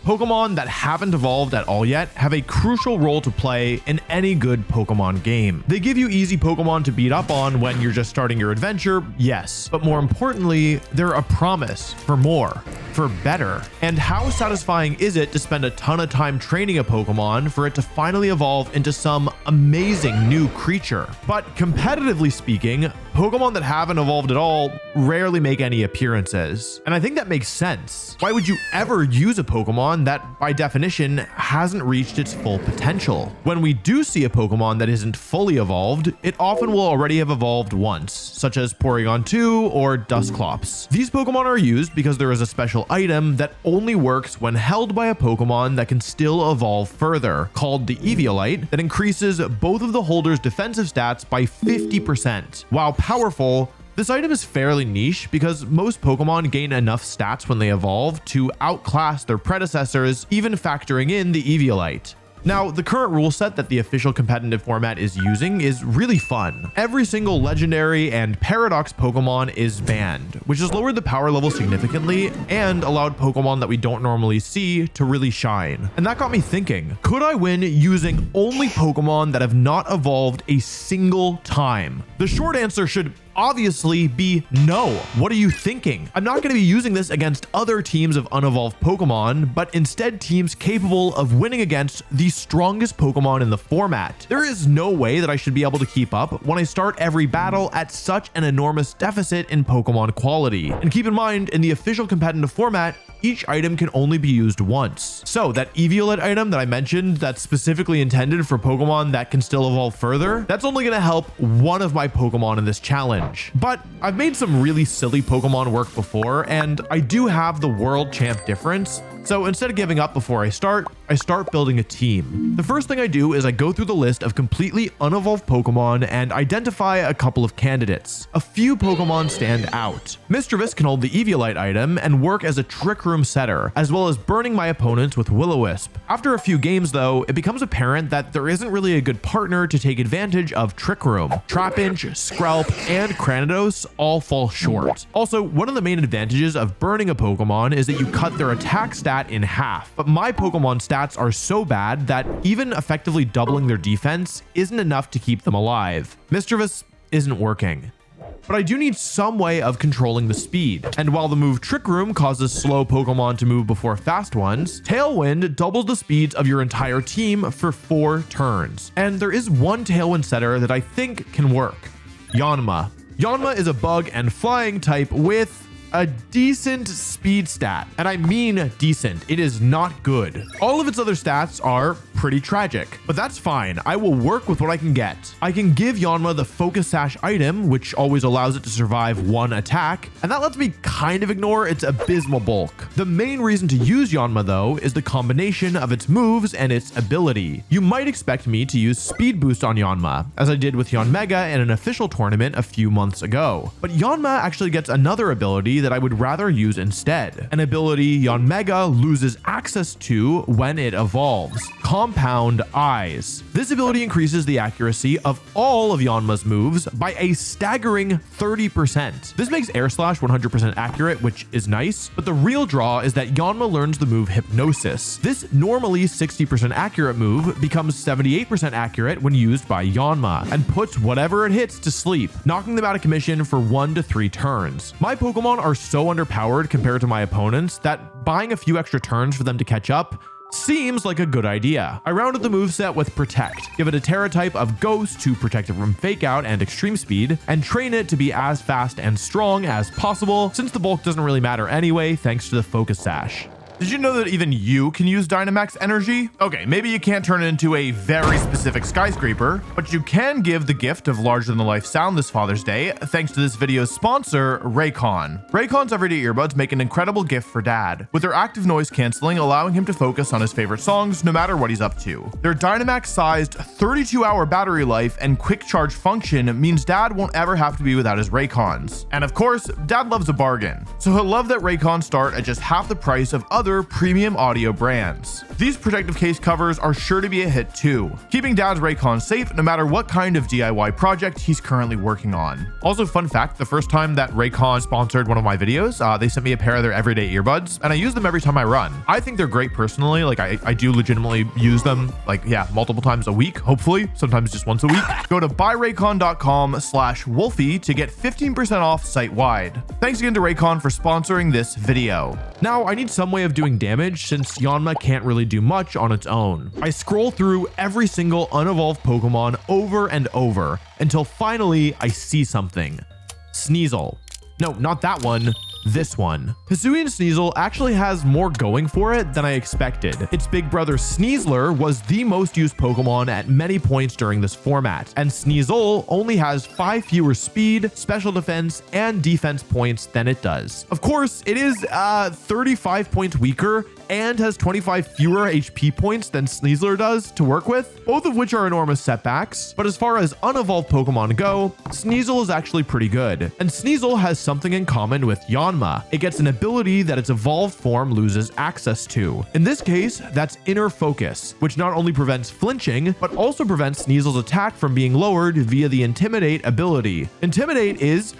Pokemon that haven't evolved at all yet have a crucial role to play in any good Pokemon game. They give you easy Pokemon to beat up on when you're just starting your adventure, yes, but more importantly, they're a promise for more, for better. And how satisfying is it to spend a ton of time training a Pokemon for it to finally evolve into some amazing new creature? But competitively speaking, Pokemon that haven't evolved at all rarely make any appearances. And I think that makes sense. Why would you ever use a Pokemon that, by definition, hasn't reached its full potential? When we do see a Pokemon that isn't fully evolved, it often will already have evolved once, such as Porygon 2 or Dusclops. These Pokemon are used because there is a special item that only works when held by a Pokemon that can still evolve further, called the Eviolite, that increases both of the holder's defensive stats by 50%. While powerful, this item is fairly niche because most Pokemon gain enough stats when they evolve to outclass their predecessors, even factoring in the Eviolite. Now, the current rule set that the official competitive format is using is really fun. Every single legendary and paradox Pokemon is banned, which has lowered the power level significantly and allowed Pokemon that we don't normally see to really shine. And that got me thinking, could I win using only Pokemon that have not evolved a single time? The short answer should obviously be no. What are you thinking? I'm not going to be using this against other teams of unevolved Pokemon, but instead teams capable of winning against the strongest Pokemon in the format. There is no way that I should be able to keep up when I start every battle at such an enormous deficit in Pokemon quality. And keep in mind, in the official competitive format, each item can only be used once. So that Eviolite item that I mentioned that's specifically intended for Pokemon that can still evolve further, that's only going to help one of my Pokemon in this challenge. But I've made some really silly Pokemon work before, and I do have the world champ difference. So instead of giving up before I start building a team. The first thing I do is I go through the list of completely unevolved Pokemon and identify a couple of candidates. A few Pokemon stand out. Mischievous can hold the Eviolite item and work as a Trick Room setter, as well as burning my opponents with Will-O-Wisp. After a few games though, it becomes apparent that there isn't really a good partner to take advantage of Trick Room. Trapinch, Skrelp, and Cranidos all fall short. Also, one of the main advantages of burning a Pokemon is that you cut their attack stat in half, but my Pokemon stats are so bad that even effectively doubling their defense isn't enough to keep them alive. Mischievous isn't working. But I do need some way of controlling the speed. And while the move Trick Room causes slow Pokemon to move before fast ones, Tailwind doubles the speeds of your entire team for 4 turns. And there is one Tailwind setter that I think can work. Yanma. Yanma is a bug and flying type with a decent speed stat. And I mean decent. It is not good. All of its other stats are pretty tragic, but that's fine. I will work with what I can get. I can give Yanma the Focus Sash item, which always allows it to survive 1 attack, and that lets me kind of ignore its abysmal bulk. The main reason to use Yanma though is the combination of its moves and its ability. You might expect me to use Speed Boost on Yanma, as I did with Yanmega in an official tournament a few months ago. But Yanma actually gets another ability that I would rather use instead. An ability Yanmega loses access to when it evolves. Compound Eyes. This ability increases the accuracy of all of Yanma's moves by a staggering 30%. This makes Air Slash 100% accurate, which is nice, but the real draw is that Yanma learns the move Hypnosis. This normally 60% accurate move becomes 78% accurate when used by Yanma, and puts whatever it hits to sleep, knocking them out of commission for 1 to 3 turns. My Pokemon are so underpowered compared to my opponents that buying a few extra turns for them to catch up seems like a good idea. I rounded the moveset with Protect, give it a Terra type of Ghost to protect it from Fake Out and Extreme Speed, and train it to be as fast and strong as possible, since the bulk doesn't really matter anyway thanks to the Focus Sash. Did you know that even you can use Dynamax energy? Okay, maybe you can't turn it into a very specific skyscraper, but you can give the gift of larger-than-life sound this Father's Day thanks to this video's sponsor, Raycon. Raycon's everyday earbuds make an incredible gift for Dad, with their active noise canceling allowing him to focus on his favorite songs no matter what he's up to. Their Dynamax-sized 32-hour battery life and quick charge function means Dad won't ever have to be without his Raycons. And of course, Dad loves a bargain, so he'll love that Raycons start at just half the price of other other premium audio brands. These protective case covers are sure to be a hit too, keeping Dad's Raycon safe no matter what kind of DIY project he's currently working on. Also, fun fact, the first time that Raycon sponsored one of my videos, they sent me a pair of their everyday earbuds, and I use them every time I run. I think they're great personally. Like I do legitimately use them, like, yeah, multiple times a week, hopefully, sometimes just once a week. Go to buyraycon.com/Wolfey to get 15% off site-wide. Thanks again to Raycon for sponsoring this video. Now, I need some way of doing damage since Yanma can't really do much on its own. I scroll through every single unevolved Pokemon over and over until finally I see something. Sneasel. No, not that one. This one. Hisuian Sneasel actually has more going for it than I expected. Its big brother Sneasler was the most used Pokemon at many points during this format, and Sneasel only has 5 fewer speed, special defense, and defense points than it does. Of course, it is 35 points weaker and has 25 fewer HP points than Sneasler does to work with, both of which are enormous setbacks. But as far as unevolved Pokemon go, Sneasel is actually pretty good. And Sneasel has something in common with Yanma. It gets an ability that its evolved form loses access to. In this case, that's Inner Focus, which not only prevents flinching, but also prevents Sneasel's attack from being lowered via the Intimidate ability. Intimidate is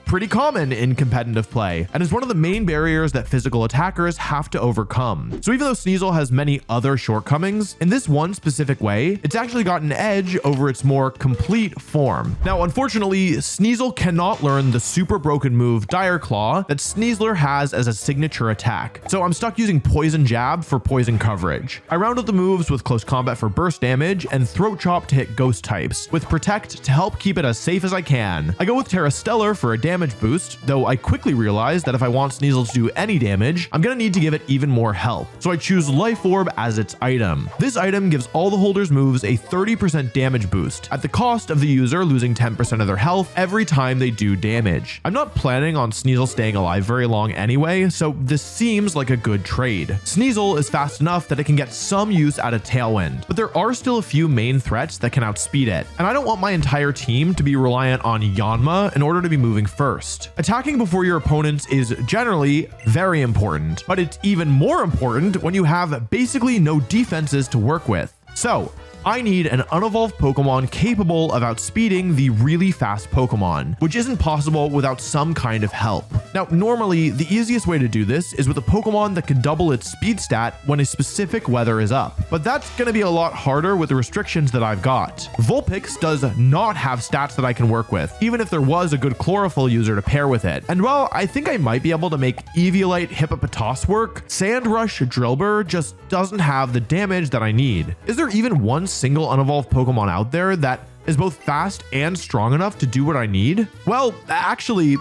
pretty common in competitive play and is one of the main barriers that physical attackers have to overcome. So even though Sneasel has many other shortcomings, in this one specific way, it's actually got an edge over its more complete form. Now, unfortunately, Sneasel cannot learn the super broken move Dire Claw that Sneasler has as a signature attack. So I'm stuck using Poison Jab for poison coverage. I round out the moves with Close Combat for burst damage and Throat Chop to hit ghost types, with Protect to help keep it as safe as I can. I go with Terra Stellar for a damage boost, though I quickly realized that if I want Sneasel to do any damage, I'm gonna need to give it even more health. So I choose Life Orb as its item. This item gives all the holders' moves a 30% damage boost, at the cost of the user losing 10% of their health every time they do damage. I'm not planning on Sneasel staying alive very long anyway, so this seems like a good trade. Sneasel is fast enough that it can get some use out of Tailwind, but there are still a few main threats that can outspeed it, and I don't want my entire team to be reliant on Yanma in order to be moving first. Attacking before your opponents is generally very important, but it's even more important when you have basically no defenses to work with. So I need an unevolved Pokemon capable of outspeeding the really fast Pokemon, which isn't possible without some kind of help. Now, normally, the easiest way to do this is with a Pokemon that can double its speed stat when a specific weather is up, but that's going to be a lot harder with the restrictions that I've got. Vulpix does not have stats that I can work with, even if there was a good Chlorophyll user to pair with it. And while I think I might be able to make Eviolite Hippopotas work, Sandrush Drillbur just doesn't have the damage that I need. Is there even one single unevolved Pokemon out there that is both fast and strong enough to do what I need? Well, actually,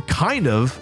kind of.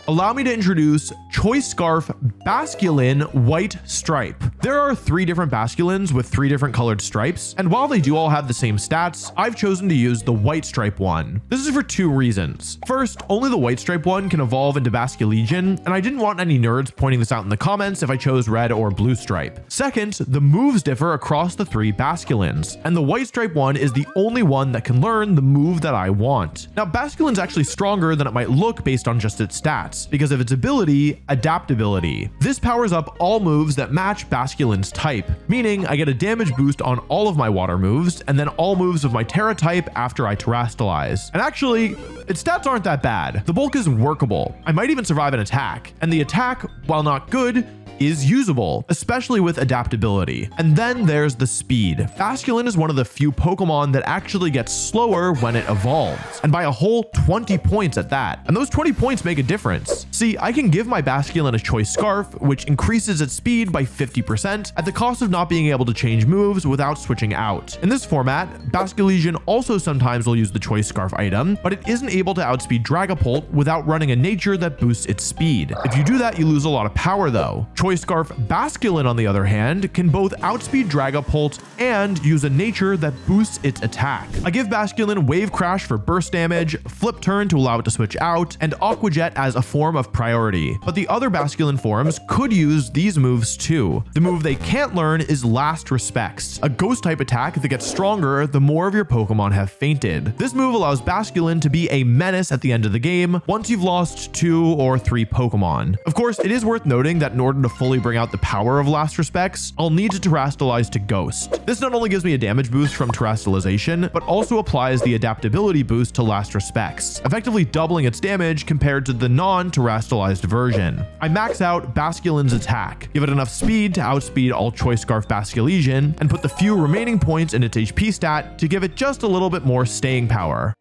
Allow me to introduce Choice Scarf Basculin White Stripe. There are 3 different Basculins with 3 different colored stripes, and while they do all have the same stats, I've chosen to use the White Stripe one. This is for 2 reasons. First, only the White Stripe one can evolve into Basculegion, and I didn't want any nerds pointing this out in the comments if I chose Red or Blue Stripe. Second, the moves differ across the 3 Basculins, and the White Stripe one is the only one that can learn the move that I want. Now, Basculin's actually stronger than it might look based on just its stats, because of its ability, Adaptability. This powers up all moves that match Basculin's type, meaning I get a damage boost on all of my water moves, and then all moves of my Terra type after I Terrastalize. And actually, its stats aren't that bad. The bulk is workable. I might even survive an attack, and the attack, while not good, is usable, especially with adaptability. And then there's the speed. Basculin is one of the few Pokemon that actually gets slower when it evolves, and by a whole 20 points at that. And those 20 points make a difference. See, I can give my Basculin a Choice Scarf, which increases its speed by 50% at the cost of not being able to change moves without switching out. In this format, Basculegion also sometimes will use the Choice Scarf item, but it isn't able to outspeed Dragapult without running a nature that boosts its speed. If you do that, you lose a lot of power though. Choice Scarf Basculin, on the other hand, can both outspeed Dragapult and use a nature that boosts its attack. I give Basculin Wave Crash for burst damage, Flip Turn to allow it to switch out, and Aqua Jet as a form of priority. But the other Basculin forms could use these moves too. The move they can't learn is Last Respects, a ghost type attack that gets stronger the more of your Pokemon have fainted. This move allows Basculin to be a menace at the end of the game once you've lost 2 or 3 Pokemon. Of course, it is worth noting that in order to fully bring out the power of Last Respects, I'll need to terrestrialize to Ghost. This not only gives me a damage boost from terrestrialization, but also applies the adaptability boost to Last Respects, effectively doubling its damage compared to the non-terrestrialized version. I max out Basculin's attack, give it enough speed to outspeed all Choice Scarf Basculesian, and put the few remaining points in its HP stat to give it just a little bit more staying power.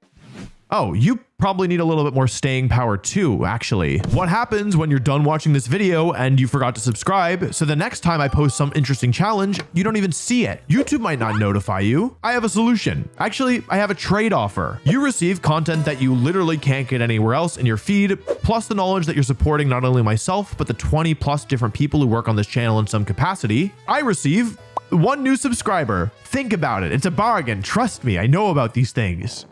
Oh, you probably need a little bit more staying power too, actually. What happens when you're done watching this video and you forgot to subscribe, so the next time I post some interesting challenge, you don't even see it? YouTube might not notify you. I have a solution. Actually, I have a trade offer. You receive content that you literally can't get anywhere else in your feed, plus the knowledge that you're supporting not only myself, but the 20 plus different people who work on this channel in some capacity. I receive 1 new subscriber. Think about it. It's a bargain. Trust me, I know about these things.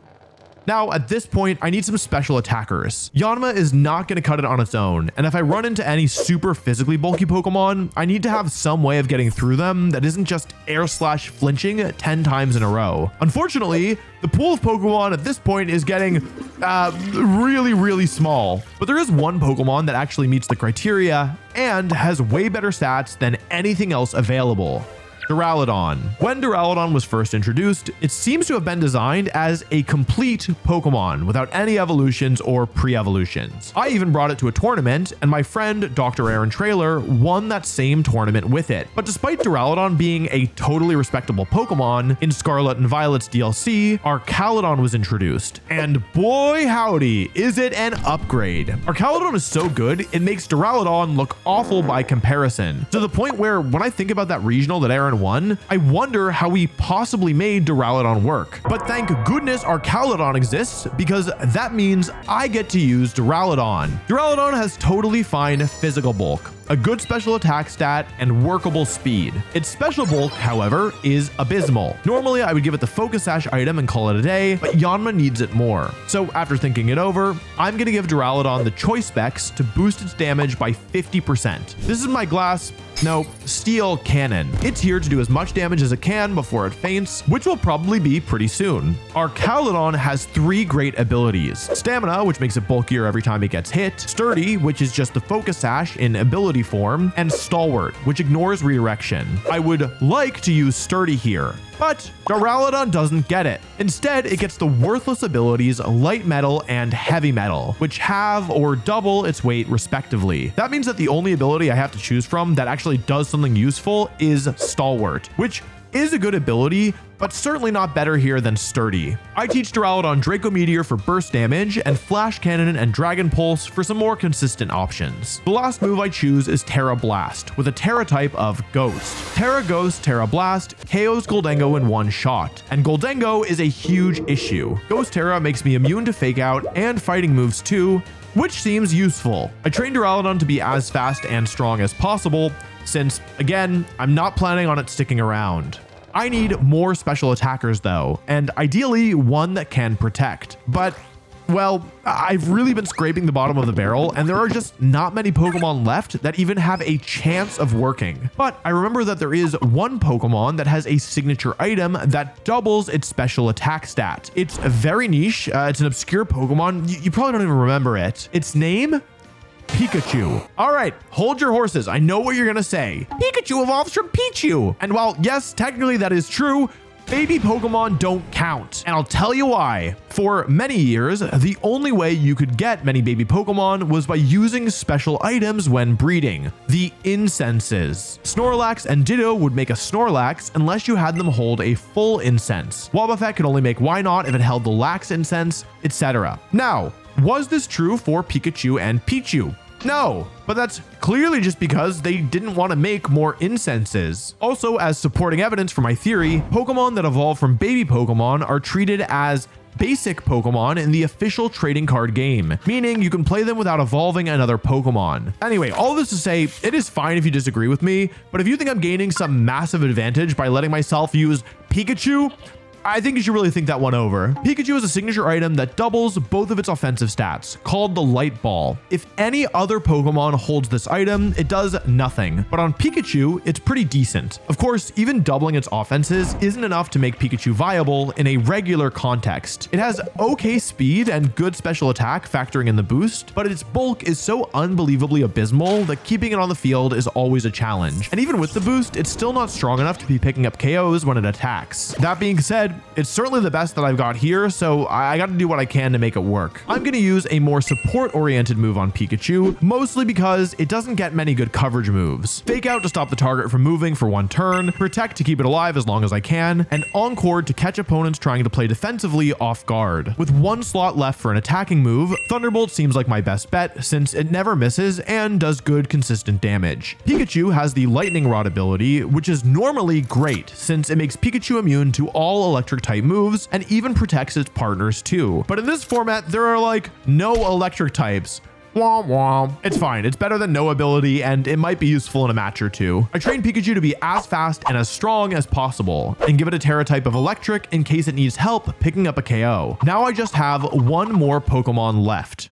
Now, at this point, I need some special attackers. Yanma is not going to cut it on its own, and if I run into any super physically bulky Pokemon, I need to have some way of getting through them that isn't just air/flinching 10 times in a row. Unfortunately, the pool of Pokemon at this point is getting really small, but there is one Pokemon that actually meets the criteria and has way better stats than anything else available. Duraludon. When Duraludon was first introduced, it seems to have been designed as a complete Pokemon without any evolutions or pre-evolutions. I even brought it to a tournament, and my friend Dr. Aaron Trailer won that same tournament with it. But despite Duraludon being a totally respectable Pokemon, in Scarlet and Violet's DLC, Archaludon was introduced. And boy howdy, is it an upgrade. Archaludon is so good, it makes Duraludon look awful by comparison, to the point where when I think about that regional that Aaron won, I wonder how we possibly made Duraludon work. But thank goodness Archaludon exists, because that means I get to use Duraludon. Duraludon has totally fine physical bulk, a good special attack stat, and workable speed. Its special bulk, however, is abysmal. Normally, I would give it the Focus Sash item and call it a day, but Yanma needs it more. So after thinking it over, I'm going to give Duraludon the Choice Specs to boost its damage by 50%. This is my steel cannon. It's here to do as much damage as it can before it faints, which will probably be pretty soon. Archaludon has 3 great abilities: Stamina, which makes it bulkier every time it gets hit; Sturdy, which is just the Focus Sash in ability form; and Stalwart, which ignores redirection. I would like to use Sturdy here, but Duraludon doesn't get it. Instead, it gets the worthless abilities Light Metal and Heavy Metal, which halve or double its weight respectively. That means that the only ability I have to choose from that actually does something useful is Stalwart, which is a good ability, but certainly not better here than Sturdy. I teach Duraludon Draco Meteor for burst damage and Flash Cannon and Dragon Pulse for some more consistent options. The last move I choose is Terra Blast, with a Terra type of Ghost. Terra Ghost, Terra Blast KOs Goldengo in one shot, and Goldengo is a huge issue. Ghost Terra makes me immune to Fake Out and fighting moves too, which seems useful. I trained Duraludon to be as fast and strong as possible, since, again, I'm not planning on it sticking around. I need more special attackers though, and ideally one that can protect. But, well, I've really been scraping the bottom of the barrel, and there are just not many Pokemon left that even have a chance of working. But I remember that there is one Pokemon that has a signature item that doubles its special attack stat. It's very niche, it's an obscure Pokemon, you probably don't even remember it. Its name? Pikachu. All right, hold your horses. I know what you're gonna say. Pikachu evolves from Pichu. And while yes, technically that is true, baby Pokemon don't count. And I'll tell you why. For many years, the only way you could get many baby Pokemon was by using special items when breeding. The incenses. Snorlax and Ditto would make a Snorlax unless you had them hold a full incense. Wobbuffet could only make Wynot if it held the lax incense, etc. Now, was this true for Pikachu and Pichu? No, but that's clearly just because they didn't want to make more incenses. Also, as supporting evidence for my theory, Pokemon that evolve from baby Pokemon are treated as basic Pokemon in the official trading card game, meaning you can play them without evolving another Pokemon. Anyway, all this to say, it is fine if you disagree with me, but if you think I'm gaining some massive advantage by letting myself use Pikachu, I think you should really think that one over. Pikachu has a signature item that doubles both of its offensive stats, called the Light Ball. If any other Pokemon holds this item, it does nothing. But on Pikachu, it's pretty decent. Of course, even doubling its offenses isn't enough to make Pikachu viable in a regular context. It has okay speed and good special attack factoring in the boost, but its bulk is so unbelievably abysmal that keeping it on the field is always a challenge. And even with the boost, it's still not strong enough to be picking up KOs when it attacks. That being said, it's certainly the best that I've got here, so I got to do what I can to make it work. I'm going to use a more support-oriented move on Pikachu, mostly because it doesn't get many good coverage moves. Fake Out to stop the target from moving for one turn, Protect to keep it alive as long as I can, and Encore to catch opponents trying to play defensively off guard. With one slot left for an attacking move, Thunderbolt seems like my best bet since it never misses and does good consistent damage. Pikachu has the Lightning Rod ability, which is normally great since it makes Pikachu immune to all electric type moves and even protects its partners too. But in this format, there are like no electric types. Womp womp. It's fine. It's better than no ability, and it might be useful in a match or two. I train Pikachu to be as fast and as strong as possible, and give it a Terra type of electric in case it needs help picking up a KO. Now I just have one more Pokemon left.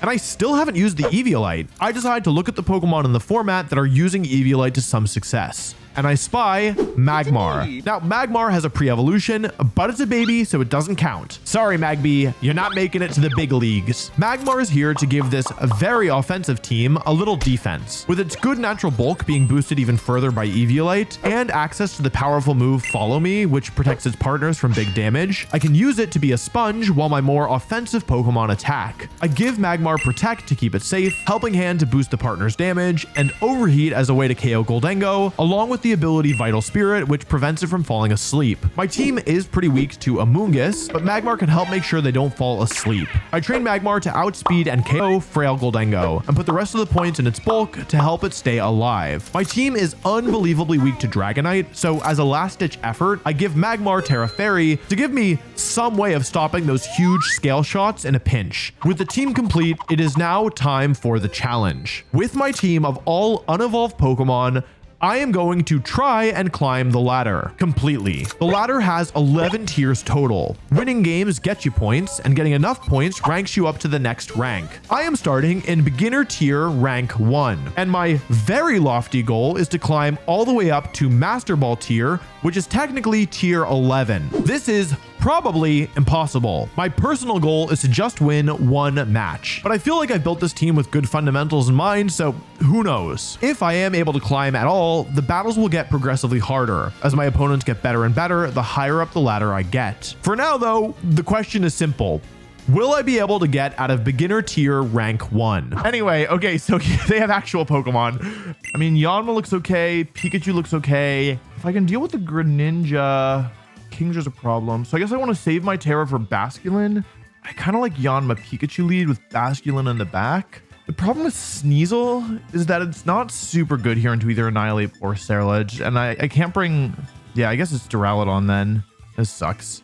And I still haven't used the Eviolite. I decided to look at the Pokemon in the format that are using Eviolite to some success. And I spy Magmar. Now, Magmar has a pre-evolution, but it's a baby, so it doesn't count. Sorry, Magby, you're not making it to the big leagues. Magmar is here to give this very offensive team a little defense. With its good natural bulk being boosted even further by Eviolite, and access to the powerful move Follow Me, which protects its partners from big damage, I can use it to be a sponge while my more offensive Pokemon attack. I give Magmar Protect to keep it safe, Helping Hand to boost the partner's damage, and Overheat as a way to KO Goldengo, along with the ability Vital Spirit, which prevents it from falling asleep. My team is pretty weak to Amoonguss, but Magmar can help make sure they don't fall asleep. I train Magmar to outspeed and KO Frail Goldengo, and put the rest of the points in its bulk to help it stay alive. My team is unbelievably weak to Dragonite, so as a last-ditch effort, I give Magmar Terra Fairy to give me some way of stopping those huge scale shots in a pinch. With the team complete, it is now time for the challenge. With my team of all unevolved Pokemon, I am going to try and climb the ladder completely. The ladder has 11 tiers total. Winning games get you points, and getting enough points ranks you up to the next rank. I am starting in beginner tier rank 1, and my very lofty goal is to climb all the way up to Master Ball tier, which is technically tier 11. This is probably impossible. My personal goal is to just win one match, but I feel like I've built this team with good fundamentals in mind, so who knows? If I am able to climb at all, the battles will get progressively harder. As my opponents get better and better, the higher up the ladder I get. For now though, the question is simple. Will I be able to get out of beginner tier rank 1? Anyway, okay, so they have actual Pokemon. I mean, Yanma looks okay, Pikachu looks okay. If I can deal with the Greninja, Kingdra's a problem. So I guess I want to save my Terra for Basculin. I kind of like Yanma Pikachu lead with Basculin in the back. The problem with Sneasel is that it's not super good here into either Annihilate or Ceruledge. And I can't bring... Yeah, I guess it's Duraludon then. This sucks.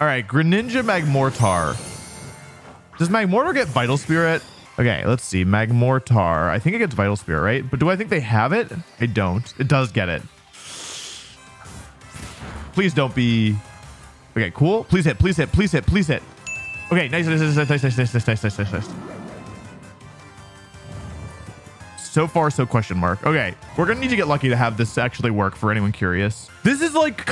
All right, Greninja Magmortar. Does Magmortar get Vital Spirit? Okay, let's see. Magmortar. I think it gets Vital Spirit, right? But do I think they have it? I don't. It does get it. Please don't be... Okay, cool. Please hit, please hit, please hit, please hit. Okay, nice, nice, nice, nice, nice, nice, nice, nice, nice, nice. So far, so question mark. Okay, we're gonna need to get lucky to have this actually work for anyone curious. This is like,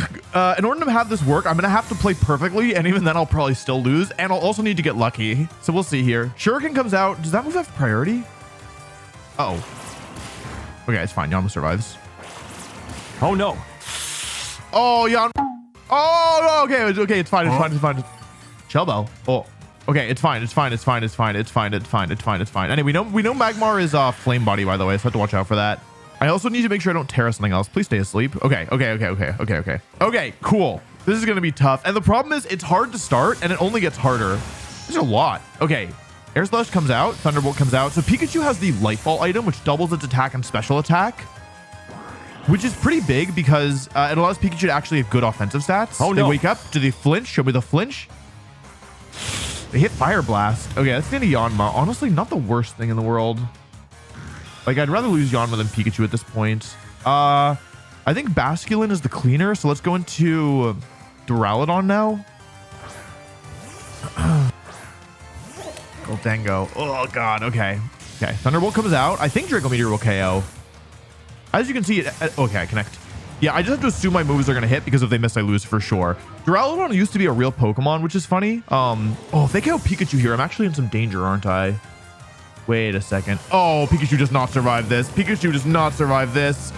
in order to have this work, I'm gonna have to play perfectly, and even then I'll probably still lose, and I'll also need to get lucky. So we'll see here. Shuriken comes out. Does that move have priority? Uh-oh. Okay, it's fine. Yanma survives. Oh no. Oh, Yanma. Oh, no, okay, okay, it's fine, it's fine, it's fine. Shellbell. Oh. Okay, it's fine. It's fine. It's fine. It's fine. It's fine. It's fine. It's fine. It's fine. Anyway, we know Magmar is Flame Body, by the way, so I have to watch out for that. I also need to make sure I don't Terra something else. Please stay asleep. Okay. Okay, cool. This is gonna be tough. And the problem is it's hard to start and it only gets harder. There's a lot. Okay. Air Slash comes out, Thunderbolt comes out. So Pikachu has the Light Ball item, which doubles its attack and special attack, which is pretty big because it allows Pikachu to actually have good offensive stats. Oh, no. They wake up. Do they flinch? Show me the flinch. They hit Fire Blast. Okay, that's the end of Yanma. Honestly, not the worst thing in the world. Like, I'd rather lose Yanma than Pikachu at this point. I think Basculin is the cleaner, so let's go into Duraludon now. Goldengo. Oh god. Okay. Okay. Thunderbolt comes out. I think Draco Meteor will KO. As you can see, okay, connect. Yeah, I just have to assume my moves are gonna hit because if they miss, I lose for sure. Duraludon used to be a real Pokemon, which is funny. Oh, if they KO Pikachu here, I'm actually in some danger, aren't I? Wait a second. Oh, Pikachu does not survive this. Pikachu does not survive this.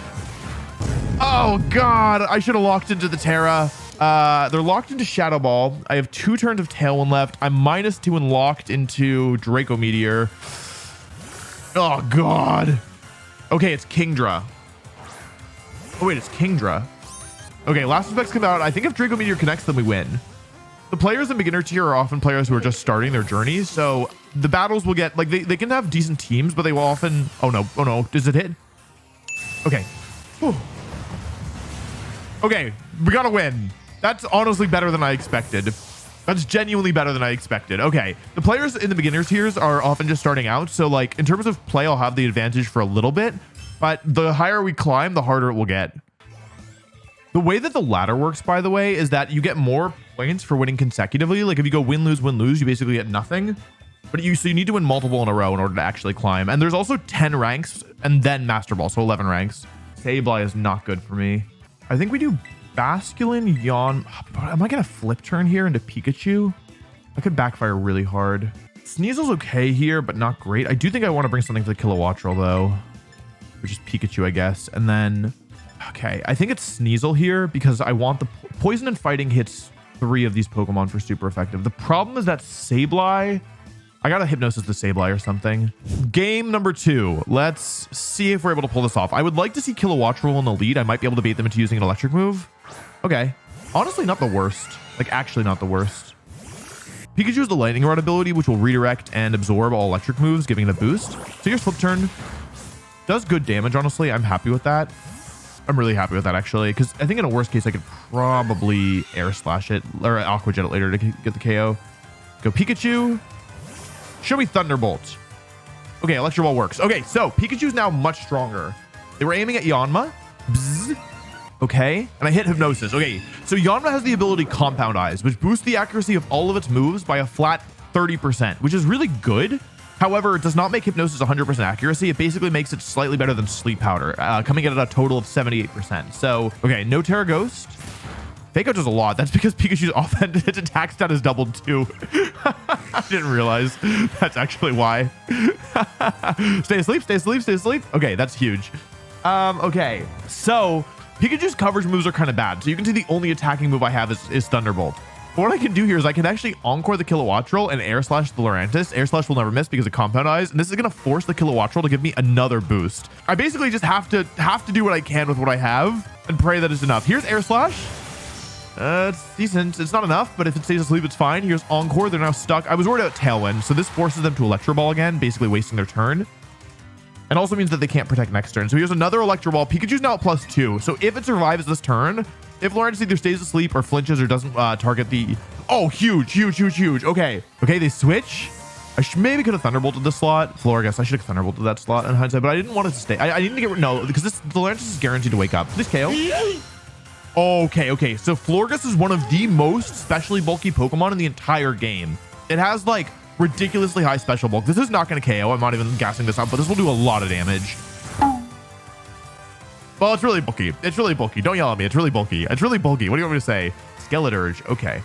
Oh god, I should have locked into the Terra. They're locked into Shadow Ball. I have 2 turns of Tailwind left. I'm -2 and locked into Draco Meteor. Oh god. Okay, it's Kingdra. Oh wait, it's Kingdra. Okay, last effects come out. I think if Draco Meteor connects, then we win. The players in beginner tier are often players who are just starting their journeys, so the battles will get like they can have decent teams, but they will often. Oh no, does it hit? Okay. Whew. Okay, we gotta win. That's honestly better than I expected. That's genuinely better than I expected. Okay, the players in the beginner tiers are often just starting out, so like in terms of play, I'll have the advantage for a little bit, but the higher we climb, the harder it will get. The way that the ladder works, by the way, is that you get more points for winning consecutively. Like if you go win, lose, you basically get nothing. But you need to win multiple in a row in order to actually climb. And there's also 10 ranks and then Master Ball, so 11 ranks. Sableye is not good for me. I think we do Basculin, Yawn. Am I gonna flip turn here into Pikachu? That could backfire really hard. Sneasel's okay here, but not great. I do think I want to bring something for the Kilowattrel though, which is Pikachu, I guess. And then, okay, I think it's Sneasel here because I want the poison and fighting hits 3 of these Pokemon for super effective. The problem is that Sableye, I gotta Hypnosis the Sableye or something. Game number 2. Let's see if we're able to pull this off. I would like to see Kilowattrel in the lead. I might be able to bait them into using an electric move. Okay. Honestly, not the worst. Like, actually not the worst. Pikachu has the Lightning Rod ability, which will redirect and absorb all electric moves, giving it a boost. So here's Flip Turn. Does good damage, honestly. I'm happy with that. I'm really happy with that, actually, because I think in a worst case, I could probably Air Slash it or Aqua Jet it later to get the KO. Go Pikachu. Show me Thunderbolt. Okay, Electro Ball works. Okay, so Pikachu's now much stronger. They were aiming at Yanma. Bzz. Okay, and I hit Hypnosis. Okay, so Yanma has the ability Compound Eyes, which boosts the accuracy of all of its moves by a flat 30%, which is really good. However, it does not make Hypnosis 100% accuracy. It basically makes it slightly better than Sleep Powder, coming in at a total of 78%. So, okay, no Terra Ghost. Fake Out does a lot. That's because Pikachu's offense, its attack stat is doubled too. I didn't realize that's actually why. Stay asleep, stay asleep, stay asleep. Okay, that's huge. Okay, so Pikachu's coverage moves are kind of bad. So you can see the only attacking move I have is Thunderbolt. But what I can do here is I can actually Encore the Kilowattrel and Air Slash the Lurantis. Air Slash will never miss because of Compound Eyes, and this is going to force the Kilowattrel to give me another boost. I basically just have to do what I can with what I have and pray that it's enough. Here's Air Slash. It's decent. It's not enough, but if it stays asleep, it's fine. Here's Encore. They're now stuck. I was worried about Tailwind, so this forces them to Electro Ball again, basically wasting their turn. And also means that they can't protect next turn. So here's another Electro Ball. Pikachu's now at +2. So if it survives this turn, if Lurantis either stays asleep or flinches or doesn't target the... Oh, huge, huge, huge, huge. Okay. Okay, they switch. I maybe could have Thunderbolted this slot. Florges, I should have Thunderbolted that slot in hindsight, but I didn't want it to stay. I need to get... No, because the Lurantis is guaranteed to wake up. Please KO. Okay. So Florges is one of the most specially bulky Pokemon in the entire game. It has like ridiculously high special bulk. This is not going to KO. I'm not even gassing this up, but this will do a lot of damage. Well, it's really bulky. It's really bulky. Don't yell at me. It's really bulky. It's really bulky. What do you want me to say? Skeleturge. Okay.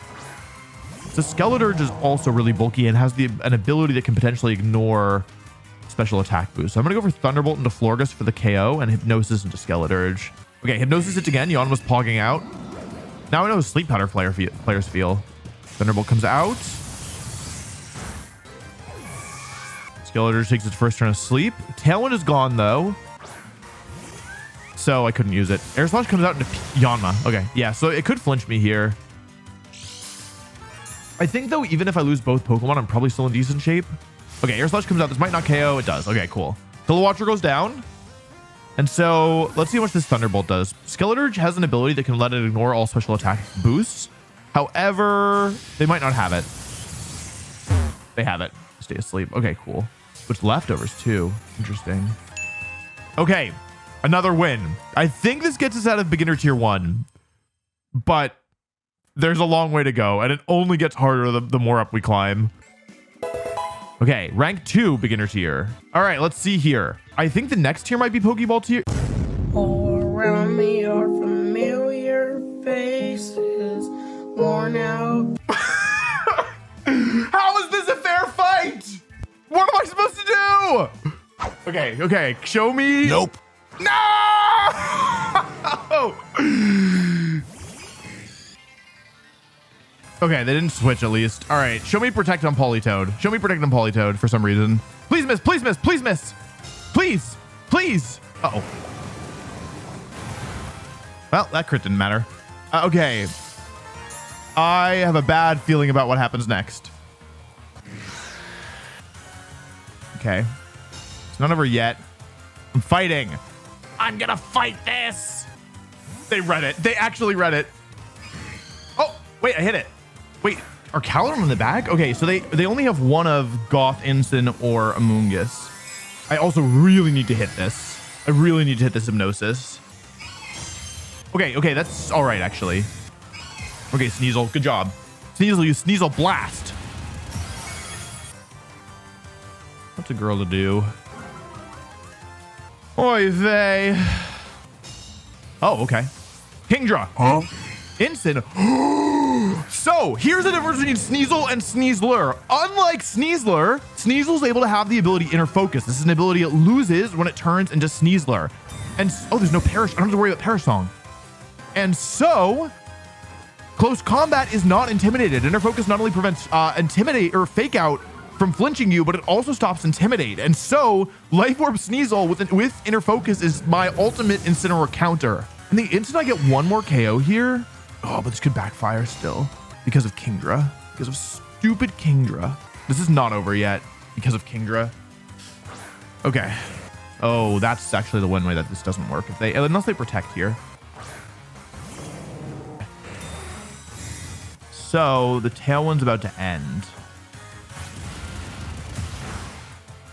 So Skeleturge is also really bulky and has an ability that can potentially ignore special attack boost. So I'm going to go for Thunderbolt into Florges for the KO and Hypnosis into Skeleturge. Okay, Hypnosis hits again. Yawn was pogging out. Now I know how Sleep Powder players feel. Thunderbolt comes out. Skeleturge takes its first turn of sleep. Tailwind is gone, though. So I couldn't use it. Air Slash comes out into Yanma. Okay, yeah, so it could flinch me here. I think, though, even if I lose both Pokemon, I'm probably still in decent shape. Okay, Air Slash comes out. This might not KO. It does. Okay, cool. Kilowattrel goes down. And so let's see how much this Thunderbolt does. Skeleturge has an ability that can let it ignore all special attack boosts. However, they might not have it. They have it. Stay asleep. Okay, cool. Which leftovers too. Interesting. Okay, another win. I think this gets us out of beginner tier 1, but There's a long way to go, and it only gets harder the more up we climb. Okay, rank 2 beginner tier. All right, let's see here. I think the next tier might be Pokeball tier. All around me are familiar faces, worn out. How is this a fair fight? What am I supposed to do? Okay, show me. Nope. No! Okay, they didn't switch at least. All right, show me protect on Politoed. Show me protect on Politoed for some reason. Please miss, please miss, please miss. Please, please. Uh-oh. Well, that crit didn't matter. Okay. I have a bad feeling about what happens next. Okay. It's not over yet. I'm fighting. I'm gonna fight this. They read it. They actually read it. Oh, wait, I hit it. Wait, are Calorum in the bag? Okay, so they only have one of Goth, Ensign, or Amoonguss. I also really need to hit this. I really need to hit this Hypnosis. Okay, that's all right, actually. Okay, Sneasel, good job. Sneasel, you Sneasel blast. What's a girl to do? Oy vey. Oh, okay. Kingdra. Huh? Ensign. So here's the difference between Sneasel and Sneasler. Unlike Sneasler, Sneasel's able to have the ability Inner Focus. This is an ability it loses when it turns into Sneasler. And oh, there's no Perish. I don't have to worry about Parasong. And so close combat is not intimidated. Inner Focus not only prevents intimidate or fake out from flinching you, but it also stops intimidate. And so Life Orb Sneasel with Inner Focus is my ultimate Incineroar counter. And the instant I get one more KO here, oh, but this could backfire still because of Kingdra, because of stupid Kingdra. This is not over yet because of Kingdra. Okay. Oh, that's actually the one way that this doesn't work unless they protect here. So the Tailwind's about to end.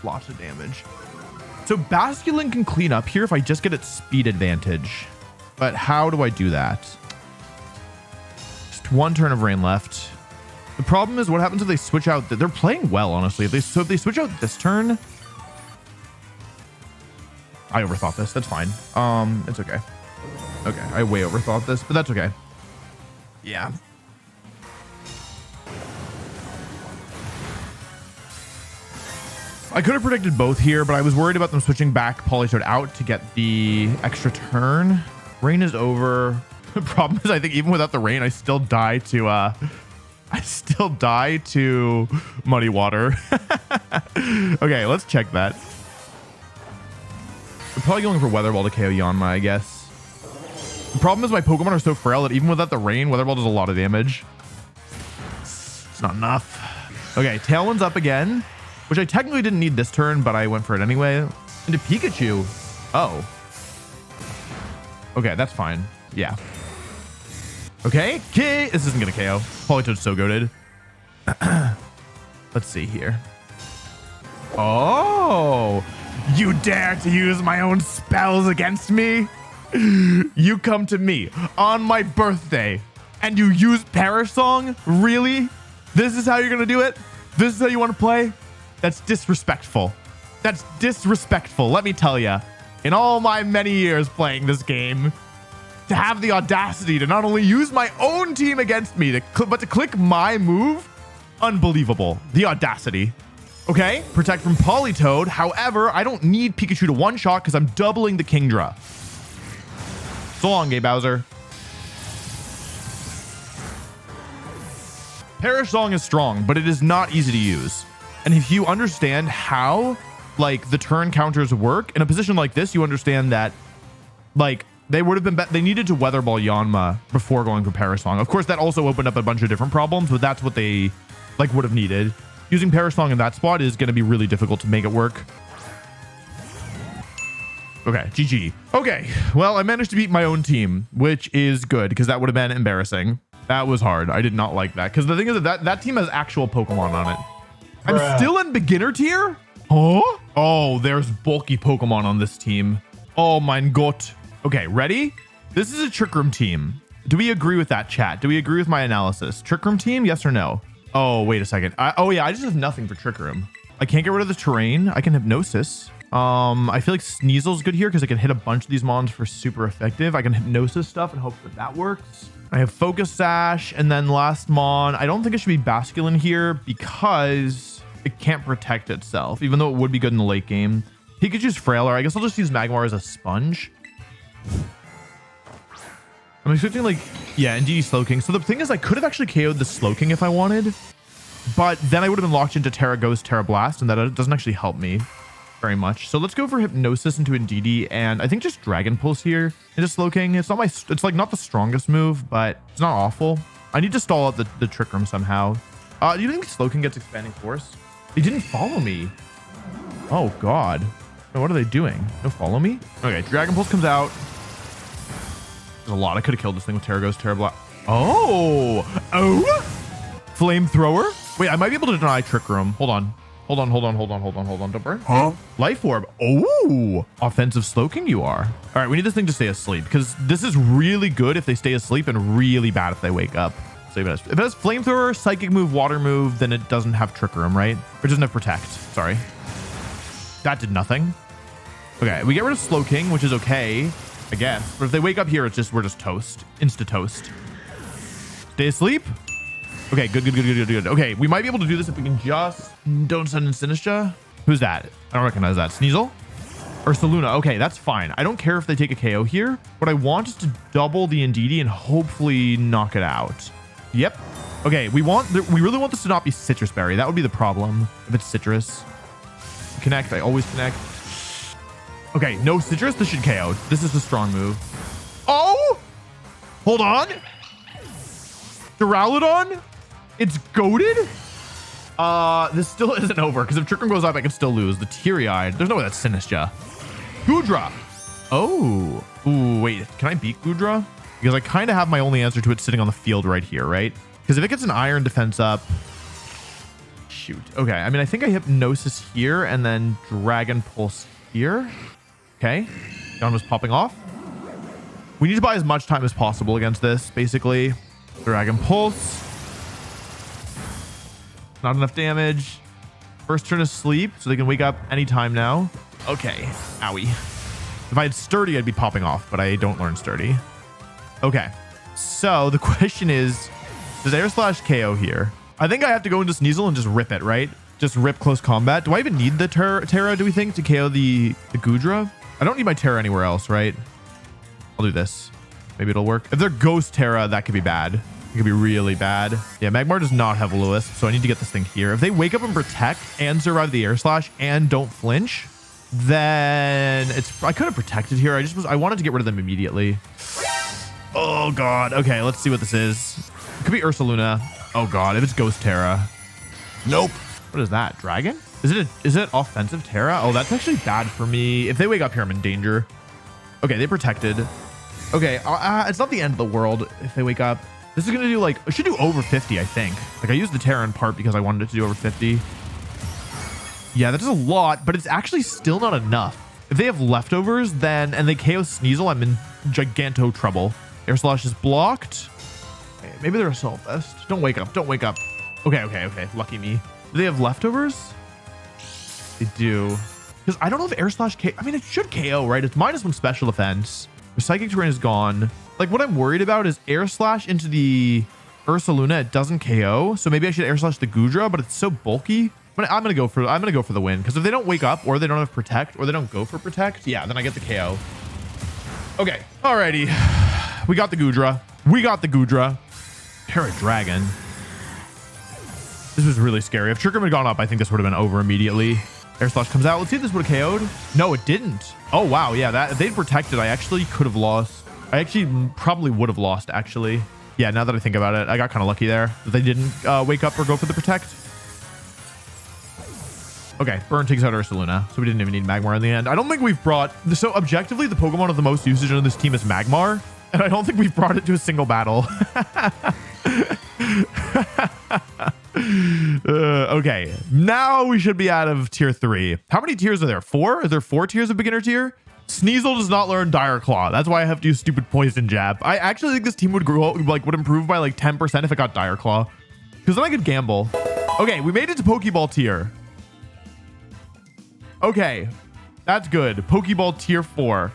Lots of damage. So Basculin can clean up here if I just get its speed advantage. But how do I do that? Just one turn of rain left. The problem is what happens if they switch out? They're playing well, honestly. If they switch out this turn. I overthought this. That's fine. It's okay. Okay, I way overthought this, but that's okay. Yeah. I could have predicted both here, but I was worried about them switching back Politoed out to get the extra turn. Rain is over. The problem is I think even without the rain, I still die to Muddy Water. Okay, let's check that. We're probably going for Weather Ball to KO Yanma, I guess. The problem is my Pokemon are so frail that even without the rain, Weather Ball does a lot of damage. It's not enough. Okay, Tailwind's up again, which I technically didn't need this turn, but I went for it anyway. Into Pikachu. Oh. Okay, that's fine. Yeah. Okay, this isn't gonna KO. Politoed's so goated. Let's see here. Oh, you dare to use my own spells against me? You come to me on my birthday and you use Parasong? Really? This is how you're gonna do it? This is how you want to play? That's disrespectful. That's disrespectful, let me tell you. In all my many years playing this game, to have the audacity to not only use my own team against me, but to click my move, unbelievable. The audacity. Okay, protect from Politoed. However, I don't need Pikachu to one-shot because I'm doubling the Kingdra. So long, Gay Bowser. Parasong is strong, but it is not easy to use. And if you understand how, like, the turn counters work, in a position like this, you understand that, like, they would have been, they needed to Weather Ball Yanma before going for Parasong. Of course, that also opened up a bunch of different problems, but that's what they, like, would have needed. Using Parasong in that spot is going to be really difficult to make it work. Okay, GG. Okay, well, I managed to beat my own team, which is good, because that would have been embarrassing. That was hard. I did not like that, because the thing is that team has actual Pokemon on it. I'm still in beginner tier? Huh? Oh, there's bulky Pokemon on this team. Oh mein Gott. Okay, ready? This is a Trick Room team. Do we agree with that, chat? Do we agree with my analysis? Trick Room team, yes or no? Oh, wait a second. Oh yeah, I just have nothing for Trick Room. I can't get rid of the terrain. I can Hypnosis. I feel like Sneasel's good here because I can hit a bunch of these mons for super effective. I can Hypnosis stuff and hope that that works. I have Focus Sash, and then last mon. I don't think it should be Basculin here because it can't protect itself, even though it would be good in the late game. Pikachu's Frailer. I guess I'll just use Magmar as a sponge. I'm expecting like, yeah, indeed Slowking. So the thing is I could have actually KO'd the Slowking if I wanted, but then I would have been locked into Terra Ghost, Terra Blast, and that doesn't actually help me very much. So let's go for Hypnosis into Indeedee, and I think just Dragon Pulse here into Slowking. It's not it's like not the strongest move, but it's not awful. I need to stall out the Trick Room somehow. Do you think Slowking gets Expanding Force? He didn't follow me. Oh God. What are they doing? No follow me? Okay, Dragon Pulse comes out. There's a lot. I could have killed this thing with Terra Ghost, Terra Blast. Oh! Flamethrower? Wait, I might be able to deny Trick Room. Hold on. Hold on. Don't burn. Huh? Life Orb. Oh! Offensive Slowking you are. All right, we need this thing to stay asleep because this is really good if they stay asleep and really bad if they wake up. So if it has Flamethrower, Psychic move, Water move, then it doesn't have Trick Room, right? Or it doesn't have Protect. Sorry. That did nothing. Okay, we get rid of Slowking, which is okay, I guess. But if they wake up here, we're just toast. Insta toast. Stay asleep. Okay, good. Okay, we might be able to do this if we can just don't send in Sinistra. Who's that? I don't recognize that. Sneasel? Ursaluna. Okay, that's fine. I don't care if they take a KO here. What I want is to double the Indeedee and hopefully knock it out. Yep. Okay, we really want this to not be Citrus Berry. That would be the problem if it's Citrus. Connect. I always connect. Okay, no Citrus. This should KO. This is the strong move. Oh! Hold on. Duraludon? It's goated? This still isn't over because if Trick Room goes up, I can still lose. The Teary-Eyed. There's no way that's Sinistra. Goodra. Oh. Ooh, wait. Can I beat Goodra? Because I kind of have my only answer to it sitting on the field right here, right? Because if it gets an Iron Defense up... Shoot. Okay, I mean, I think I Hypnosis here and then Dragon Pulse here. Okay. Gun was popping off. We need to buy as much time as possible against this, basically. Dragon Pulse. Not enough damage. First turn of sleep, so they can wake up anytime now. Okay. Owie. If I had Sturdy, I'd be popping off, but I don't learn Sturdy. Okay. So the question is, does Air Slash KO here? I think I have to go into Sneasel and just rip it, right? Just rip close combat. Do I even need the Terra, do we think, to KO the Goodra? I don't need my Terra anywhere else, right? I'll do this. Maybe it'll work. If they're Ghost Terra, that could be bad. It could be really bad. Yeah, Magmar does not have Lewis, so I need to get this thing here. If they wake up and protect and survive the Air Slash and don't flinch, then I could have protected here. I wanted to get rid of them immediately. Oh God. Okay, let's see what this is. It could be Ursaluna. Oh God, if it's Ghost Terra. Nope. What is that? Dragon? Is it offensive Terra? Oh, that's actually bad for me. If they wake up here, I'm in danger. Okay, they protected. Okay, it's not the end of the world if they wake up. This is gonna do like, it should do over 50, I think. Like I used the Terra in part because I wanted it to do over 50. Yeah, that does a lot, but it's actually still not enough. If they have leftovers, then, and they KO Sneasel, I'm in giganto trouble. Air Slash is blocked. Okay, maybe they're Assault Vest. Don't wake up, don't wake up. Okay, lucky me. Do they have leftovers? They do. Because I don't know if Air Slash I mean, it should KO, right? It's -1 special defense. The Psychic Terrain is gone. Like, what I'm worried about is Air Slash into the Ursaluna. It doesn't KO. So maybe I should Air Slash the Goodra, but it's so bulky. But I'm gonna go for the win. Because if they don't wake up, or they don't have Protect, or they don't go for Protect, yeah, then I get the KO. Okay. Alrighty. We got the Goodra. Terra Dragon. This was really scary. If Trick Room had gone up, I think this would have been over immediately. Air Slash comes out. Let's see if this would have KO'd. No, it didn't. Oh, wow. Yeah, if they'd protected, I actually could have lost. I actually probably would have lost, actually. Yeah, now that I think about it, I got kind of lucky there that they didn't wake up or go for the Protect. Okay, Burn takes out Ursaluna, so we didn't even need Magmar in the end. I don't think we've brought... So, objectively, the Pokemon with the most usage on this team is Magmar, and I don't think we've brought it to a single battle. Okay, now we should be out of tier 3. How many tiers are there? 4? Are there 4 tiers of beginner tier? Sneasel does not learn Dire Claw. That's why I have to use stupid Poison Jab. I actually think this team would grow, like would improve by like 10% if it got Dire Claw. Because then I could gamble. Okay, we made it to Pokeball tier. Okay, that's good. Pokeball tier 4.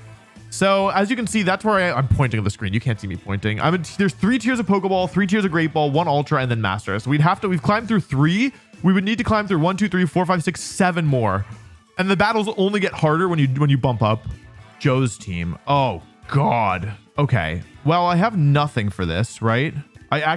So as you can see, that's where I'm pointing at the screen. You can't see me pointing. There's 3 tiers of Pokeball, 3 tiers of Great Ball, 1 Ultra, and then Master. So we've climbed through 3. We would need to climb through 1, 2, 3, 4, 5, 6, 7 more. And the battles only get harder when you bump up. Joe's team. Oh God. Okay. Well, I have nothing for this, right? I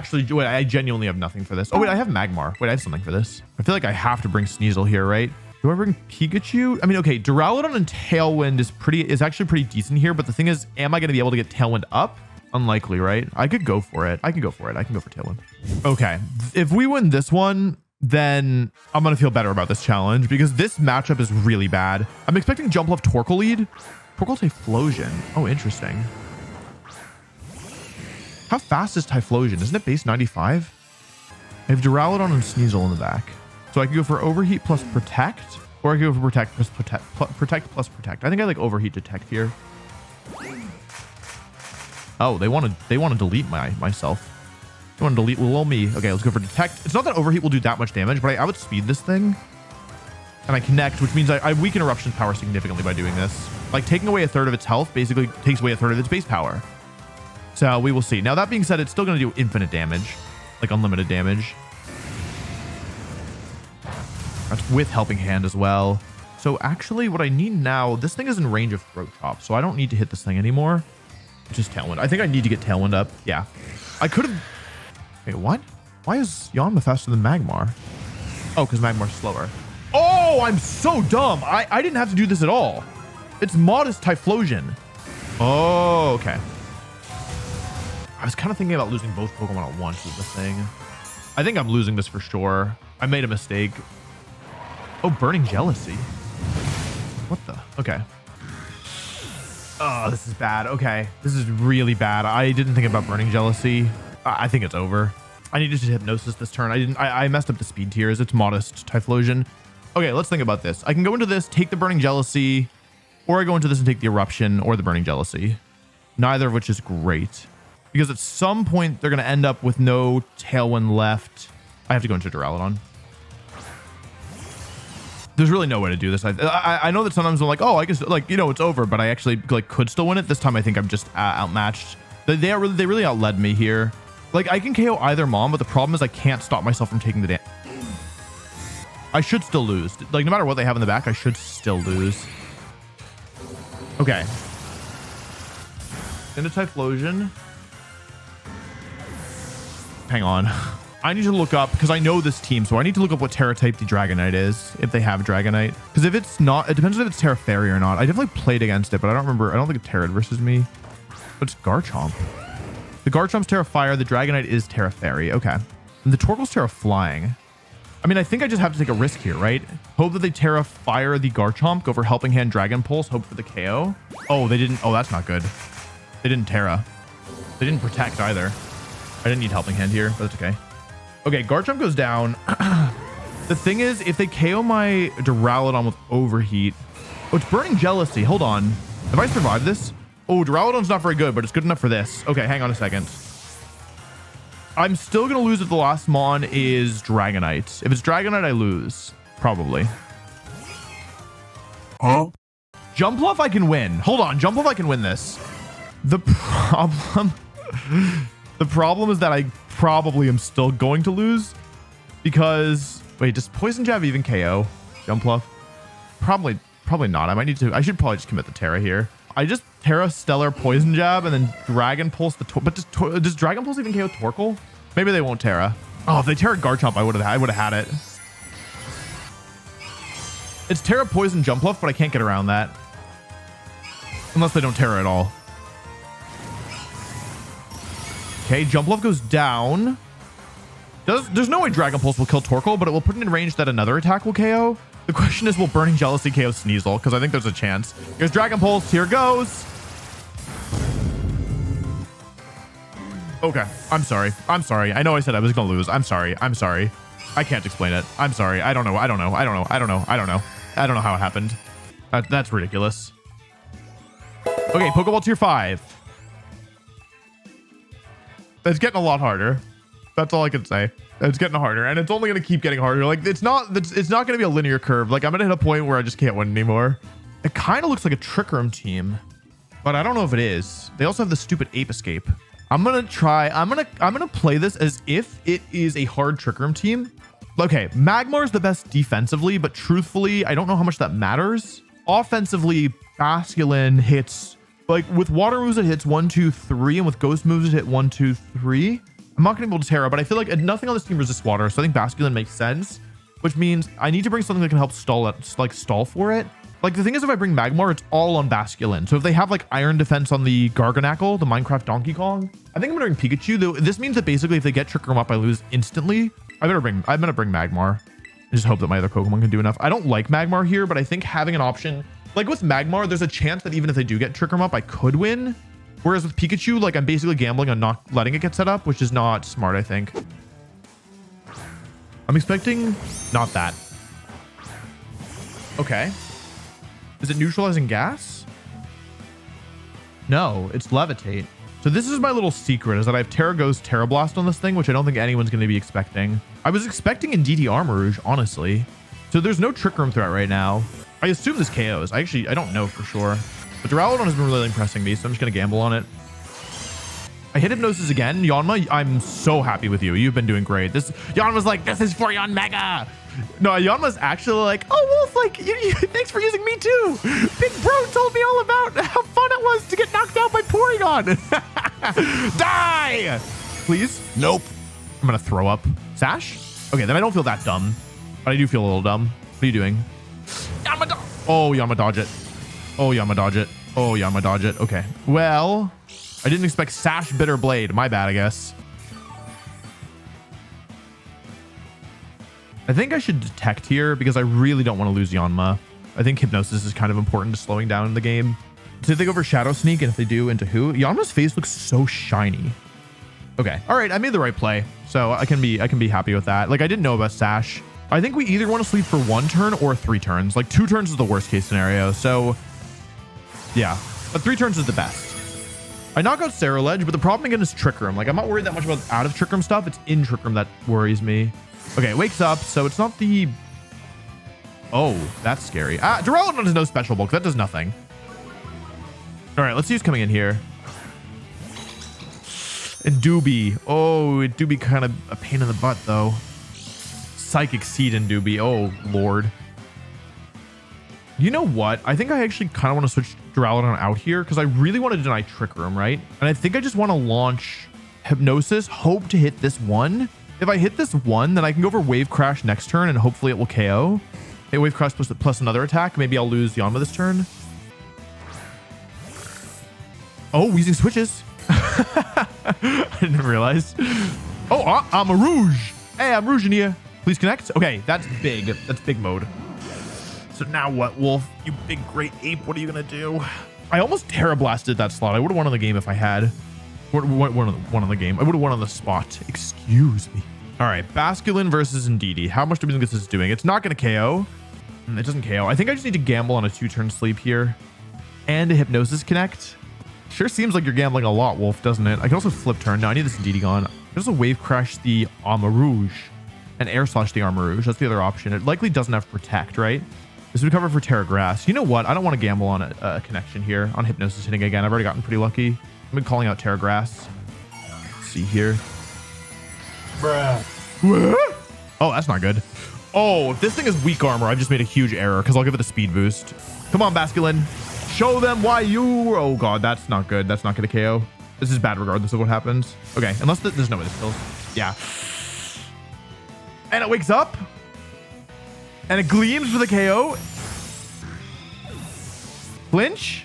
genuinely have nothing for this. Oh wait, I have Magmar. Wait, I have something for this. I feel like I have to bring Sneasel here, right? Do I bring Pikachu? I mean, okay, Duraludon and Tailwind is actually pretty decent here, but the thing is, am I going to be able to get Tailwind up? Unlikely, right? I could go for it. I can go for Tailwind. Okay. If we win this one, then I'm going to feel better about this challenge because this matchup is really bad. I'm expecting Jumpluff Torkoal lead. Torkoal Typhlosion. Oh, interesting. How fast is Typhlosion? Isn't it base 95? I have Duraludon and Sneasel in the back. So I can go for Overheat plus Protect, or I can go for Protect plus Protect. I think I like Overheat Detect here. Oh, they want to delete myself. They want to delete little me. Okay, let's go for Detect. It's not that Overheat will do that much damage, but I outspeed this thing. And I connect, which means I weaken Eruption's power significantly by doing this. Like taking away 1/3 of its health basically takes away 1/3 of its base power. So we will see. Now that being said, it's still going to do infinite damage, like unlimited damage. That's with Helping Hand as well. So actually what I need now, this thing is in range of Throat Chop, so I don't need to hit this thing anymore. Just Tailwind. I think I need to get Tailwind up. Yeah. I could have... Wait, what? Why is Yanma faster than Magmar? Oh, because Magmar's slower. Oh, I'm so dumb. I didn't have to do this at all. It's Modest Typhlosion. Oh, okay. I was kind of thinking about losing both Pokemon at once with the thing. I think I'm losing this for sure. I made a mistake. Oh, Burning Jealousy. What the? Okay. Oh, this is bad. Okay. This is really bad. I didn't think about Burning Jealousy. I think it's over. I needed to Hypnosis this turn. I messed up the speed tiers. It's Modest Typhlosion. Okay, let's think about this. I can go into this, take the Burning Jealousy, or I go into this and take the Eruption or the Burning Jealousy. Neither of which is great. Because at some point, they're going to end up with no Tailwind left. I have to go into Duraludon. There's really no way to do this. I know that sometimes I'm like, oh, I guess, like, you know, it's over, but I actually like could still win it. This time I think I'm just outmatched. They really outled me here. Like, I can KO either Mom, but the problem is I can't stop myself from taking the damage. I should still lose. Like, no matter what they have in the back, I should still lose. Okay. Into Typhlosion. Hang on. I need to look up, because I know this team, so I need to look up what Terra type the Dragonite is, if they have Dragonite. Because if it's not, it depends on if it's Terra Fairy or not. I definitely played against it, but I don't remember. I don't think it's Terra versus me. But it's Garchomp. The Garchomp's Terra Fire. The Dragonite is Terra Fairy. Okay. And the Torkoal's Terra Flying. I mean, I think I just have to take a risk here, right? Hope that they Terra Fire the Garchomp, go for Helping Hand Dragon Pulse, hope for the KO. Oh, they didn't. Oh, that's not good. They didn't Terra. They didn't Protect either. I didn't need Helping Hand here, but that's okay. Okay, Garchomp goes down. The thing is, if they KO my Duraludon with Overheat... Oh, it's Burning Jealousy. Hold on. Have I survived this? Oh, Duraludon's not very good, but it's good enough for this. Okay, hang on a second. I'm still going to lose if the last Mon is Dragonite. If it's Dragonite, I lose. Probably. Huh? Jumpluff, I can win. Hold on. Jumpluff, I can win this. The problem... The problem is that I probably am still going to lose because... Wait, does Poison Jab even KO Jumpluff? Probably not. I should probably just commit the Terra here. I just Terra Stellar Poison Jab and then Dragon Pulse the... But does Dragon Pulse even KO Torkoal? Maybe they won't Terra. Oh, if they Terra Garchomp, I would have had it. It's Terra Poison Jumpluff, but I can't get around that. Unless they don't Terra at all. Okay, Jumpluff goes down. There's no way Dragon Pulse will kill Torkoal, but it will put it in range that another attack will KO. The question is, will Burning Jealousy KO Sneasel? Because I think there's a chance. Here's Dragon Pulse. Here goes. Okay, I'm sorry. I know I said I was going to lose. I'm sorry. I can't explain it. I'm sorry. I don't know how it happened. That's ridiculous. Okay, Pokeball tier 5. It's getting a lot harder. That's all I can say. It's getting harder, and it's only going to keep getting harder. Like, it's not going to be a linear curve. Like, I'm going to hit a point where I just can't win anymore. It kind of looks like a Trick Room team, but I don't know if it is. They also have the stupid Ape Escape. I'm going to play this as if it is a hard Trick Room team. Okay, Magmar's the best defensively, but truthfully, I don't know how much that matters. Offensively, Basculin hits, like with water moves, it hits 1, 2, 3, and with ghost moves, it hit 1, 2, 3. I'm not going to be able to Terra, but I feel like nothing on this team resists water, so I think Basculin makes sense, which means I need to bring something that can help stall for it. Like, the thing is, if I bring Magmar, it's all on Basculin. So if they have like Iron Defense on the Garganackle, the Minecraft Donkey Kong, I think I'm going to bring Pikachu. Though this means that basically if they get Trick Room up, I lose instantly. I'm going to bring Magmar. I just hope that my other Pokemon can do enough. I don't like Magmar here, but I think having an option, like with Magmar, there's a chance that even if they do get Trick Room up, I could win. Whereas with Pikachu, like I'm basically gambling on not letting it get set up, which is not smart, I think. I'm expecting not that. Okay. Is it neutralizing gas? No, it's levitate. So this is my little secret, is that I have Terra Ghost, Terra Blast on this thing, which I don't think anyone's going to be expecting. I was expecting Indeedee Armarouge, honestly. So there's no Trick Room threat right now. I assume this KOs. I don't know for sure. But Duraludon has been really impressing me, so I'm just going to gamble on it. I hit Hypnosis again. Yanma, I'm so happy with you. You've been doing great. Yanma's like, this is for Yanmega. No, Yanma's actually like, oh, Wolf, like, thanks for using me too. Big Bro told me all about how fun it was to get knocked out by Porygon. Die! Please? Nope. I'm going to throw up. Sash? Okay, then I don't feel that dumb. But I do feel a little dumb. What are you doing? Oh, Yanma dodge it. Oh, Yanma dodge it. Oh, Yanma dodge it. Okay. Well, I didn't expect Sash Bitter Blade. My bad, I guess. I think I should Detect here because I really don't want to lose Yanma. I think Hypnosis is kind of important to slowing down the game. Did they go for Shadow Sneak? And if they do, into who? Yanma's face looks so shiny. Okay. All right. I made the right play. So I can be happy with that. Like, I didn't know about Sash. I think we either want to sleep for 1 turn or 3 turns. Like 2 turns is the worst case scenario. So yeah, but 3 turns is the best. I knock out Ceruledge, but the problem again is Trick Room. Like, I'm not worried that much about out of Trick Room stuff. It's in Trick Room that worries me. Okay, it wakes up, so it's not the... Oh, that's scary. Duraludon has no special bulk. That does nothing. All right, let's see who's coming in here. And Doobie. Oh, Doobie kind of a pain in the butt, though. Psychic Seed and Doobie. Oh, Lord. You know what? I think I actually kind of want to switch Duraludon out here because I really want to deny Trick Room, right? And I think I just want to launch Hypnosis, hope to hit this one. If I hit this one, then I can go for Wave Crash next turn and hopefully it will KO. Hey, Wave Crash plus another attack. Maybe I'll lose Yanma this turn. Oh, Weezing switches. I didn't realize. Oh, I'm a Rouge. Hey, I'm Rouge in here. Please connect. Okay, that's big. That's big mode. So now what, Wolf? You big great ape. What are you gonna do? I almost Terra Blasted that slot. I would have won on the game if I had. Won on the game. I would have won on the spot. Excuse me. All right, Basculin versus Indeedee. How much do we think this is doing? It's not going to KO. It doesn't KO. I think I just need to gamble on a 2-turn sleep here and a Hypnosis connect. Sure seems like you're gambling a lot, Wolf, doesn't it? I can also flip turn. Now I need this Indeedee gone. I can also Wave Crash the Armarouge and Air Slash the Armarouge. That's the other option. It likely doesn't have Protect, right? This would cover for Terra Grass. You know what? I don't want to gamble on a connection here on Hypnosis hitting again. I've already gotten pretty lucky. I've been calling out Terra Grass. Let's see here. Bruh. Oh, that's not good. Oh, if this thing is weak armor, I've just made a huge error because I'll give it a speed boost. Come on, Basculin. Show them why you... Oh, God, that's not good. That's not going to KO. This is bad regardless of what happens. Okay, unless there's no way this kills. Yeah. And it wakes up. And it gleams for the KO. Flinch.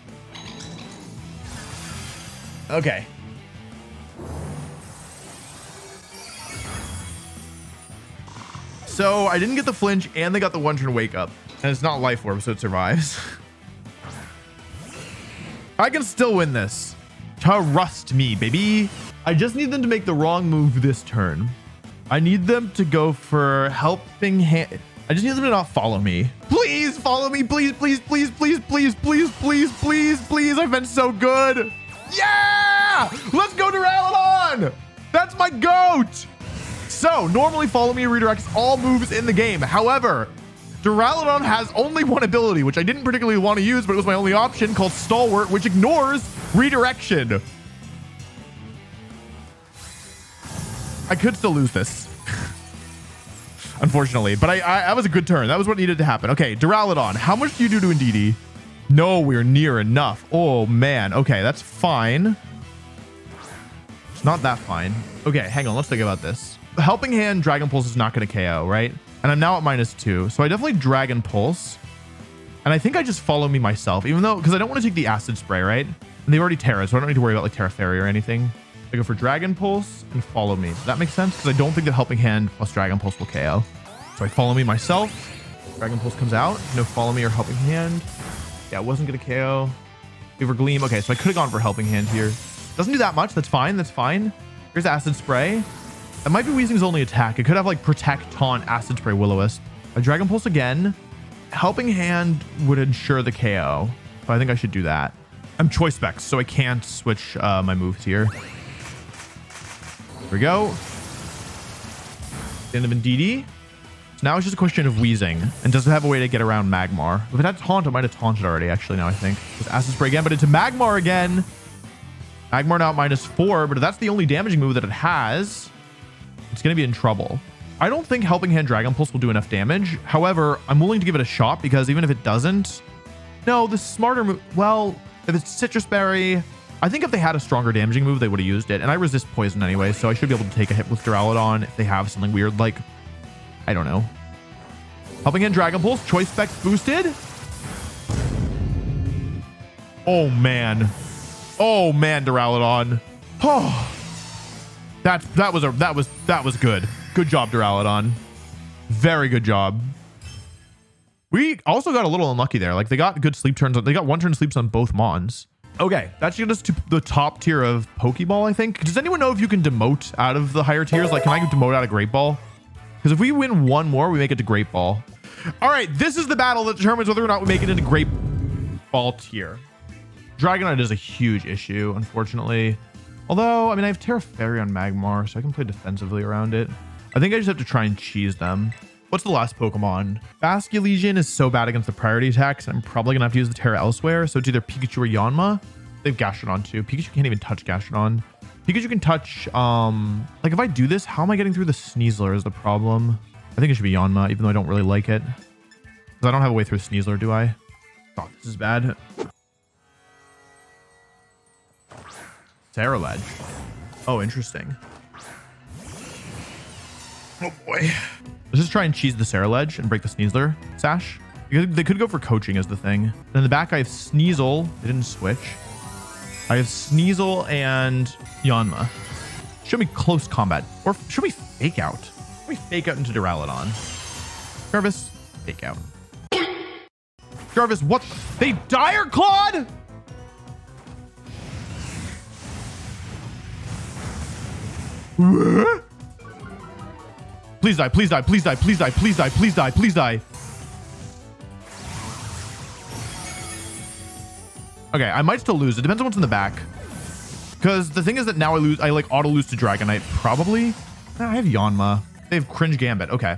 Okay. So I didn't get the flinch and they got the 1-turn wake up. And it's not life orb, so it survives. I can still win this. Trust me, baby. I just need them to make the wrong move this turn. I need them to go for helping hand. I just need them to not follow me. Please follow me. Please, please, please, please, please, please, please, please, please. I've been so good. Yeah! Let's go Duraludon. That's my GOAT. So normally follow me redirects all moves in the game. However, Duraludon has only one ability, which I didn't particularly want to use, but it was my only option, called Stalwart, which ignores redirection. I could still lose this. Unfortunately, but that was a good turn. That was what needed to happen. Okay, Duraludon, how much do you do to Indeedee? Nowhere near enough. Oh man. Okay, that's fine. It's not that fine. Okay, hang on. Let's think about this. Helping Hand Dragon Pulse is not going to KO, right? And I'm now at -2. So I definitely Dragon Pulse. And I think I just follow me myself, even though, because I don't want to take the Acid Spray, right? And they already Terra, so I don't need to worry about like Terra Fairy or anything. I go for Dragon Pulse and follow me. Does that make sense? Because I don't think that Helping Hand plus Dragon Pulse will KO. So I follow me myself. Dragon Pulse comes out. No follow me or Helping Hand. Yeah, it wasn't going to KO. Favor Gleam. Okay, so I could have gone for Helping Hand here. Doesn't do that much. That's fine. That's fine. Here's Acid Spray. That might be Weezing's only attack. It could have like Protect, Taunt, Acid Spray, Will-O-Wisp. A Dragon Pulse again. Helping Hand would ensure the KO. So I think I should do that. I'm Choice Specs, so I can't switch my moves here. Here we go. The end of Indeedee. So now it's just a question of Weezing. And does it have a way to get around Magmar? If it had Taunt, it might have taunted already, actually, now I think. It's Acid Spray again, but into Magmar again. Magmar now at -4, but if that's the only damaging move that it has, it's going to be in trouble. I don't think Helping Hand Dragon Pulse will do enough damage. However, I'm willing to give it a shot because even if it doesn't... No, the smarter move... Well, if it's Citrus Berry... I think if they had a stronger damaging move, they would have used it. And I resist poison anyway, so I should be able to take a hit with Duraludon if they have something weird like... I don't know. Helping Hand Dragon Pulse. Choice Specs boosted. Oh, man. Oh, man, Duraludon. Oh. That was good. Good job, Duraludon. Very good job. We also got a little unlucky there. Like, they got good sleep turns. They got one turn sleeps on both Mons. Okay, that should get us to the top tier of Pokeball, I think. Does anyone know if you can demote out of the higher tiers? Like, can I demote out of Great Ball? Because if we win one more, we make it to Great Ball. All right, this is the battle that determines whether or not we make it into Great Ball tier. Dragonite is a huge issue, unfortunately. Although, I mean, I have Terra Fairy on Magmar, so I can play defensively around it. I think I just have to try and cheese them. What's the last Pokemon? Basculegion is so bad against the priority attacks. I'm probably going to have to use the Terra elsewhere. So it's either Pikachu or Yanma. They have Gastrodon too. Pikachu can't even touch Gastrodon. Pikachu can touch... like, if I do this, how am I getting through the Sneasler is the problem. I think it should be Yanma, even though I don't really like it. Because I don't have a way through Sneasler, do I? Oh, this is bad. Ledge. Oh, interesting. Oh boy. Let's just try and cheese the Ledge and break the Sneasler sash. They could go for coaching as the thing. And in the back, I have Sneasel. They didn't switch. I have Sneasel and Yanma. Show me close combat. Or should we fake out? Should we fake out into Duraludon? Jarvis, fake out. Jarvis, what? They Dire Clawed? Please die, please die, please die, please die, please die, please die, please die. Okay, I might still lose. It depends on what's in the back. Because the thing is that now I like auto lose to Dragonite, probably. I have Yanma. They have Cringe Gambit. Okay.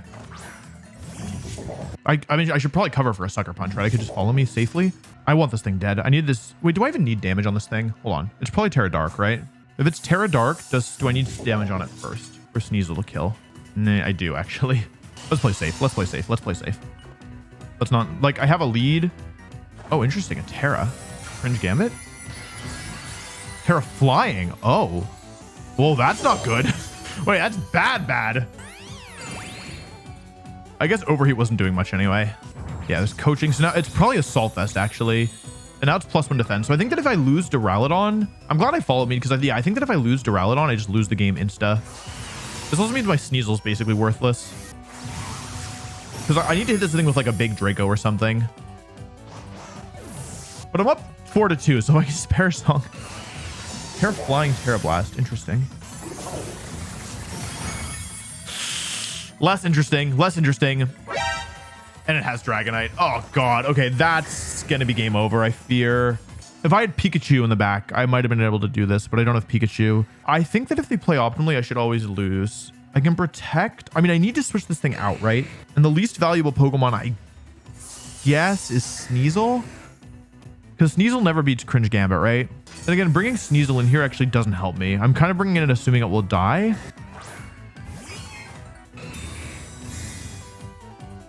I mean, I should probably cover for a Sucker Punch, right? I could just follow me safely. I want this thing dead. I need this. Wait, do I even need damage on this thing? Hold on. It's probably Terra Dark, right? If it's Terra Dark, do I need damage on it first? For Sneasel to kill? Nah, I do, actually. Let's play safe. Let's play safe. Let's play safe. Let's not... Like, I have a lead. Oh, interesting. A Terra. Cringe Gambit? Terra Flying. Oh. Well, that's not good. Wait, that's bad. I guess Overheat wasn't doing much anyway. Yeah, there's coaching. So now it's probably Assault Vest, actually. And now it's +1 defense. So I think that if I lose Duraludon... I'm glad I followed me because I think that if I lose Duraludon, I just lose the game insta. This also means my Sneasel's basically worthless. Because I need to hit this thing with like a big Draco or something. But I'm up 4-2, so I can spare Song. Terra Flying, Terra Blast. Interesting. Less interesting. And it has Dragonite. Oh, God. Okay, that's going to be game over, I fear. If I had Pikachu in the back, I might have been able to do this, but I don't have Pikachu. I think that if they play optimally, I should always lose. I can protect. I mean, I need to switch this thing out, right? And the least valuable Pokemon, I guess, is Sneasel. Because Sneasel never beats Cringe Gambit, right? And again, bringing Sneasel in here actually doesn't help me. I'm kind of bringing it in assuming it will die.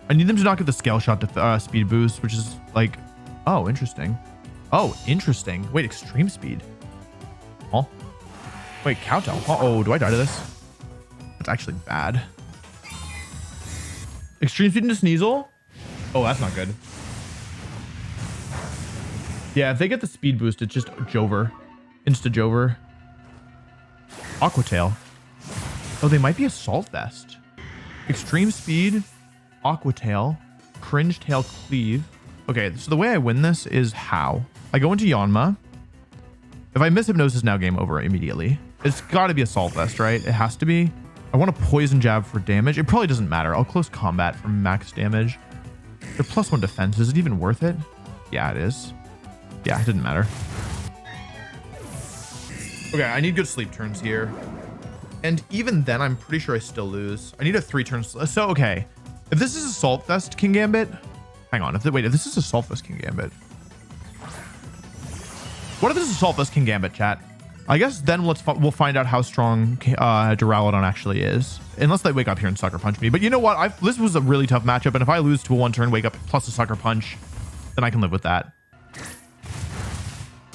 I need them to not get the Scale Shot to speed boost, which is like, oh, interesting. Oh, interesting. Wait, extreme speed. Oh, wait, Kowtow. Oh, do I die to this? That's actually bad. Extreme speed into Sneasel. Oh, that's not good. Yeah, if they get the speed boost, it's just Jover. Insta Jover. Aqua Tail. Oh, they might be Assault Vest. Extreme speed. Aqua Tail, Cringe Tail Cleave. Okay, so the way I win this is how? I go into Yanma. If I miss Hypnosis now, game over immediately. It's got to be Assault Vest, right? It has to be. I want a Poison Jab for damage. It probably doesn't matter. I'll Close Combat for max damage. They're +1 defense. Is it even worth it? Yeah, it is. Yeah, it didn't matter. Okay, I need good sleep turns here. And even then, I'm pretty sure I still lose. I need a 3-turn. So, okay. If this is Assault Vest King Gambit, hang on. If this is Assault Vest King Gambit, what if this is Assault Vest King Gambit, chat? I guess then we'll find out how strong Duraludon actually is, unless they wake up here and Sucker Punch me. But you know what? This was a really tough matchup, and if I lose to a 1-turn wake up plus a Sucker Punch, then I can live with that.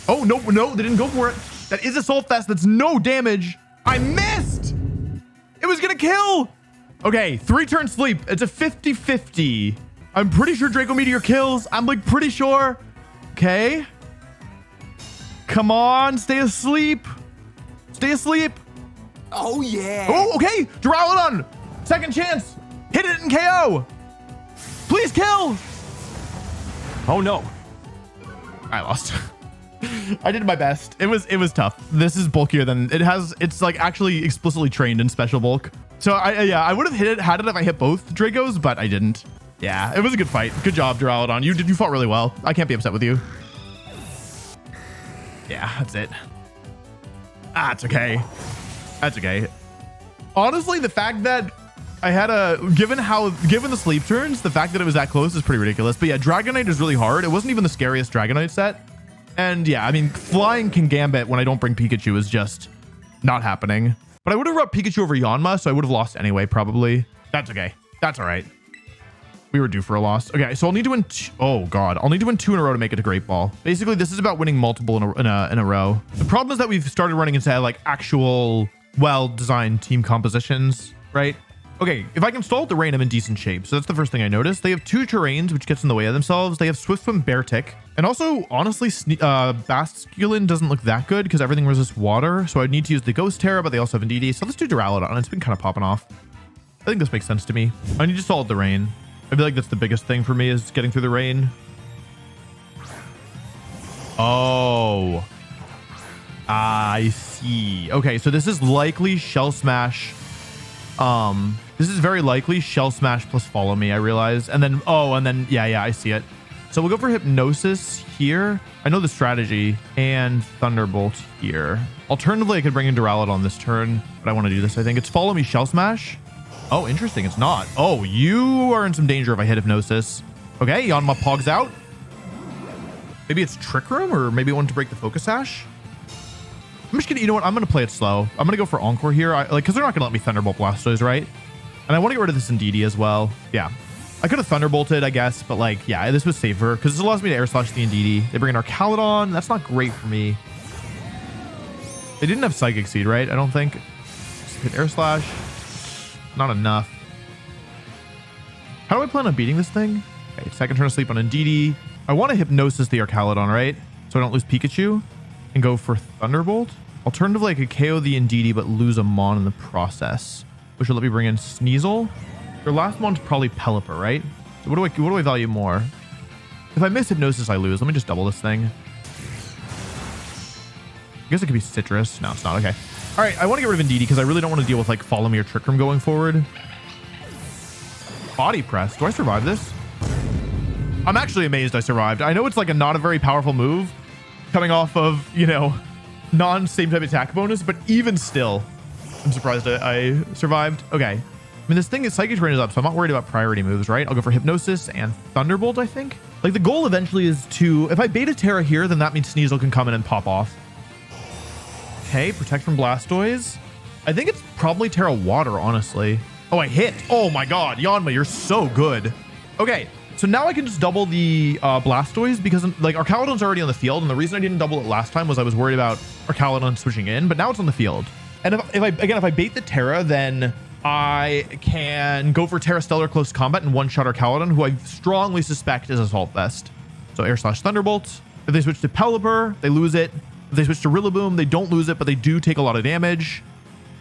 Oh no, they didn't go for it. That is Assault Vest. That's no damage. I missed. It was gonna kill. Okay, 3-turn sleep. It's a 50-50. I'm pretty sure Draco Meteor kills. I'm like pretty sure. Okay. Come on, stay asleep. Stay asleep. Oh, yeah. Oh, okay. Duraludon. Second chance. Hit it in KO. Please kill. Oh, no. I lost. I did my best. It was tough. This is bulkier than it has. It's like actually explicitly trained in special bulk. So I would have had it if I hit both Dracos, but I didn't. Yeah, it was a good fight. Good job, Duraludon. You fought really well. I can't be upset with you. Yeah, that's it. Ah, it's okay. That's okay. Honestly, the fact that I had given the sleep turns, the fact that it was that close is pretty ridiculous. But yeah, Dragonite is really hard. It wasn't even the scariest Dragonite set. And yeah, I mean, flying King Gambit when I don't bring Pikachu is just not happening. But I would have brought Pikachu over Yanma, so I would have lost anyway, probably. That's okay. That's all right. We were due for a loss. Okay, so I'll need to win. Oh God, I'll need to win 2 in a row to make it to Great Ball. Basically, this is about winning multiple in a row. The problem is that we've started running into like actual well-designed team compositions, right? Okay, if I can stall the rain, I'm in decent shape. So that's the first thing I noticed. They have 2 terrains, which gets in the way of themselves. They have Swift Swim, Bear Tick. And also, honestly, Basculin doesn't look that good because everything resists water. So I'd need to use the Ghost Terra, but they also have Indeedee. So let's do Duraludon. It's been kind of popping off. I think this makes sense to me. I need to stall the rain. I feel like that's the biggest thing for me is getting through the rain. Oh. I see. Okay, so this is likely Shell Smash. This is very likely Shell Smash plus Follow Me, I realize. And then, yeah, I see it. So we'll go for Hypnosis here. I know the strategy. And Thunderbolt here. Alternatively, I could bring in Duraludon this turn, but I want to do this, I think. It's Follow Me, Shell Smash. Oh, interesting. It's not. Oh, you are in some danger if I hit Hypnosis. Okay, Yanma Pogs out. Maybe it's Trick Room, or maybe I want to break the Focus Sash. I'm just gonna, you know what? I'm gonna play it slow. I'm gonna go for Encore here, because they're not gonna let me Thunderbolt Blastoise, right? And I want to get rid of this Indeedee as well. Yeah, I could have Thunderbolted, I guess, but like, yeah, this was safer because this allows me to Air Slash the Indeedee. They bring in Arcaludon. That's not great for me. They didn't have Psychic Seed, right? I don't think. Just hit Air Slash. Not enough. How do I plan on beating this thing? Okay, second turn of sleep on Indeedee. I want to Hypnosis the Arcaludon, right? So I don't lose Pikachu. And go for Thunderbolt. Alternatively, I could KO the Indeedee, but lose a Mon in the process, which will let me bring in Sneasel. Your last Mon's probably Pelipper, right? So what do I value more? If I miss Hypnosis, I lose. Let me just double this thing. I guess it could be Citrus. No, it's not. Okay. All right. I want to get rid of Indeedee because I really don't want to deal with like Follow Me or Trick Room going forward. Body Press. Do I survive this? I'm actually amazed I survived. I know it's like not a very powerful move coming off of, you know, non-same type attack bonus, but even still, I'm surprised I survived. Okay. I mean, this thing is Psychic Terrain is up, so I'm not worried about priority moves, right? I'll go for Hypnosis and Thunderbolt, I think. Like, the goal eventually is to, if I Beta Terra here, then that means Sneasel can come in and pop off. Okay, Protect from Blastoise. I think it's probably Terra Water, honestly. Oh, I hit. Oh my god, Yanma, you're so good. Okay, so now I can just double the Blastoise because, like, Archaludon's already on the field, and the reason I didn't double it last time was I was worried about Archaludon switching in, but now it's on the field. And if I bait the Terra, then I can go for Terra Stellar Close Combat and one-shot Archaludon, who I strongly suspect is Assault Vest. So Air Slash Thunderbolt. If they switch to Pelipper, they lose it. If they switch to Rillaboom, they don't lose it, but they do take a lot of damage.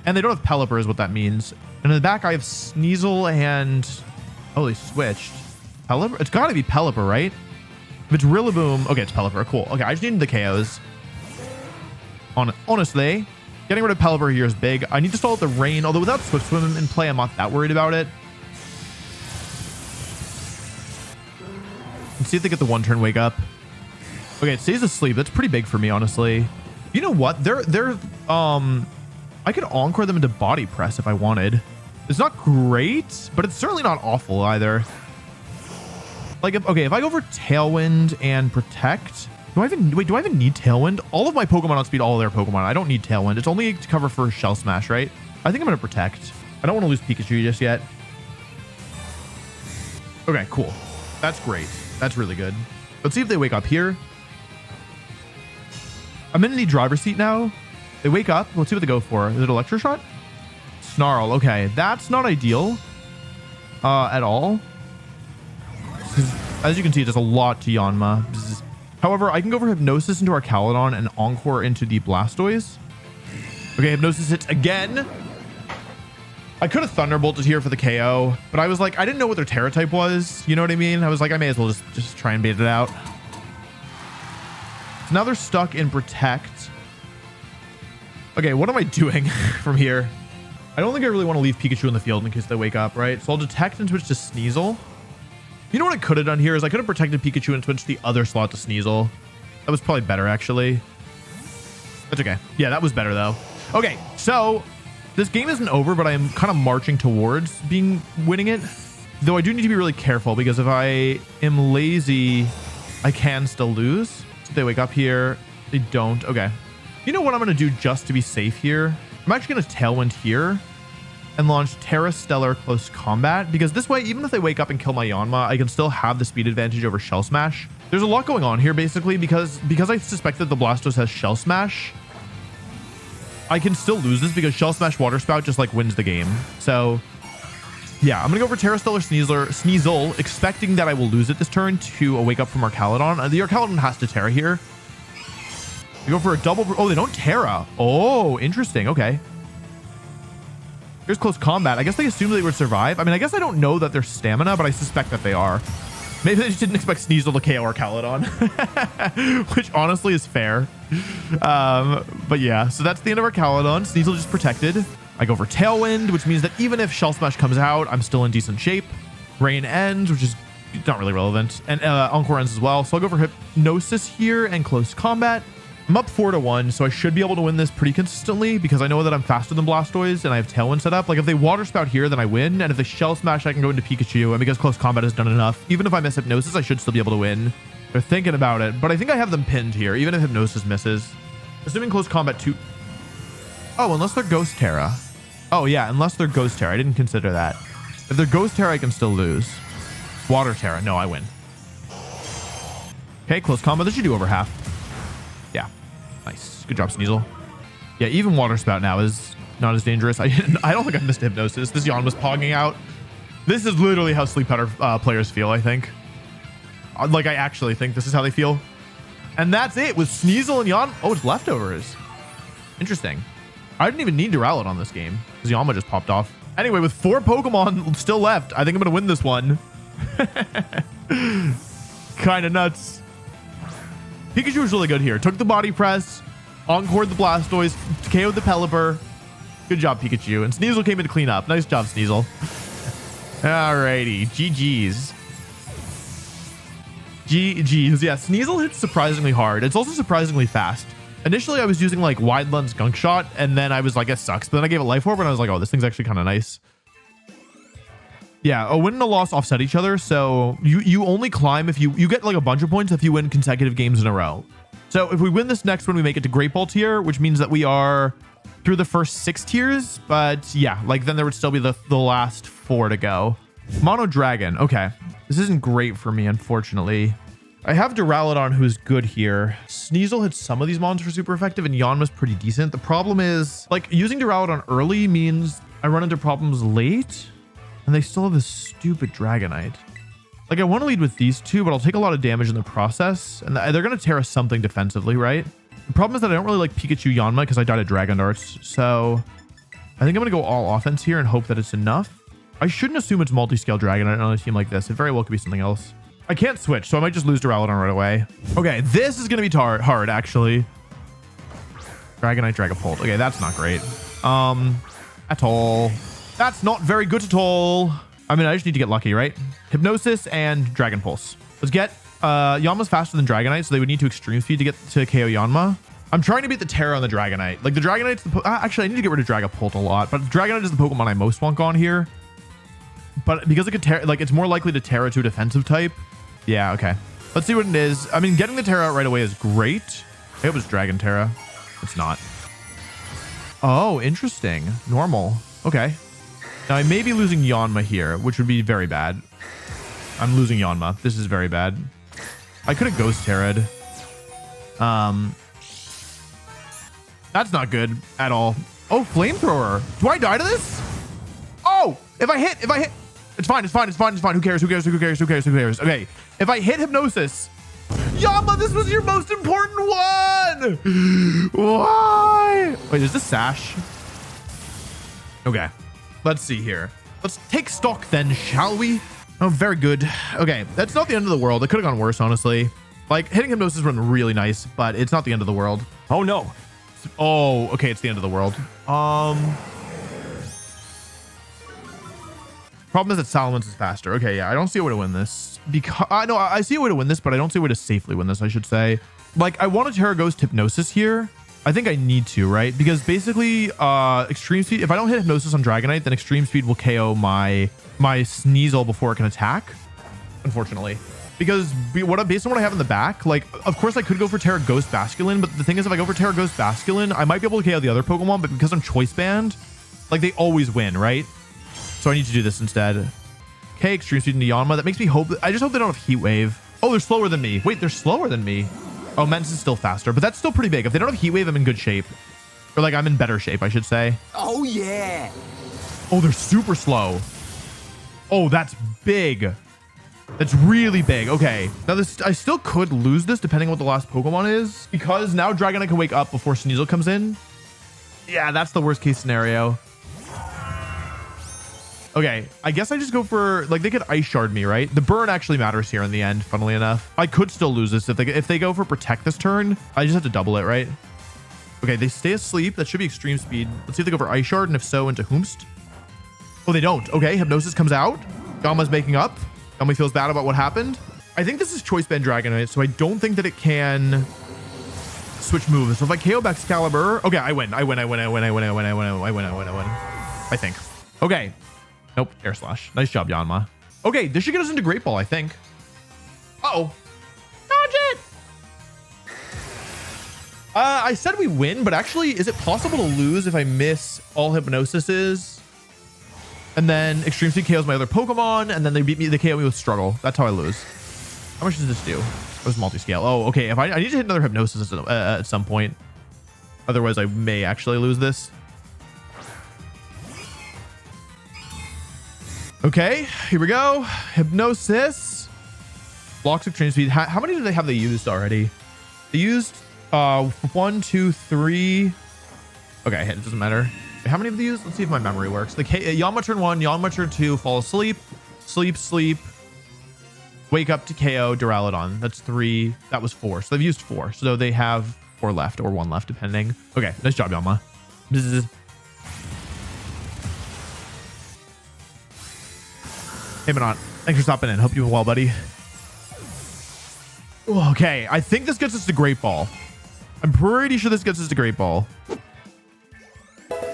And they don't have Pelipper is what that means. And in the back, I have Sneasel and... Oh, they switched. Pelipper? It's got to be Pelipper, right? If it's Rillaboom... Okay, it's Pelipper. Cool. Okay, I just needed the KOs. Honestly, getting rid of Pelipper here is big. I need to stall out the rain, although without Swift Swim in play, I'm not that worried about it. Let's see if they get the one-turn Wake Up. Okay, it stays asleep. That's pretty big for me, honestly. You know what? I could Encore them into Body Press if I wanted. It's not great, but it's certainly not awful either. Like, if I go for Tailwind and Protect... do I even need Tailwind? All of my Pokemon outspeed all of their Pokemon. I don't need Tailwind. It's only to cover for Shell Smash, right? I think I'm going to Protect. I don't want to lose Pikachu just yet. Okay, cool. That's great. That's really good. Let's see if they wake up here. I'm in the driver's seat now. They wake up. Let's see what they go for. Is it Electroshock? Snarl. Okay, that's not ideal at all. As you can see, it does a lot to Yanma. However, I can go for Hypnosis into Archaludon and Encore into the Blastoise. Okay, Hypnosis hits again. I could have Thunderbolted here for the KO, but I was like, I didn't know what their Terra type was. You know what I mean? I was like, I may as well just try and bait it out. So now they're stuck in Protect. Okay, what am I doing from here? I don't think I really want to leave Pikachu in the field in case they wake up, right? So I'll Detect and switch to Sneasel. You know what I could have done here is I could have protected Pikachu and switched the other slot to Sneasel. That was probably better, actually. That's okay. Yeah, that was better, though. Okay, so this game isn't over, but I am kind of marching towards winning it. Though I do need to be really careful because if I am lazy, I can still lose. So they wake up here. They don't. Okay. You know what I'm going to do just to be safe here? I'm actually going to Tailwind here and launch Terra Stellar Close Combat, because this way, even if they wake up and kill my Yanma, I can still have the speed advantage over Shell Smash. There's a lot going on here, basically, because I suspect that the Blastoise has Shell Smash. I can still lose this because Shell Smash Water Spout just like wins the game. So yeah, I'm gonna go for Terra Stellar Sneasel, expecting that I will lose it this turn to a Wake Up from Archaludon. The Archaludon has to Terra here. We go for a double. Oh, they don't Terra. Oh, interesting. Okay. Here's Close Combat. I guess they assumed they would survive. I mean, I guess I don't know that they're stamina, but I suspect that they are. Maybe they just didn't expect Sneasel to KO Archaludon, which honestly is fair. But yeah, so that's the end of Archaludon. Sneasel just protected. I go for Tailwind, which means that even if Shell Smash comes out, I'm still in decent shape. Rain ends, which is not really relevant. And Encore ends as well. So I'll go for Hypnosis here and Close Combat. I'm up 4-1, so I should be able to win this pretty consistently because I know that I'm faster than Blastoise and I have Tailwind set up. Like, if they Water Spout here, then I win. And if they Shell Smash, I can go into Pikachu. And because Close Combat has done enough, even if I miss Hypnosis, I should still be able to win. They're thinking about it, but I think I have them pinned here, even if Hypnosis misses. Assuming Close Combat 2. Oh, unless they're Ghost Terra. Oh, yeah, unless they're Ghost Terra. I didn't consider that. If they're Ghost Terra, I can still lose. Water Terra. No, I win. Okay, Close Combat. This should do over half. Yeah. Nice. Good job, Sneasel. Yeah, even Water Spout now is not as dangerous. I don't think I missed Hypnosis. This Yawn was pogging out. This is literally how Sleep Powder players feel, I think. Like, I actually think this is how they feel. And that's it with Sneasel and Yawn. Oh, it's leftovers. Interesting. I didn't even need Duraludon on this game because Yanma just popped off. Anyway, with 4 Pokemon still left, I think I'm going to win this one. Kind of nuts. Pikachu was really good here. Took the Body Press, Encored the Blastoise, KO'd the Pelipper. Good job, Pikachu. And Sneasel came in to clean up. Nice job, Sneasel. Alrighty. GG's. GG's. Yeah, Sneasel hits surprisingly hard. It's also surprisingly fast. Initially, I was using like wide lens gunk shot, and then I was like, it sucks. But then I gave it life orb, and I was like, oh, this thing's actually kind of nice. Yeah, a win and a loss offset each other. So you only climb if you get like a bunch of points if you win consecutive games in a row. So if we win this next one, we make it to Great Ball tier, which means that we are through the first 6 tiers. But yeah, like then there would still be the last 4 to go. Mono Dragon. Okay. This isn't great for me, unfortunately. I have Duraludon, who's good here. Sneasel hits some of these mons for super effective, and Yanma's pretty decent. The problem is, like, using Duraludon early means I run into problems late, and they still have this stupid Dragonite. Like, I want to lead with these two, but I'll take a lot of damage in the process, and they're going to tear us something defensively, right? The problem is that I don't really like Pikachu Yanma because I died at Dragon Darts, so I think I'm going to go all offense here and hope that it's enough. I shouldn't assume it's multi-scale Dragonite on a team like this. It very well could be something else. I can't switch, so I might just lose Duraludon right away. Okay, this is going to be hard, actually. Dragonite, Dragapult. Okay, that's not great. At all. That's not very good at all. I mean, I just need to get lucky, right? Hypnosis and Dragon Pulse. Let's get... Yanma's faster than Dragonite, so they would need to extreme speed to get to KO Yanma. I'm trying to beat the Terra on the Dragonite. Like, the Dragonite's the... actually, I need to get rid of Dragapult a lot, but Dragonite is the Pokemon I most want gone here. But because it could like it's more likely to Terra to a defensive type. Yeah, okay. Let's see what it is. I mean, getting the Terra out right away is great. I hope it's Dragon Terra. It's not. Oh, interesting. Normal. Okay. Now I may be losing Yanma here, which would be very bad. I'm losing Yanma. This is very bad. I could have Ghost Terra'd. That's not good at all. Oh, Flamethrower. Do I die to this? Oh, if I hit. It's fine. Who cares? Okay. If I hit Hypnosis. Yanma, this was your most important one. Why? Wait, is this Sash? Okay. Let's see here. Let's take stock then, shall we? Oh, very good. Okay. That's not the end of the world. It could have gone worse, honestly. Like, hitting Hypnosis would have been really nice, but it's not the end of the world. Oh, no. Oh, okay. It's the end of the world. Problem is that Salamence is faster. Okay, yeah, I don't see a way to win this. Because no, I see a way to win this, but I don't see a way to safely win this, I should say. Like, I want to Terra Ghost Hypnosis here. I think I need to, right? Because basically, Extreme Speed, if I don't hit Hypnosis on Dragonite, then Extreme Speed will KO my Sneasel before it can attack. Unfortunately. Because based on what I have in the back, like, of course I could go for Terra Ghost Basculin, but the thing is, if I go for Terra Ghost Basculin, I might be able to KO the other Pokemon, but because I'm Choice Band, like, they always win, right? So I need to do this instead. Okay, Extreme Speed into Yanma. That makes me hope... I just hope they don't have Heat Wave. Oh, they're slower than me. Wait, they're slower than me. Oh, Mence is still faster, but that's still pretty big. If they don't have Heat Wave, I'm in good shape. Or, like, I'm in better shape, I should say. Oh, yeah. Oh, they're super slow. Oh, that's big. That's really big. Okay. Now, this I still could lose this depending on what the last Pokemon is. Because now Dragonite can wake up before Sneasel comes in. Yeah, that's the worst case scenario. Okay, I guess I just go for, like, they could Ice Shard me, right? The burn actually matters here in the end, funnily enough. I could still lose this. If they go for Protect this turn, I just have to double it, right? Okay, they stay asleep. That should be Extreme Speed. Let's see if they go for Ice Shard, and if so, into Whomst. Oh, they don't. Okay, Hypnosis comes out. Yanma's making up. Yanma feels bad about what happened. I think this is Choice Band Dragonite, so I don't think that it can switch moves. So if I KO back Excalibur, okay, I win. I think. Okay. Nope, Air Slash. Nice job, Yanma. Okay, this should get us into Great Ball, I think. Uh-oh. Dodge it! I said we win, but actually, is it possible to lose if I miss all Hypnosises? And then Extreme Speed KOs my other Pokemon, and then they KO me with Struggle. That's how I lose. How much does this do? It was multi-scale. Oh, okay. If I need to hit another Hypnosis at some point. Otherwise, I may actually lose this. Okay, here we go. Hypnosis. Blocks Extreme Speed. How many do they have they used already? They used 1, 2, 3. Okay, it doesn't matter. How many have they used? Let's see if my memory works. The Yanma turn 1, Yanma turn 2, fall asleep, sleep, wake up to KO Duraludon. That's 3. That was 4. So they've used 4. So they have 4 left or 1 left, depending. Okay, nice job, Yanma. Hey, Manot. Thanks for stopping in. Hope you're well, buddy. Okay, I think this gets us to Great Ball. I'm pretty sure this gets us to Great Ball.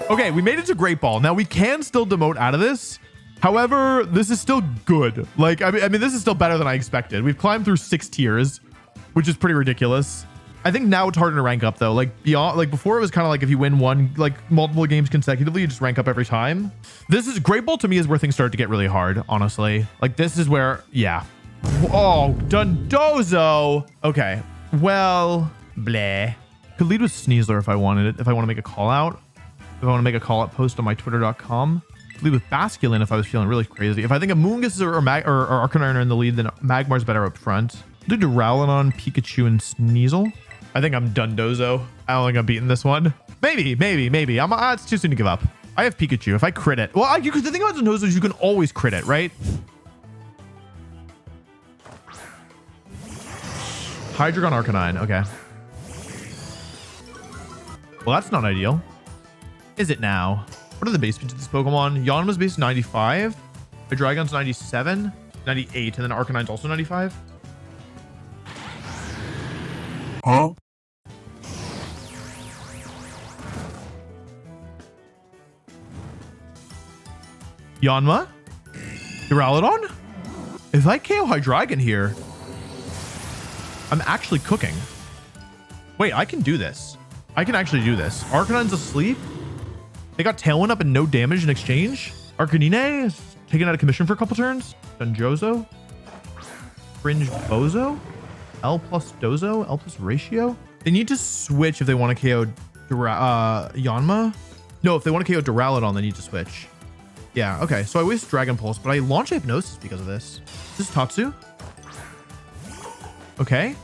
Okay, we made it to Great Ball. Now we can still demote out of this. However, this is still good. Like, I mean, this is still better than I expected. We've climbed through 6 tiers, which is pretty ridiculous. I think now it's harder to rank up though. Like beyond, like before it was kind of like if you win one, like multiple games consecutively, you just rank up every time. This is Great Ball to me is where things start to get really hard, honestly. Like this is where, yeah. Oh, Dundozo. Okay, well, bleh. Could lead with Sneasler if I wanted it. If I want to make a call out. If I want to make a call out post on my twitter.com. Lead with Basculin if I was feeling really crazy. If I think a Moongus or Arcanine are in the lead, then Magmar's better up front. Do Duraludon, Pikachu, and Sneasel. I think I'm Dundozo. I don't think I'm beating this one. Maybe. It's too soon to give up. I have Pikachu. If I crit it, well, the thing about Dundozo is you can always crit it, right? Hydreigon, Arcanine. Okay. Well, that's not ideal. Is it now? What are the base speeds of this Pokemon? Yanma's base 95. Hydreigon's 97. 98. And then Arcanine's also 95. Huh? Yanma? Duraludon? If I KO Hydreigon here, I'm actually cooking. Wait, I can do this. I can actually do this. Arcanine's asleep. They got Tailwind up and no damage in exchange. Arcanine is taken out of commission for a couple turns. Dunjozo. Fringe Bozo. L plus Dozo. L plus Ratio. They need to switch if they want to KO Yanma. No, if they want to KO Duraludon, they need to switch. Yeah, okay. So I waste Dragon Pulse, but I launch Hypnosis because of this. This is Tatsu. Okay.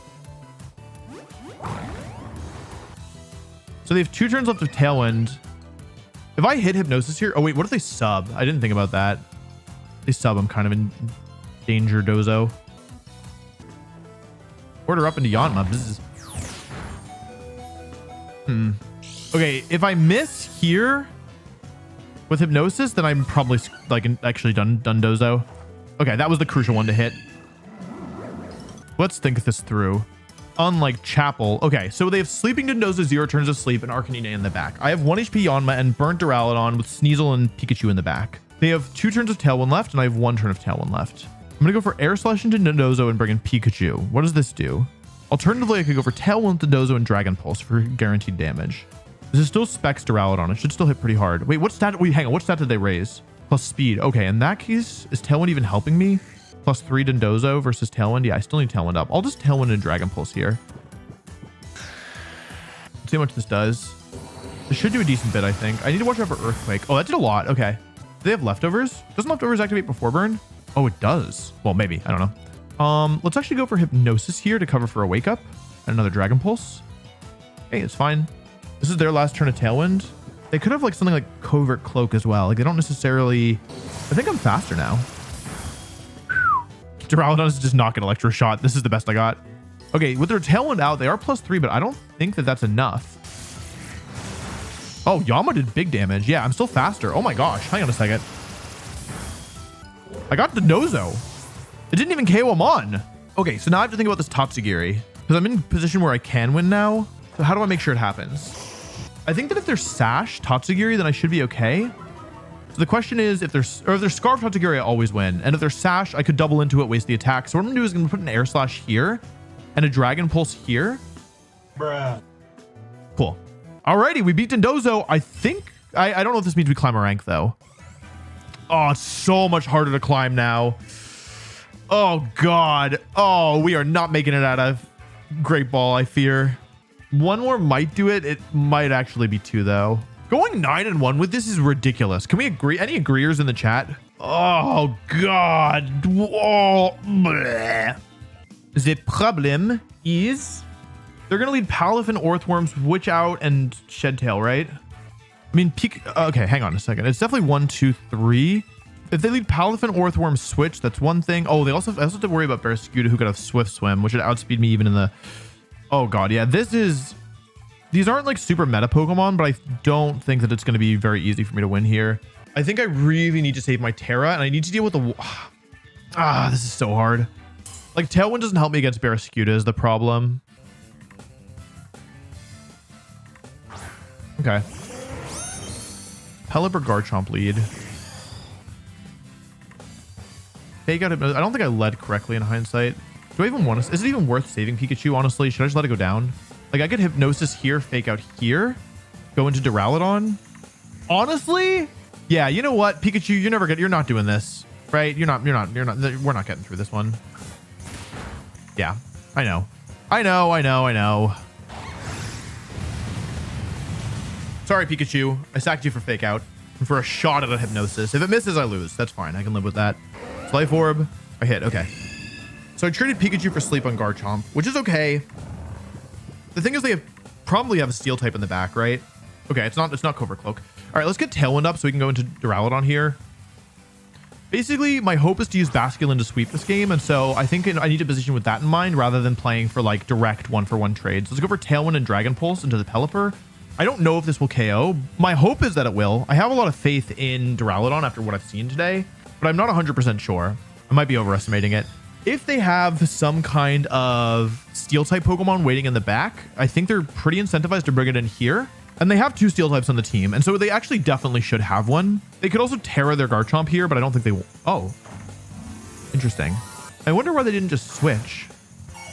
So they have 2 turns left of Tailwind. If I hit Hypnosis here... Oh, wait. What if they sub? I didn't think about that. If they sub, I'm kind of in danger, Dozo. Order up into Yanma. This is... Okay, if I miss here with Hypnosis, then I'm probably like actually done Dozo. Okay, that was the crucial one to hit. Let's think this through. Unlike Chapel. Okay, so they have Sleeping Dondozo, 0 turns of sleep, and Arcanine in the back. I have 1 HP Yanma and Burnt Duraludon with Sneasel and Pikachu in the back. They have 2 turns of Tailwind left, and I have 1 turn of Tailwind left. I'm going to go for Air Slash into Dondozo and bring in Pikachu. What does this do? Alternatively, I could go for Tailwind, Dondozo, and Dragon Pulse for guaranteed damage. This is still Specs Duraludon. It should still hit pretty hard. Wait, what stat? Wait, hang on. What stat did they raise? Plus speed. Okay, in that case, is Tailwind even helping me? Plus 3 Dondozo versus Tailwind. Yeah, I still need Tailwind up. I'll just Tailwind and Dragon Pulse here. Let's see how much this does. This should do a decent bit, I think. I need to watch out for Earthquake. Oh, that did a lot. Okay. Do they have Leftovers? Doesn't Leftovers activate before burn? Oh, it does. Well, maybe. I don't know. Let's actually go for Hypnosis here to cover for a Wake Up. And another Dragon Pulse. Okay, it's fine. This is their last turn of Tailwind. They could have like something like Covert Cloak as well. Like they don't necessarily... I think I'm faster now. Duraludon is just not going to Electro Shot. This is the best I got. Okay, with their Tailwind out, they are plus 3, but I don't think that that's enough. Oh, Yanma did big damage. Yeah, I'm still faster. Oh my gosh. Hang on a second. I got the Dozo. It didn't even KO him on. Okay, so now I have to think about this Tatsugiri. Because I'm in a position where I can win now. So how do I make sure it happens? I think that if there's Sash Tatsugiri, then I should be okay. So the question is, if there's Scarf Tatsugiri, I always win. And if there's Sash, I could double into it, waste the attack. So what I'm gonna do is I'm gonna put an Air Slash here and a Dragon Pulse here. Bruh. Cool. Alrighty, we beat Dondozo. I think, I don't know if this means we climb a rank though. Oh, it's so much harder to climb now. Oh God. Oh, we are not making it out of Great Ball, I fear. One more might do it. It might actually be 2 though. Going 9-1 with this is ridiculous. Can we agree? Any agreeers in the chat? Oh God. Oh, bleh. The problem is they're going to lead Palaf and Orthworm, Switch Out, and Shedtail, right? I mean, okay, hang on a second. It's definitely 1, 2, 3. If they lead Palaf and Orthworm Switch, that's one thing. Oh, I also have to worry about Barraskewda, who could have Swift Swim, which would outspeed me even in the... Oh God, yeah, these aren't like super meta Pokemon, but I don't think that it's going to be very easy for me to win here. I think I really need to save my Terra, and I need to deal with the... this is so hard. Like, Tailwind doesn't help me against Barraskewda is the problem. Okay. Pelipper Garchomp lead. Fake out. I don't think I led correctly in hindsight. Do I even want to? Is it even worth saving Pikachu, honestly? Should I just let it go down? Like, I could Hypnosis here, fake out here, go into Duraludon. Honestly, yeah, you know what? Pikachu, you're not doing this, right? We're not getting through this one. Yeah, I know. Sorry, Pikachu. I sacked you for fake out and for a shot at a Hypnosis. If it misses, I lose. That's fine. I can live with that. Life Orb. I hit. Okay. So I traded Pikachu for sleep on Garchomp, which is okay. The thing is, they probably have a Steel type in the back, right? Okay, it's not Covert Cloak. All right, let's get Tailwind up so we can go into Duraludon here. Basically, my hope is to use Basculin to sweep this game, and so I think I need to position with that in mind rather than playing for like direct one-for-one trades. Let's go for Tailwind and Dragon Pulse into the Pelipper. I don't know if this will KO. My hope is that it will. I have a lot of faith in Duraludon after what I've seen today, but I'm not 100% sure. I might be overestimating it. If they have some kind of Steel type Pokemon waiting in the back, I think they're pretty incentivized to bring it in here. And they have 2 Steel types on the team, and so they actually definitely should have one. They could also Terra their Garchomp here, but I don't think they will. Oh, interesting. I wonder why they didn't just switch.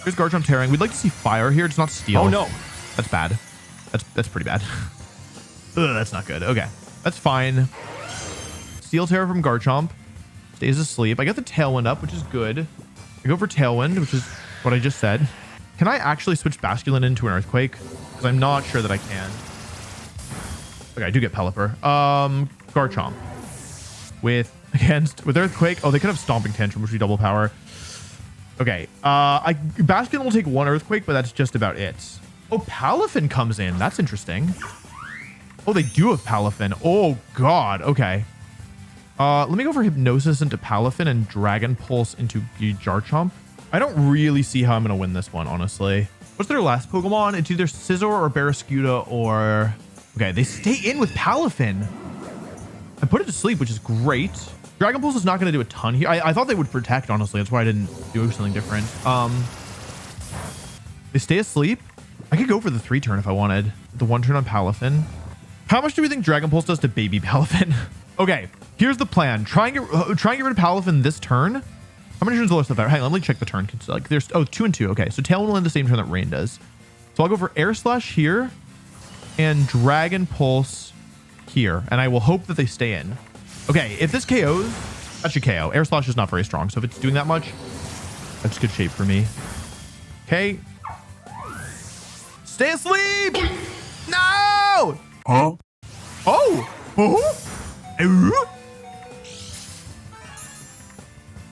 Here's Garchomp Terraing. We'd like to see Fire here. It's not Steel. Oh no, that's bad. That's pretty bad. Ugh, that's not good. Okay, that's fine. Steel Terra from Garchomp. Stays asleep. I got the Tailwind up, which is good. I go for Tailwind, which is what I just said. Can I actually switch Basculin into an Earthquake? Because I'm not sure that I can. Okay, I do get Pelipper. Garchomp. With Earthquake. Oh, they could have Stomping Tantrum, which would be double power. Okay. Basculin will take 1 Earthquake, but that's just about it. Oh, Palafin comes in. That's interesting. Oh, they do have Palafin. Oh, God. Okay. Let me go for Hypnosis into Palafin and Dragon Pulse into Garchomp. I don't really see how I'm going to win this one, honestly. What's their last Pokemon? It's either Scizor or Barraskewda or... Okay, they stay in with Palafin. I put it to sleep, which is great. Dragon Pulse is not going to do a ton here. I thought they would protect, honestly. That's why I didn't do something different. They stay asleep. I could go for the 3 turn if I wanted. The 1 turn on Palafin. How much do we think Dragon Pulse does to baby Palafin? Okay, here's the plan. Try and get rid of Palafin this turn. How many turns will there? Hang on, let me check the turn. Like there's 2 and 2. Okay, so Tailwind will end the same turn that Rain does. So I'll go for Air Slash here and Dragon Pulse here, and I will hope that they stay in. Okay, if this KOs, that should KO. Air Slash is not very strong, so if it's doing that much, that's good shape for me. Okay. Stay asleep! No! huh? Oh!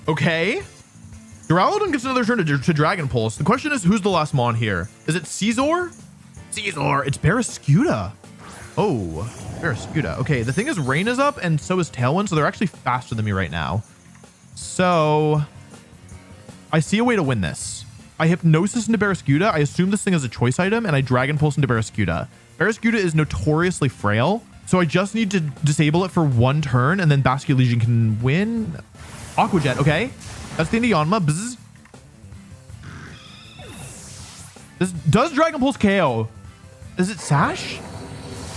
Okay. Duraludon gets another turn to Dragon Pulse. The question is, who's the last Mon here? Is it Scizor? Scizor. It's Barraskewda. Oh, Barraskewda. Okay, the thing is, Rain is up, and so is Tailwind, so they're actually faster than me right now. So, I see a way to win this. I Hypnosis into Barraskewda. I assume this thing is a choice item, and I Dragon Pulse into Barraskewda. Barraskewda is notoriously frail, so I just need to disable it for 1 turn, and then Basculegion can win. Aqua Jet, okay. That's the end of Yanma. Bzz. This does Dragon Pulse KO. Is it Sash?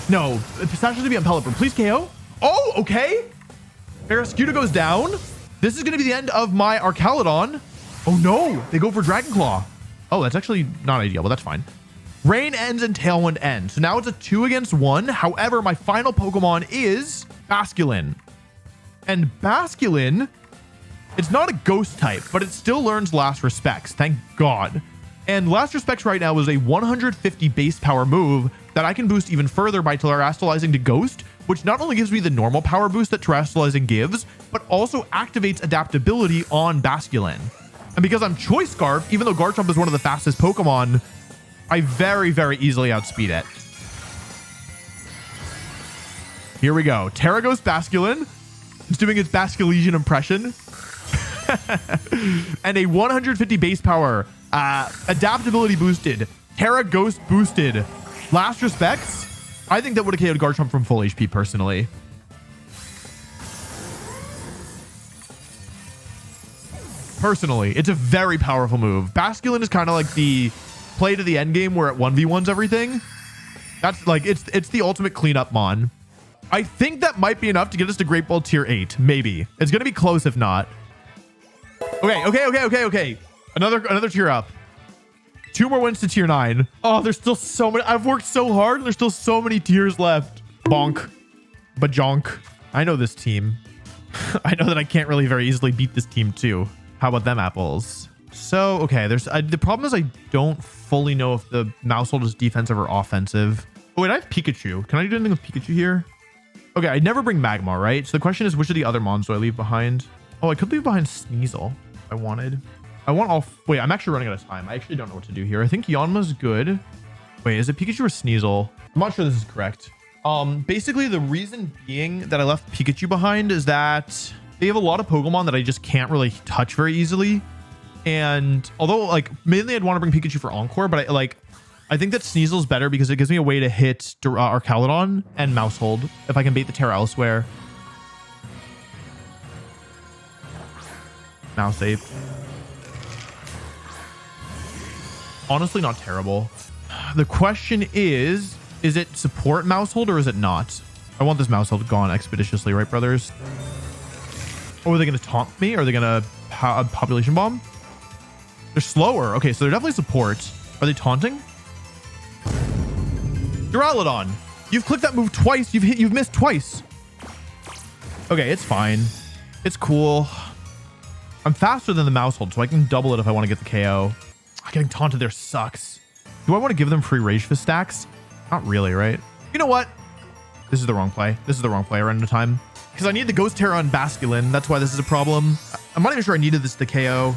No, Sash has to be on Pelipper. Please KO. Oh, okay. Barraskewda goes down. This is going to be the end of my Archaludon. Oh no, they go for Dragon Claw. Oh, that's actually not ideal, but that's fine. Rain ends and Tailwind ends. So now it's a 2 against 1. However, my final Pokemon is Basculin. And Basculin, it's not a ghost type, but it still learns Last Respects. Thank God. And Last Respects right now is a 150 base power move that I can boost even further by Terastallizing to Ghost, which not only gives me the normal power boost that Terastallizing gives, but also activates adaptability on Basculin. And because I'm Choice Scarf, even though Garchomp is one of the fastest Pokemon, I very, very easily outspeed it. Here we go. Terra Ghost Basculin. It's doing its Basculegion impression. And a 150 base power, adaptability boosted, Terra Ghost boosted, Last Respects. I think that would have KO'd Garchomp from full HP personally. Personally, it's a very powerful move. Basculin is kind of like the play to the end game where it 1v1s everything. That's like, it's the ultimate cleanup mon. I think that might be enough to get us to Great Ball tier 8. Maybe. It's going to be close if not. Okay. Another tier up. 2 more wins to tier 9. Oh, there's still so many. I've worked so hard and there's still so many tiers left. Bonk. Bajonk. I know this team. I know that I can't really very easily beat this team too. How about them apples? So, okay, the problem is I don't fully know if the Mousehold is defensive or offensive. Oh, wait, I have Pikachu. Can I do anything with Pikachu here? Okay, I never bring Magmar, right? So the question is, which of the other mons do I leave behind? Oh, I could leave behind Sneasel if I wanted. I want all... Wait, I'm actually running out of time. I actually don't know what to do here. I think Yanma's good. Wait, is it Pikachu or Sneasel? I'm not sure this is correct. Basically, the reason being that I left Pikachu behind is that they have a lot of Pokemon that I just can't really touch very easily. And although, like, mainly I'd want to bring Pikachu for Encore, but I think that Sneasel is better because it gives me a way to hit Archaludon and Mousehold if I can bait the Terra elsewhere. Mouse Ape. Honestly, not terrible. The question is it support Mousehold or is it not? I want this Mousehold gone expeditiously, right, brothers? Or are they going to taunt me? Or are they going to population bomb? They're slower. Okay, so they're definitely support. Are they taunting? Duraludon. You've clicked that move twice. You've missed twice. Okay, it's fine. It's cool. I'm faster than the Mousehold, so I can double it if I want to get the KO. Getting taunted there sucks. Do I want to give them free Rage Fist stacks? Not really, right? You know what? This is the wrong play. This is the wrong play. I ran out of time. Because I need the Ghost Terra on Basculin. That's why this is a problem. I'm not even sure I needed this to KO.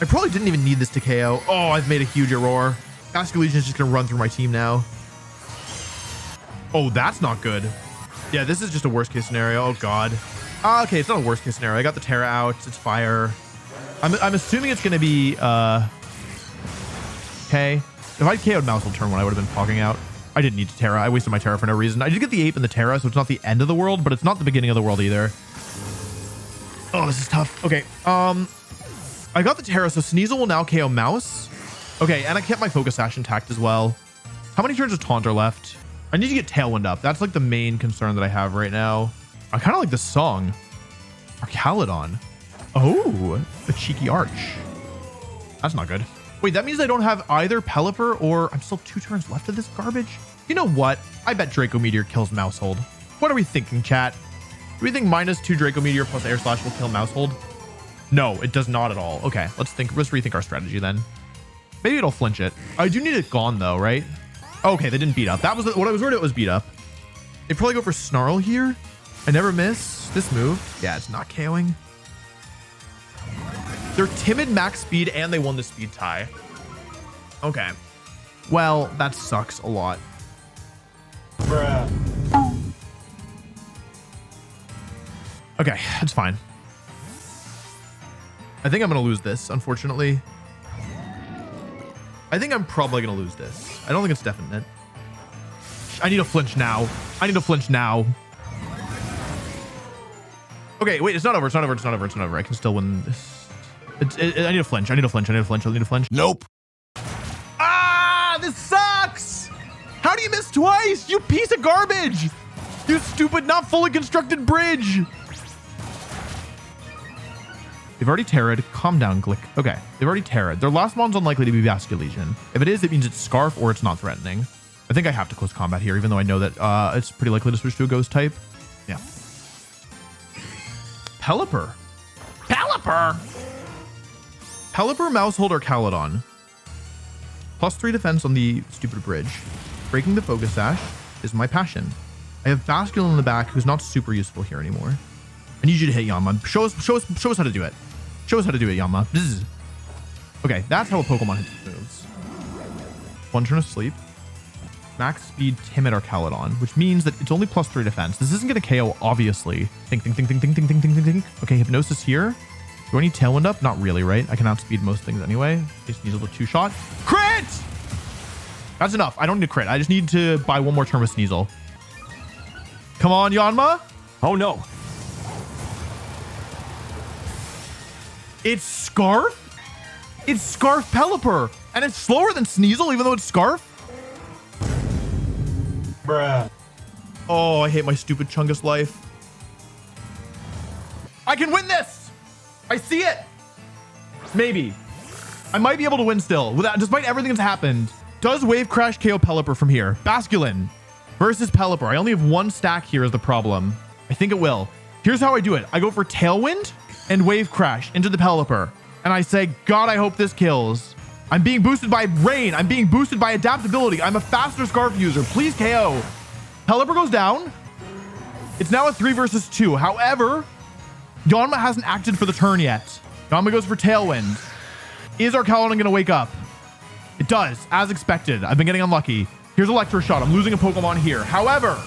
I probably didn't even need this to KO. Oh, I've made a huge error. Basculegion is just going to run through my team now. Oh, that's not good. Yeah, this is just a worst case scenario. Oh, God. Okay, it's not a worst case scenario. I got the Terra out. It's fire. I'm assuming it's going to be... Okay. If I KO'd Mousehold turn 1, I would have been talking out. I didn't need to Terra. I wasted my Terra for no reason. I did get the Ape and the Terra, so it's not the end of the world, but it's not the beginning of the world either. Oh, this is tough. Okay. I got the Terra, so Sneasel will now KO Mouse. Okay, and I kept my Focus Sash intact as well. How many turns of Taunt are left? I need to get Tailwind up. That's like the main concern that I have right now. I kind of like this song. Archaludon. Oh, the cheeky arch. That's not good. Wait, that means I don't have either Pelipper or I'm still 2 turns left of this garbage. You know what? I bet Draco Meteor kills Mousehold. What are we thinking, chat? Do we think -2 Draco Meteor plus Air Slash will kill Mousehold? No, it does not at all. Okay, let's rethink our strategy then. Maybe it'll flinch it. I do need it gone though, right? Okay, they didn't beat up. That was what I was worried it was beat up. They probably go for Snarl here. I never miss this move. Yeah, it's not KOing. They're timid max speed and they won the speed tie. Okay. Well, that sucks a lot. Bruh. Okay, it's fine. I think I'm going to lose this, unfortunately. I think I'm probably going to lose this. I don't think it's definite. I need to flinch now. I need to flinch now. Okay, wait, it's not over. It's not over. It's not over. It's not over. I can still win this. I need to flinch. I need to flinch. I need to flinch. I need to flinch. Nope. Ah, this sucks. How do you miss twice? You piece of garbage. You stupid, not fully constructed bridge. They've already terra'd. Calm down, Glick. Okay, they've already terra'd. Their last mon's unlikely to be Basculegion. If it is, it means it's Scarf or it's not threatening. I think I have to close combat here, even though I know that it's pretty likely to switch to a ghost type. Yeah. Pelipper. Pelipper! Pelipper, Mousehold, or Archaludon. +3 defense on the stupid bridge. Breaking the Focus Sash is my passion. I have Basculin in the back, who's not super useful here anymore. I need you to hit Yanma. Show us how to do it. Show us how to do it, Yanma. Bzz. Okay, that's how a Pokemon hits its moves. 1 turn of sleep. Max speed timid Archaludon, which means that it's only +3 defense. This isn't going to KO, obviously. Think. Okay, Hypnosis here. Do I need Tailwind up? Not really, right? I can outspeed most things anyway. Just needs a little 2-shot. Crit! That's enough. I don't need a crit. I just need to buy 1 more turn with Sneasel. Come on, Yanma. Oh, no. It's Scarf? It's Scarf Pelipper. And it's slower than Sneasel, even though it's Scarf? Bruh. Oh, I hate my stupid Chungus life. I can win this. I see it. Maybe. I might be able to win still, without, despite everything that's happened. Does Wave Crash KO Pelipper from here? Basculin versus Pelipper. I only have one stack here is the problem. I think it will. Here's how I do it. I go for Tailwind and Wave Crash into the Pelipper. And I say, God, I hope this kills. I'm being boosted by Rain. I'm being boosted by Adaptability. I'm a faster Scarf user. Please KO. Pelipper goes down. It's now a 3 versus 2. However, Yanma hasn't acted for the turn yet. Yanma goes for Tailwind. Is Arcalon going to wake up? It does, as expected. I've been getting unlucky. Here's Electro Shot. I'm losing a Pokemon here. However,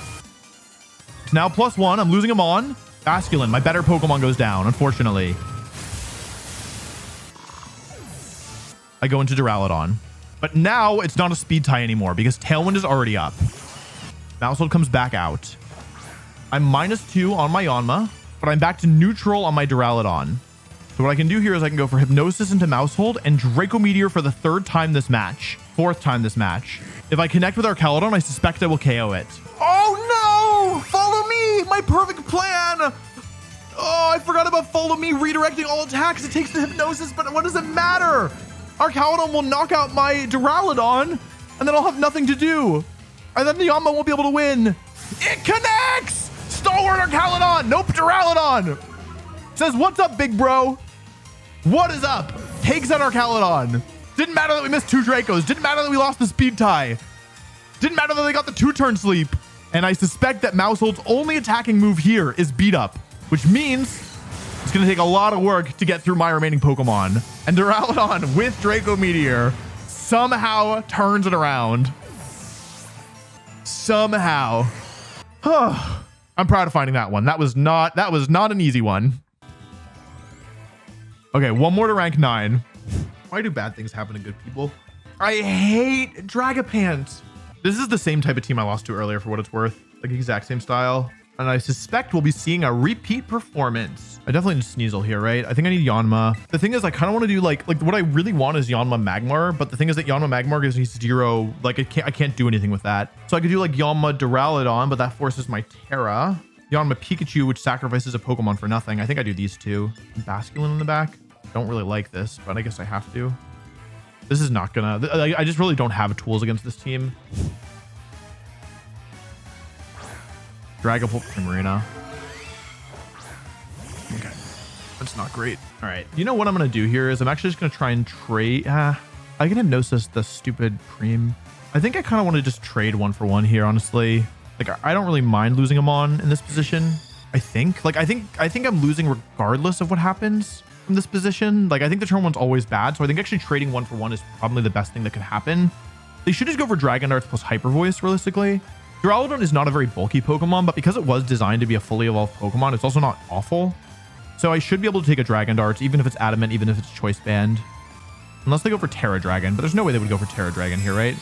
it's now +1. I'm losing him on. Basculin, my better Pokemon goes down, unfortunately. I go into Duraludon. But now it's not a speed tie anymore because Tailwind is already up. Maushold comes back out. I'm -2 on my Yanma, but I'm back to neutral on my Duraludon. So what I can do here is I can go for Hypnosis into Maushold and Draco Meteor for the 3rd time this match. 4th time this match. If I connect with Arcalon, I suspect I will KO it. Oh no! Follow me! My perfect plan! Oh, I forgot about Follow Me redirecting all attacks. It takes the Hypnosis, but what does it matter? Arcalon will knock out my Duraludon, and then I'll have nothing to do. And then the Yanma won't be able to win. It connects! Stalwart Arcalon! Nope, Duraludon! Says, what's up, big bro? What is up? Takes out Arcalon. Didn't matter that we missed 2 Dracos. Didn't matter that we lost the speed tie. Didn't matter that they got the 2-turn sleep. And I suspect that Maushold's only attacking move here is Beat Up, which means it's going to take a lot of work to get through my remaining Pokemon. And Duraludon with Draco Meteor somehow turns it around. Somehow. I'm proud of finding that one. That was not an easy one. Okay, one more to rank 9. Why do bad things happen to good people? I hate Dragapant. This is the same type of team I lost to earlier for what it's worth. Like exact same style. And I suspect we'll be seeing a repeat performance. I definitely need Sneasel here, right? I think I need Yanma. The thing is, I kind of want to do like what I really want is Yanma Magmar, but the thing is that Yanma Magmar gives me 0, like I can't do anything with that. So I could do like Yanma Duraludon, but that forces my Terra. Yanma Pikachu, which sacrifices a Pokemon for nothing. I think I do these 2. Basculin in the back. Don't really like this, but I guess I have to. This is not gonna, I just really don't have tools against this team. Dragapult Primarina. Okay. That's not great. All right. You know what I'm going to do here is I'm actually just going to try and trade. I can Hypnosis the stupid Preem. I think I kind of want to just trade 1 for 1 here, honestly. Like, I don't really mind losing him on in this position. I think. Like, I think I'm losing regardless of what happens from this position. Like, I think the turn 1's always bad. So I think actually trading 1 for 1 is probably the best thing that could happen. They should just go for Dragon Darts plus Hyper Voice, realistically. Duraludon is not a very bulky Pokemon, but because it was designed to be a fully evolved Pokemon, it's also not awful. So I should be able to take a Dragon Darts, even if it's Adamant, even if it's Choice Band. Unless they go for Terra Dragon, but there's no way they would go for Terra Dragon here, right?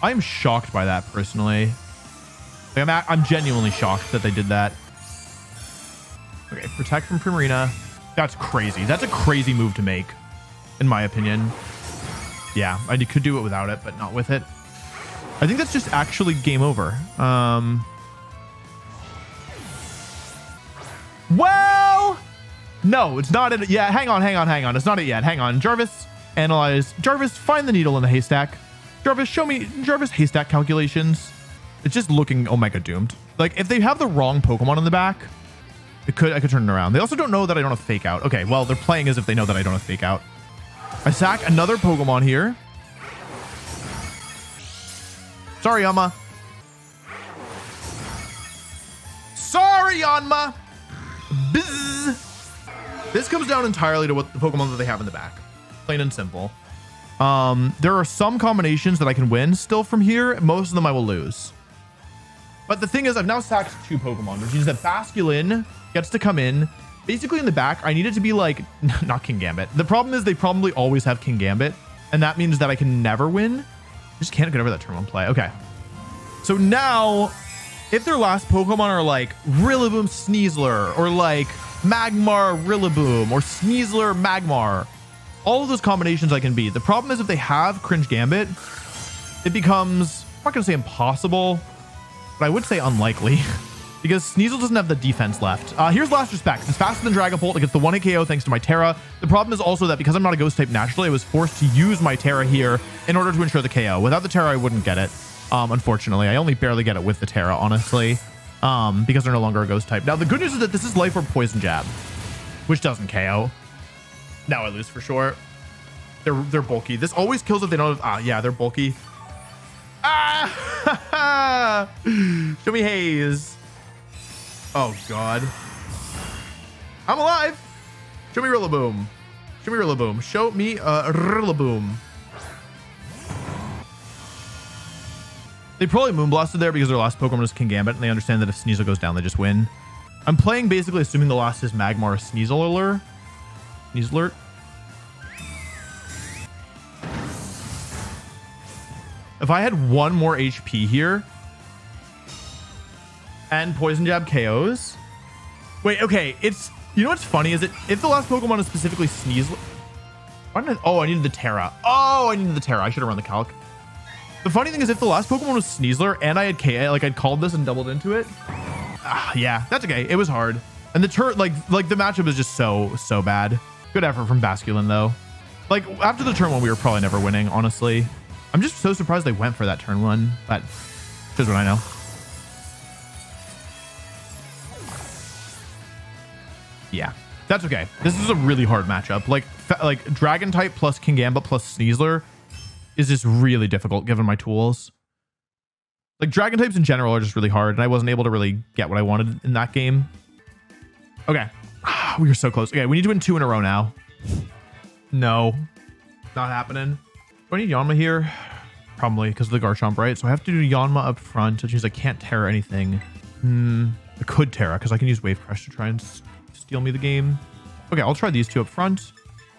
I'm shocked by that, personally. Like, I'm genuinely shocked that they did that. Okay, Protect from Primarina. That's crazy. That's a crazy move to make, in my opinion. Yeah, I could do it without it, but not with it. I think that's just actually game over. Well, no, it's not it. Yeah, hang on. It's not it yet. Hang on. Jarvis, analyze. Jarvis, find the needle in the haystack. Jarvis, show me Jarvis haystack calculations. It's just looking Omega doomed. Like, if they have the wrong Pokemon in the back, I could turn it around. They also don't know that I don't have Fake Out. Okay, well, they're playing as if they know that I don't have Fake Out. I sack another Pokemon here. Sorry, Yanma. Sorry, Yanma. Bzz. This comes down entirely to what the Pokemon that they have in the back. Plain and simple. There are some combinations that I can win still from here. Most of them I will lose. But the thing is, I've now sacked 2 Pokemon, which means that Basculin gets to come in. Basically in the back, I need it to be like, not King Gambit. The problem is they probably always have King Gambit, and that means that I can never win. I just can't get over that turn 1 play. Okay. So now if their last Pokemon are like Rillaboom Sneasler or like Magmar Rillaboom or Sneasler Magmar, all of those combinations I can beat. The problem is if they have Cringe Gambit, it becomes, I'm not going to say impossible, but I would say unlikely because Sneasel doesn't have the defense left. Here's Last Respect. It's faster than Dragapult. It gets the 1-hit KO thanks to my Terra. The problem is also that because I'm not a ghost type naturally, I was forced to use my Terra here in order to ensure the KO. Without the Terra, I wouldn't get it. Unfortunately, I only barely get it with the Terra, honestly, because they're no longer a ghost type. Now, the good news is that this is Life Orb Poison Jab, which doesn't KO. Now I lose for sure. They're bulky. This always kills if they don't have, yeah, they're bulky. Ah! Show me Haze. Oh, God. I'm alive. Show me Rillaboom. Show me Rillaboom. Show me Rillaboom. They probably Moonblasted there because their last Pokemon is King Gambit, and they understand that if Sneasel goes down, they just win. I'm playing basically assuming the last is Magmar Sneasler. Sneasler. If I had one more HP here and Poison Jab KOs. Wait, okay. It's, you know what's funny is that if the last Pokemon is specifically Sneasler. Why did I, oh, I needed the Terra. Oh, I needed the Terra. I should have run the calc. The funny thing is if the last Pokemon was Sneasler and I had KO, like I'd called this and doubled into it. Yeah, that's okay. It was hard. And the turn, like the matchup is just so bad. Good effort from Basculin though. Like after the turn one, we were probably never winning, honestly. I'm just so surprised they went for that turn one, but here's what I know. Yeah, that's okay. This is a really hard matchup. Like Dragon type plus Kingambit plus Sneasler is just really difficult given my tools. Like Dragon types in general are just really hard, and I wasn't able to really get what I wanted in that game. Okay, we were so close. Okay, we need to win 2 in a row now. No, not happening. Do I need Yanma here? Probably because of the Garchomp, right? So I have to do Yanma up front, which means I can't Terra anything. I could Terra because I can use Wave Crush to try and steal me the game. Okay, I'll try these 2 up front,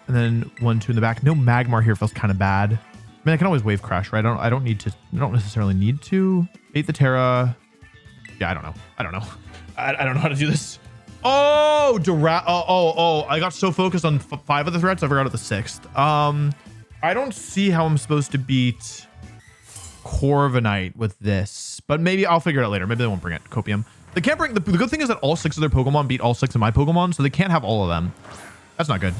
and then 1, 2 in the back. No Magmar here feels kind of bad. I mean, I can always Wave Crash, right? I don't necessarily need to. Bait the Terra. Yeah, I don't know. I don't know how to do this. Oh, I got so focused on 5 of the threats, I forgot about the 6th. I don't see how I'm supposed to beat Corviknight with this, but maybe I'll figure it out later. Maybe they won't bring it. Copium. They can't bring, the good thing is that all 6 of their Pokemon beat all 6 of my Pokemon, so they can't have all of them. That's not good.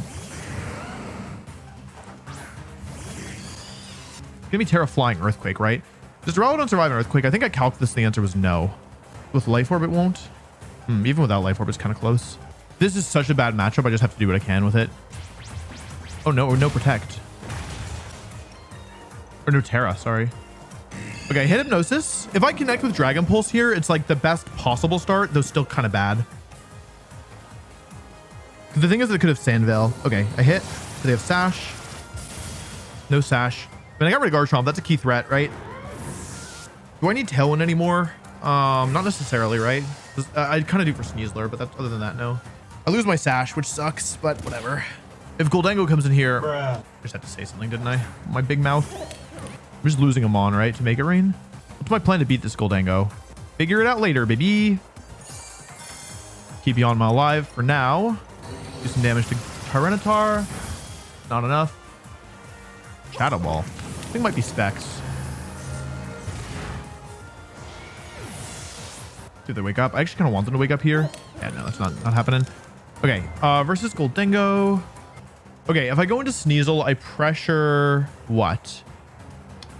Give me Terra Flying Earthquake, right? Does Duraludon survive an Earthquake? I think I calced this. The answer was no. With Life Orb, it won't. Even without Life Orb, it's kind of close. This is such a bad matchup. I just have to do what I can with it. Oh, no. No Protect. Or no Terra, sorry. Okay, hit Hypnosis. If I connect with Dragon Pulse here, it's like the best possible start, though still kind of bad. The thing is that it could have Sandveil. Okay, I hit. Do they have Sash? No Sash. I mean, I got rid of Garchomp. That's a key threat, right? Do I need Tailwind anymore? Not necessarily, right? I kind of do for Sneasler, but that's, other than that, no. I lose my Sash, which sucks, but whatever. If Goldango comes in here, I just had to say something, didn't I? My big mouth. I'm just losing him on, right? To make it rain. What's my plan to beat this Goldango? Figure it out later, baby. Keep Yanma alive for now. Do some damage to Tyranitar. Not enough. Shadow Ball. I think it might be Specs. Do they wake up? I actually kind of want them to wake up here. Yeah, no, that's not happening. Okay, versus Goldango. Okay, if I go into Sneasel, I pressure what?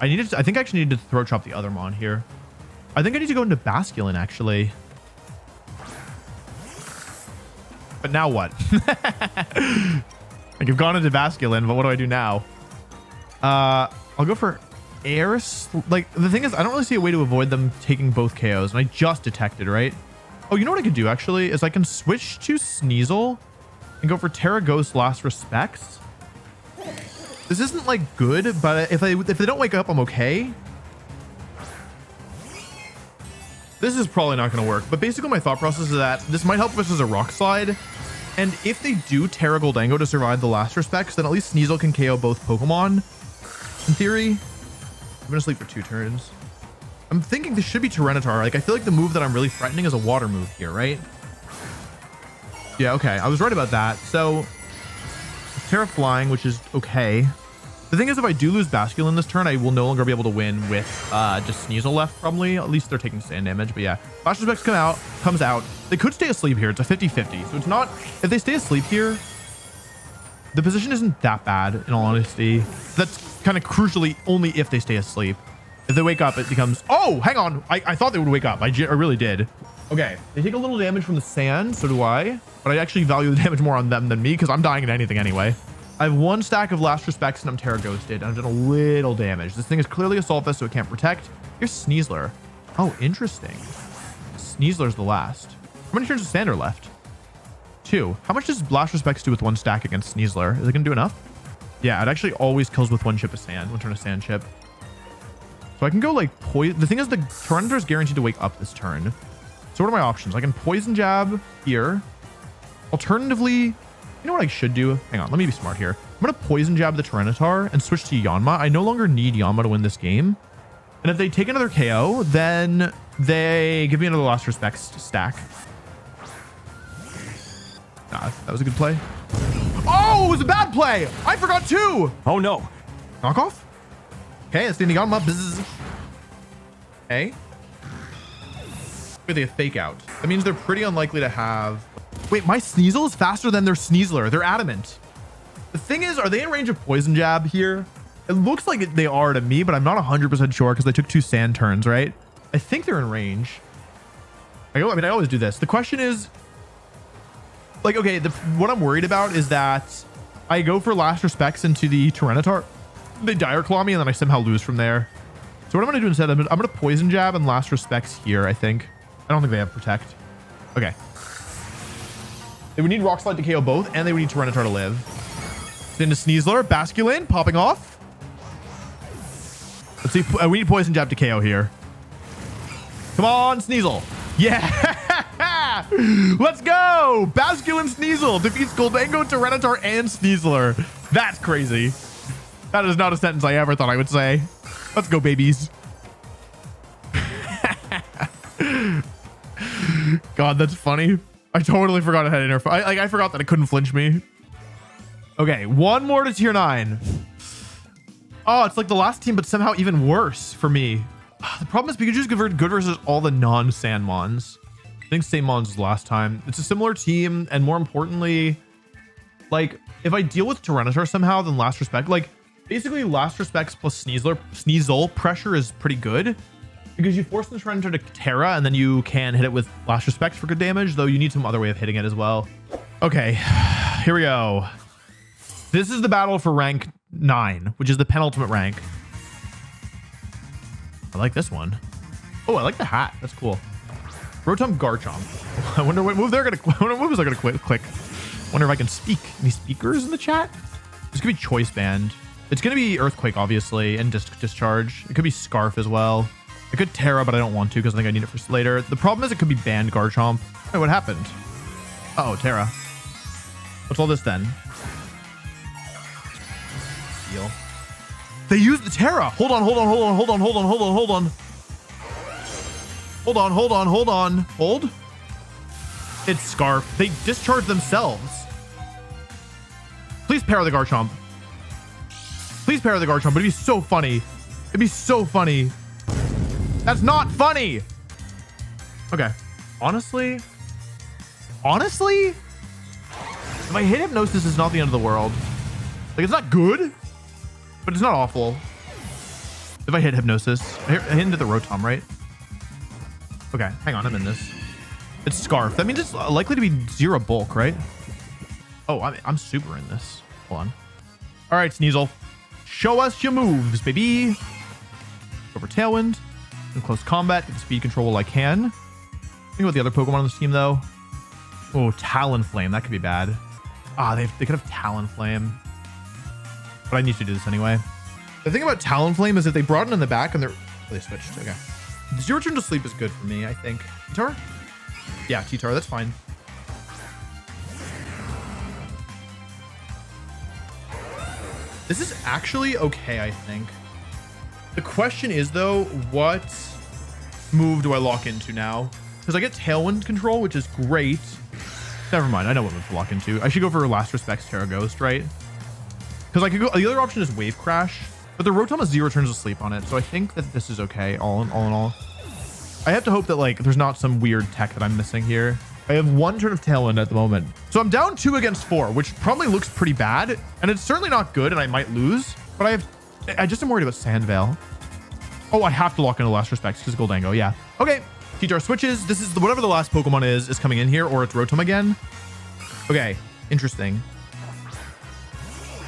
I think I actually need to Throat Chop the other Mon here. I think I need to go into Basculin, actually. But now what? Like, I've gone into Basculin, but what do I do now? I'll go for Air. Like, the thing is, I don't really see a way to avoid them taking both KOs, and I just detected, right? Oh, you know what I could do, actually, is I can switch to Sneasel and go for Terra Ghost Last Respects. This isn't, like, good, but if they don't wake up, I'm okay. This is probably not going to work, but basically my thought process is that this might help us as a Rock Slide, and if they do Terra Goldango to survive the Last Respects, then at least Sneasel can KO both Pokemon. In theory, I'm gonna sleep for 2 turns. I'm thinking this should be Tyranitar. Like, I feel like the move that I'm really threatening is a water move here, right? Yeah, okay. I was right about that. So, Terra Flying, which is okay. The thing is, if I do lose Basculin this turn, I will no longer be able to win with just Sneasel left, probably. At least they're taking sand damage, but yeah. Flash Respects comes out. They could stay asleep here. It's a 50-50. So it's not... If they stay asleep here, the position isn't that bad, in all honesty. That's kind of crucially only if they stay asleep. If they wake up, it becomes... Oh, hang on. I thought they would wake up. I really did. Okay. They take a little damage from the sand. So do I. But I actually value the damage more on them than me because I'm dying at anything anyway. I have one stack of Last Respects and I'm Terra Ghosted. I've done a little damage. This thing is clearly a Sulfus, so it can't protect. Here's Sneasler. Oh, interesting. Sneasler's the last. How many turns does Sander left? 2. How much does Last Respects do with one stack against Sneasler? Is it going to do enough? Yeah, it actually always kills with one chip of sand. One turn of sand chip. So I can go like poison. The thing is, the Tyranitar is guaranteed to wake up this turn. So what are my options? I can Poison Jab here. Alternatively... You know what I should do? Hang on, let me be smart here. I'm going to Poison Jab the Tyranitar and switch to Yanma. I no longer need Yanma to win this game. And if they take another KO, then they give me another Last Respects stack. Nah, that was a good play. Oh, it was a bad play. I forgot too. Oh no. Knockoff? Okay, let's do the Yanma. Bzzz. Okay. With a fake out. That means they're pretty unlikely to have... Wait, my Sneasel is faster than their Sneasler. They're adamant. The thing is, are they in range of Poison Jab here? It looks like they are to me, but I'm not 100% sure because they took 2 sand turns, right? I think they're in range. I always do this. The question is, like, okay, what I'm worried about is that I go for Last Respects into the Tyranitar. They Dire Claw me, and then I somehow lose from there. So what I'm going to do instead, I'm going to Poison Jab and Last Respects here, I think. I don't think they have Protect. Okay. They would need Rock Slide to KO both, and they would need Tyranitar to live. Into Sneasler, Basculin, popping off. Let's see. We need Poison Jab to KO here. Come on, Sneasel. Yeah. Let's go. Basculin Sneasel defeats Goldango, Tyranitar, and Sneasler. That's crazy. That is not a sentence I ever thought I would say. Let's go, babies. God, that's funny. I totally forgot it had interf. I forgot that it couldn't flinch me. Okay, one more to tier 9. Oh, it's like the last team, but somehow even worse for me. The problem is Pikachu's good versus all the non-Sandmons. I think Sandmons was last time. It's a similar team, and more importantly, like, if I deal with Tyranitar somehow, then Last Respect, like, basically Last Respects plus Sneasel pressure is pretty good. Because you force the Tyranitar to Terra, and then you can hit it with Last Respect for good damage, though you need some other way of hitting it as well. Okay, here we go. This is the battle for rank 9, which is the penultimate rank. I like this one. Oh, I like the hat. That's cool. Rotom Garchomp. I wonder what move they're gonna. What moves are gonna click. Wonder if I can speak. Any speakers in the chat? This could be Choice Band. It's gonna be Earthquake, obviously, and Discharge. It could be Scarf as well. I could Terra, but I don't want to because I think I need it for later. The problem is it could be Banned Garchomp. Hey, what happened? Uh oh, Terra. What's all this then? Heal. They used the Terra. Hold on. Hold. It's Scarf. They discharge themselves. Please pair the Garchomp. Please pair the Garchomp. It'd be so funny. It'd be so funny. That's not funny. Okay. Honestly, if I hit Hypnosis, it's not the end of the world. Like, it's not good, but it's not awful. If I hit Hypnosis, I hit into the Rotom, right? Okay, hang on, I'm in this. It's Scarf. That means it's likely to be 0 bulk, right? Oh, I'm super in this. Hold on. All right, Sneasel. Show us your moves, baby. Over Tailwind. In close combat, get the speed control while I can. Think about the other Pokemon on this team, though. Oh, Talonflame. That could be bad. Ah, they could have Talonflame. But I need to do this anyway. The thing about Talonflame is that they brought it in the back and they switched. Okay. Zero Turn to Sleep is good for me, I think. T-Tar? Yeah, T-Tar. That's fine. This is actually okay, I think. The question is, though, what move do I lock into now? Because I get Tailwind control, which is great. Never mind. I know what move to lock into. I should go for Last Respects Terra Ghost, right? Because I could go. The other option is Wave Crash, but the Rotom has 0 turns of sleep on it, so I think that this is okay. All in all, I have to hope that like there's not some weird tech that I'm missing here. I have 1 turn of Tailwind at the moment, so I'm down 2 against 4, which probably looks pretty bad, and it's certainly not good, and I might lose. But I just am worried about Sandvale. Oh, I have to lock into Last Respects because Goldango. Yeah. Okay. T-Jar switches. This is whatever the last Pokemon is coming in here, or it's Rotom again. Okay. Interesting.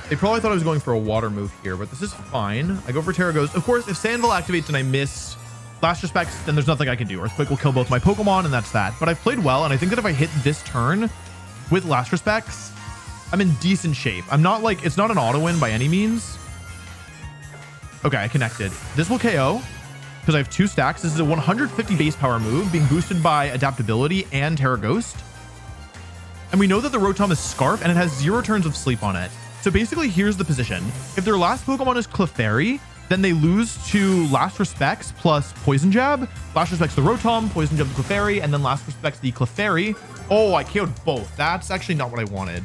They probably thought I was going for a water move here, but this is fine. I go for Terra Ghost. Of course, if Sandville activates and I miss Last Respects, then there's nothing I can do. Earthquake will kill both my Pokemon, and that's that. But I've played well, and I think that if I hit this turn with Last Respects, I'm in decent shape. I'm not like, it's not an auto win by any means. Okay, I connected. This will KO because I have 2 stacks. This is a 150 base power move being boosted by Adaptability and Terra Ghost. And we know that the Rotom is Scarf, and it has 0 turns of sleep on it. So basically, here's the position. If their last Pokemon is Clefairy, then they lose to Last Respects plus Poison Jab. Last Respects the Rotom, Poison Jab the Clefairy, and then Last Respects the Clefairy. Oh, I KO'd both. That's actually not what I wanted.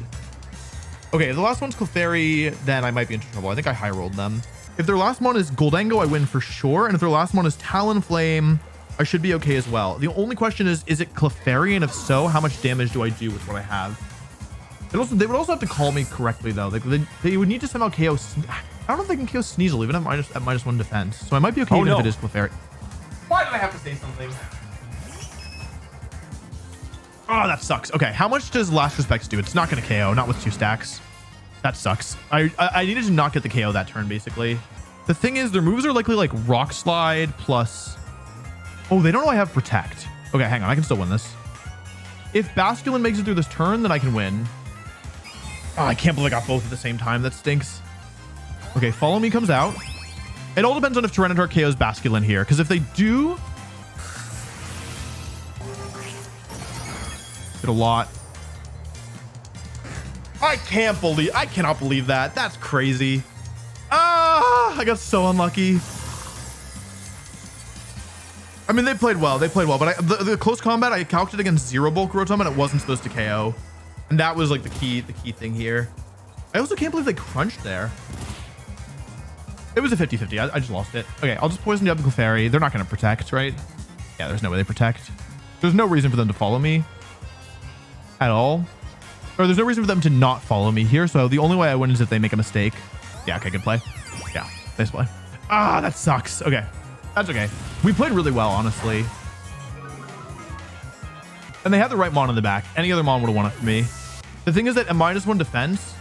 Okay, if the last one's Clefairy, then I might be in trouble. I think I high rolled them. If their last one is Goldango, I win for sure. And if their last one is Talonflame, I should be okay as well. The only question is it Clefairy? And if so, how much damage do I do with what I have? They would also have to call me correctly, though. They would need to somehow KO... I don't know if they can KO Sneasel, even at -1 defense. So I might be okay even if it is Clefairy. Why did I have to say something? Oh, that sucks. Okay, how much does Last Respects do? It's not going to KO, not with 2 stacks. That sucks. I needed to not get the KO that turn, basically. The thing is, their moves are likely like Rock Slide plus... Oh, they don't know I have Protect. Okay, hang on. I can still win this. If Basculin makes it through this turn, then I can win. Oh, I can't believe I got both at the same time. That stinks. Okay, Follow Me comes out. It all depends on if Tyranitar KOs Basculin here, because if they do... Did a lot. I cannot believe that. That's crazy. Ah, I got so unlucky. I mean, they played well, but the close combat, I calced it against 0 bulk Rotom, and it wasn't supposed to KO. And that was like the key thing here. I also can't believe they crunched there. It was a 50-50. I just lost it. Okay, I'll just Poison Jab the Clefairy. They're not going to protect, right? Yeah, there's no way they protect. There's no reason for them to follow me at all. Or there's no reason for them to not follow me here. So the only way I win is if they make a mistake. Yeah, okay, good play. Yeah, nice play. Ah, that sucks. Okay, that's okay. We played really well, honestly. And they had the right Mon in the back. Any other Mon would have won it for me. The thing is that at -1 defense...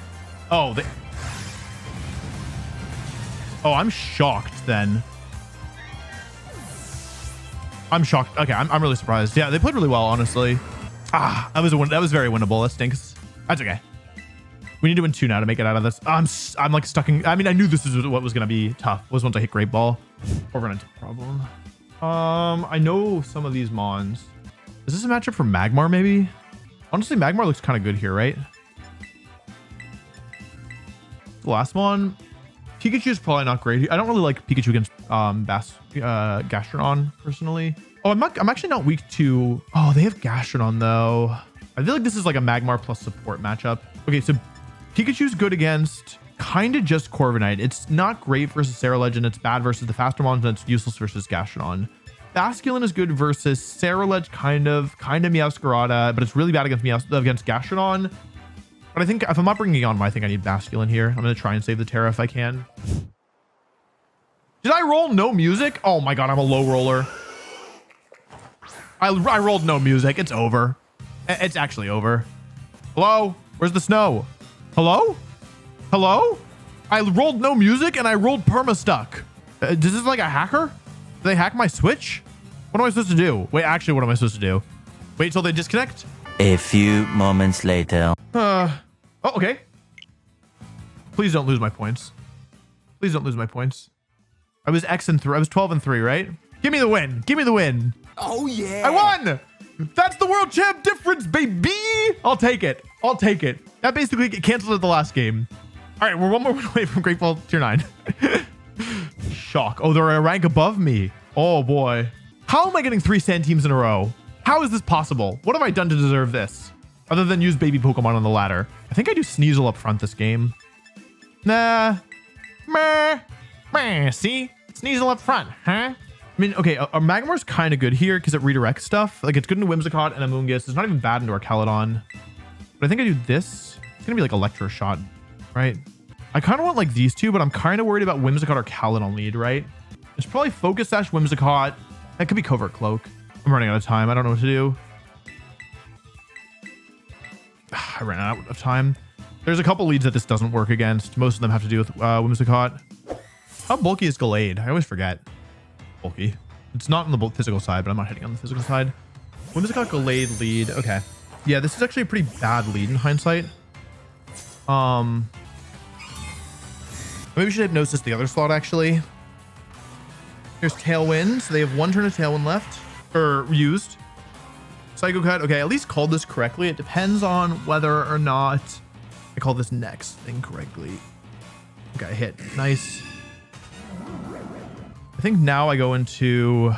Oh, I'm shocked then. I'm shocked. Okay, I'm really surprised. Yeah, they played really well, honestly. Ah, that was very winnable. That stinks. That's okay. We need to win 2 now to make it out of this. I'm like stuck in... I mean, I knew this is what was going to be tough. Was once I hit Great Ball. Or run into a problem. I know some of these Mons. Is this a matchup for Magmar, maybe? Honestly, Magmar looks kind of good here, right? The last one... Pikachu is probably not great. I don't really like Pikachu against Gastrodon, personally. Oh, I'm actually not weak to... Oh, they have Gastrodon, though. I feel like this is like a Magmar plus support matchup. Okay, so Pikachu's good against kind of just Corviknight. It's not great versus Sarah Legend. It's bad versus the faster Mons, and it's useless versus Gastrodon. Basculin is good versus Sarah-Ledge, kind of Meowscarada, but it's really bad against Gastrodon. But I think if I'm not bringing on, I think I need Basculin here. I'm going to try and save the Terra if I can. Did I roll no music? Oh my god, I'm a low roller. I rolled no music. It's over. It's actually over. Hello? Where's the snow? Hello? Hello? I rolled no music and I rolled perma-stuck. Is this like a hacker? Did they hack my Switch? What am I supposed to do? Wait, actually, what am I supposed to do? Wait till they disconnect? A few moments later. Oh, okay. Please don't lose my points. Please don't lose my points. I was X and 3. I was 12 and 3, right? Give me the win. Give me the win. Oh, yeah. I won. That's the world champ difference, baby. I'll take it. I'll take it. That basically canceled at the last game. All right, we're 1 more win away from Great Ball Tier 9. Shock. Oh, they're a rank above me. Oh, boy. How am I getting 3 sand teams in a row? How is this possible? What have I done to deserve this? Other than use baby Pokemon on the ladder. I think I do Sneasel up front this game. Nah. Meh. Meh. See? Sneasel up front, huh? I mean, okay, our Magmar's kind of good here because it redirects stuff. Like, it's good into Whimsicott and Amoonguss. It's not even bad into our Caledon. But I think I do this. It's going to be like Electro Shot, right? I kind of want like these two, but I'm kind of worried about Whimsicott or Caledon lead, right? It's probably Focus Sash, Whimsicott. That could be Covert Cloak. I'm running out of time. I don't know what to do. I ran out of time. There's a couple leads that this doesn't work against. Most of them have to do with Whimsicott. How bulky is Gallade? I always forget. Bulky. It's not on the physical side, but I'm not hitting on the physical side. Whimsicott, Gallade lead. Okay. Yeah, this is actually a pretty bad lead in hindsight. Maybe we should Hypnosis the other slot, actually. Here's Tailwind. So they have 1 turn of Tailwind left. Or used. Psycho Cut. Okay, at least called this correctly. It depends on whether or not I call this next thing correctly. Okay, hit. Nice. I think now I go into...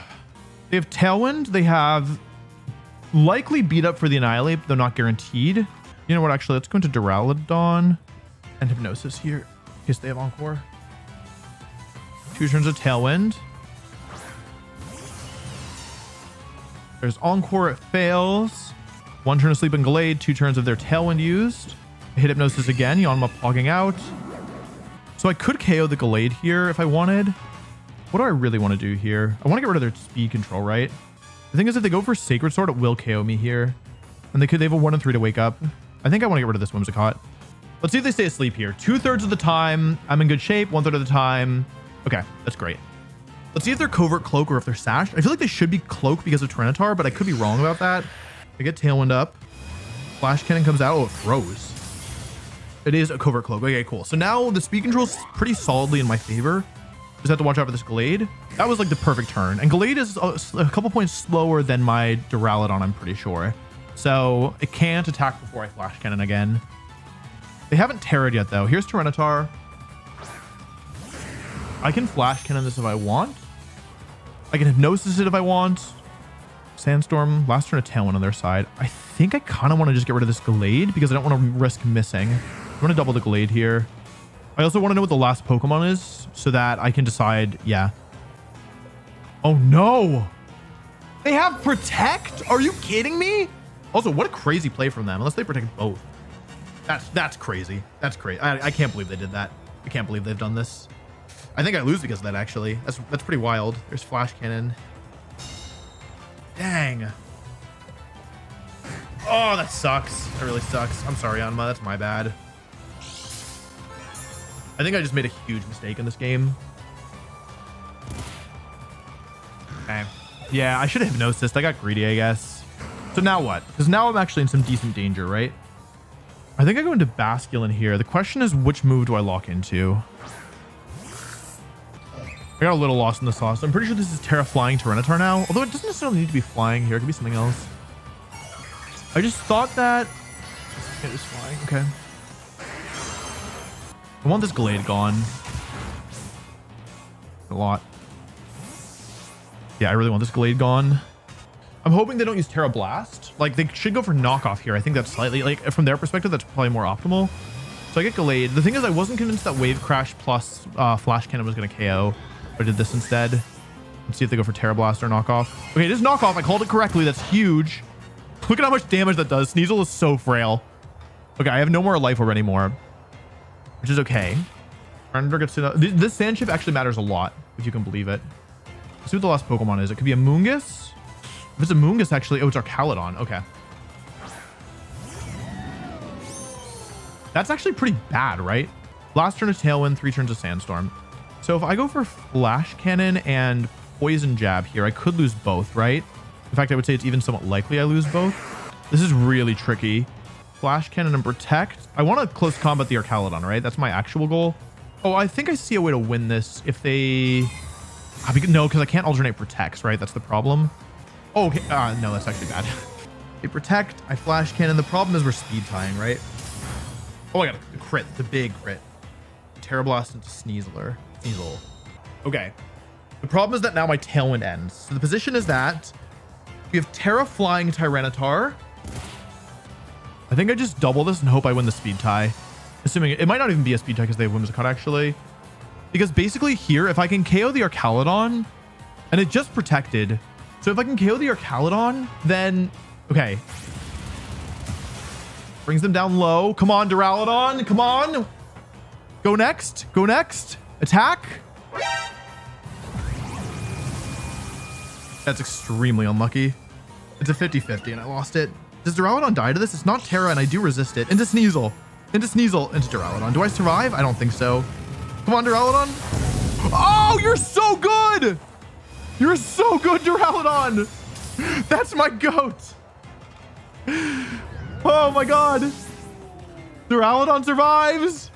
They have Tailwind. They have likely beat up for the Annihilate, though not guaranteed. You know what? Actually, let's go into Duraludon and Hypnosis here in case they have Encore. 2 turns of Tailwind. There's Encore. It fails. 1 turn of Sleep and Gallade. 2 turns of their Tailwind used. I hit Hypnosis again. Yanma pogging out. So I could KO the Gallade here if I wanted. What do I really want to do here? I want to get rid of their speed control, right? The thing is, if they go for Sacred Sword, it will KO me here. And they have a 1 and 3 to wake up. I think I want to get rid of this Whimsicott. Let's see if they stay asleep here. 2/3 of the time, I'm in good shape. 1/3 of the time. Okay, that's great. Let's see if they're Covert Cloak or if they're Sash. I feel like they should be Cloak because of Tyranitar, but I could be wrong about that. I get Tailwind up. Flash Cannon comes out. Oh, it froze. It is a Covert Cloak. Okay, cool. So now the speed control is pretty solidly in my favor. Just have to watch out for this Gallade. That was like the perfect turn. And Gallade is a couple points slower than my Duraludon, I'm pretty sure. So it can't attack before I Flash Cannon again. They haven't Terra'd yet, though. Here's Tyranitar. I can Flash Cannon this if I want. I can Hypnosis it if I want. Sandstorm. Last turn of Tailwind on their side. I think I kind of want to just get rid of this Gallade because I don't want to risk missing. I'm going to double the Gallade here. I also want to know what the last Pokemon is so that I can decide. Yeah. Oh, no. They have Protect? Are you kidding me? Also, what a crazy play from them. Unless they protect both. That's crazy. That's crazy. I can't believe they did that. I can't believe they've done this. I think I lose because of that, actually. That's pretty wild. There's Flash Cannon. Dang. Oh, that sucks. That really sucks. I'm sorry, Anma. That's my bad. I think I just made a huge mistake in this game. Okay. Yeah, I should have Hypnosis. I got greedy, I guess. So now what? Because now I'm actually in some decent danger, right? I think I go into Basculin here. The question is, which move do I lock into? I got a little lost in the sauce. I'm pretty sure this is Terra Flying Tyranitar now. Although it doesn't necessarily need to be flying here. It could be something else. I just thought that... It is flying. Okay. I want this Gallade gone. A lot. Yeah, I really want this Gallade gone. I'm hoping they don't use Terra Blast. Like, they should go for knockoff here. I think that's slightly, like, from their perspective, that's probably more optimal. So I get Gallade. The thing is, I wasn't convinced that Wave Crash plus Flash Cannon was going to KO. I did this instead. Let's see if they go for Terra Blast or knockoff. Okay, it is knockoff. I called it correctly. That's huge. Look at how much damage that does. Sneasel is so frail. Okay, I have no more life or anymore, which is okay. This sand chip actually matters a lot, if you can believe it. Let's see what the last Pokemon is. It could be a Moongus. If it's a Moongus, actually, oh, it's our Caledon. Okay. That's actually pretty bad, right? Last turn of Tailwind, 3 turns of Sandstorm. So if I go for Flash Cannon and Poison Jab here, I could lose both, right? In fact, I would say it's even somewhat likely I lose both. This is really tricky. Flash Cannon and Protect. I want to close combat the Arcaladon, right? That's my actual goal. Oh, I think I see a way to win this if they... No, because I can't alternate Protects, right? That's the problem. Oh, okay. No, that's actually bad. They Protect. I Flash Cannon. The problem is we're speed tying, right? Oh, I got a crit. The big crit. Terra Blast into Sneasel. Okay. The problem is that now my Tailwind ends. So the position is that we have Terra flying Tyranitar. I think I just double this and hope I win the speed tie. Assuming it might not even be a speed tie because they have Whimsicott actually. Because basically here, if I can KO the Archaludon, and it just protected. So if I can KO the Archaludon, then okay. Brings them down low. Come on, Duraludon. Come on. Go next. Go next. Attack. That's extremely unlucky. It's a 50-50 and I lost it. Does Duraludon die to this? It's not Terra and I do resist it. Into Sneasel. Into Sneasel. Into Duraludon. Do I survive? I don't think so. Come on, Duraludon. Oh, you're so good. You're so good, Duraludon. That's my goat. Oh my god. Duraludon survives.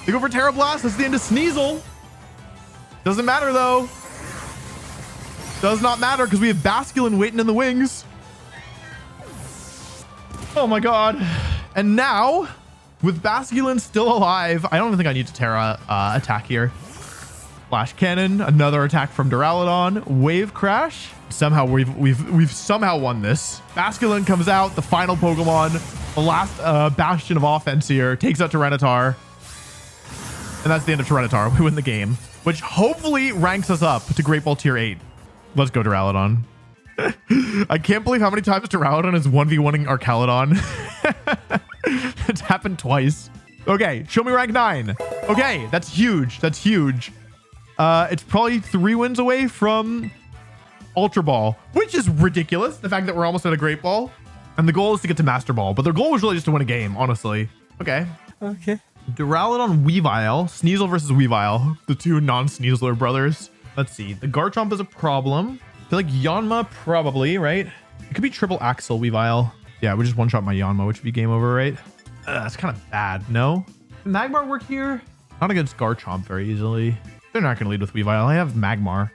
They go for Terra Blast. That's the end of Sneasel. Doesn't matter though. Does not matter because we have Basculin waiting in the wings. Oh my god. And now, with Basculin still alive, I don't even think I need to Terra attack here. Flash Cannon, another attack from Duraludon. Wave Crash. Somehow we've somehow won this. Basculin comes out, the final Pokemon, the last bastion of offense here, takes out Tyranitar. And that's the end of Tyranitar. We win the game, which hopefully ranks us up to Great Ball Tier 8. Let's go, Duraludon. I can't believe how many times Duraludon is 1v1ing Archaludon. It's happened twice. Okay, show me rank 9. Okay, that's huge. That's huge. It's probably 3 wins away from Ultra Ball, which is ridiculous. The fact that we're almost at a Great Ball. And the goal is to get to Master Ball. But their goal was really just to win a game, honestly. Okay. Okay. Duraludon, Weavile. Sneasel versus Weavile. The two non-Sneasler brothers. Let's see. The Garchomp is a problem. I feel like Yanma probably, right? It could be triple Axel Weavile. Yeah, we just one-shot my Yanma, which would be game over, right? That's kind of bad, no? Can Magmar work here? Not against Garchomp very easily. They're not going to lead with Weavile. I have Magmar.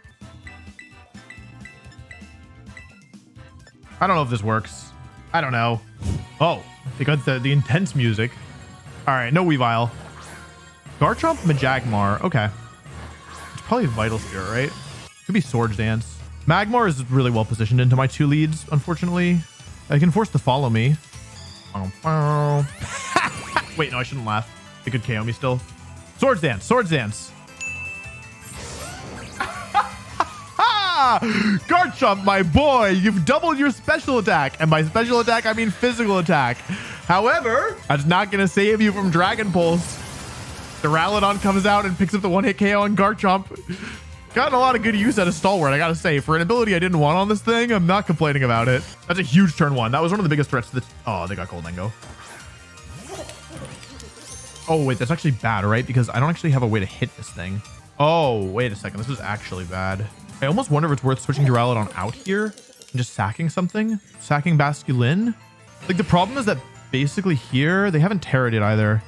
I don't know if this works. I don't know. Oh, they got the intense music. All right, no Weavile. Garchomp, Majagmar. Okay. It's probably Vital Spirit, right? Could be Swords Dance. Magmar is really well positioned into my 2 leads, unfortunately. I can force to follow me. Wait, no, I shouldn't laugh. They could KO me still. Swords Dance, Swords Dance. Garchomp, my boy, you've doubled your special attack. And by special attack, I mean physical attack. However, that's not going to save you from Dragon Pulse. Duraludon comes out and picks up the 1-hit KO on Garchomp. Gotten a lot of good use out of Stalwart, I gotta say. For an ability I didn't want on this thing, I'm not complaining about it. That's a huge turn 1. That was one of the biggest threats to the... Oh, they got Goldengo. Oh, wait, that's actually bad, right? Because I don't actually have a way to hit this thing. Oh, wait a second. This is actually bad. I almost wonder if it's worth switching Duraludon out here and just sacking something. Sacking Basculin. Like, the problem is that basically here, they haven't Terra'd it either.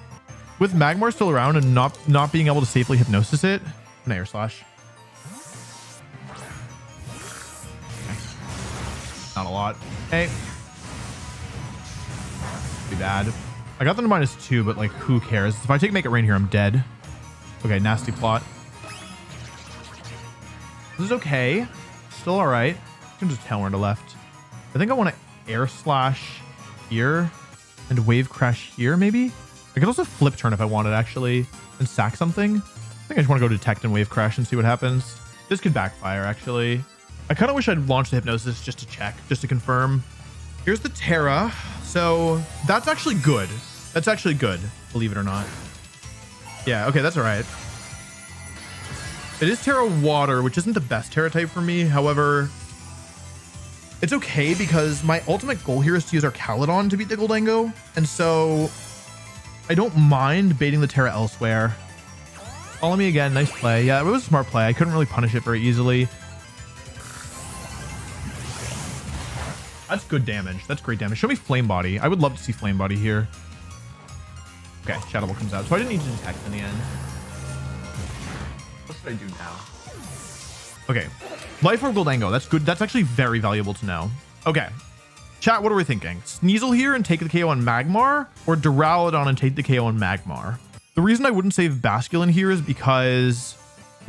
With Magmar still around and not being able to safely Hypnosis it, an Air Slash. Not a lot. Hey. Be bad. I got them to -2, but like, who cares? If I take Make It Rain here, I'm dead. Okay, nasty plot. This is okay. Still all right. I can just tell where to left. I think I want to Air Slash here and Wave Crash here, maybe? I could also Flip Turn if I wanted, actually, and sack something. I think I just want to go Detect and Wave Crash and see what happens. This could backfire, actually. I kind of wish I'd launched the Hypnosis just to check, just to confirm. Here's the Terra. So that's actually good. That's actually good, believe it or not. Yeah, okay, that's all right. It is Terra Water, which isn't the best Terra type for me. However, it's okay because my ultimate goal here is to use Archaludon to beat the Goldengo. And so I don't mind baiting the Terra elsewhere. Follow me again. Nice play. Yeah, it was a smart play. I couldn't really punish it very easily. That's good damage. That's great damage. Show me Flame Body. I would love to see Flame Body here. Okay, Shadow Ball comes out. So I didn't need to detect in the end. What should I do now? Okay. Life Orb Goldengo. That's good. That's actually very valuable to know. Okay. Chat, what are we thinking? Sneasel here and take the KO on Magmar, or Duraludon and take the KO on Magmar? The reason I wouldn't save Basculin here is because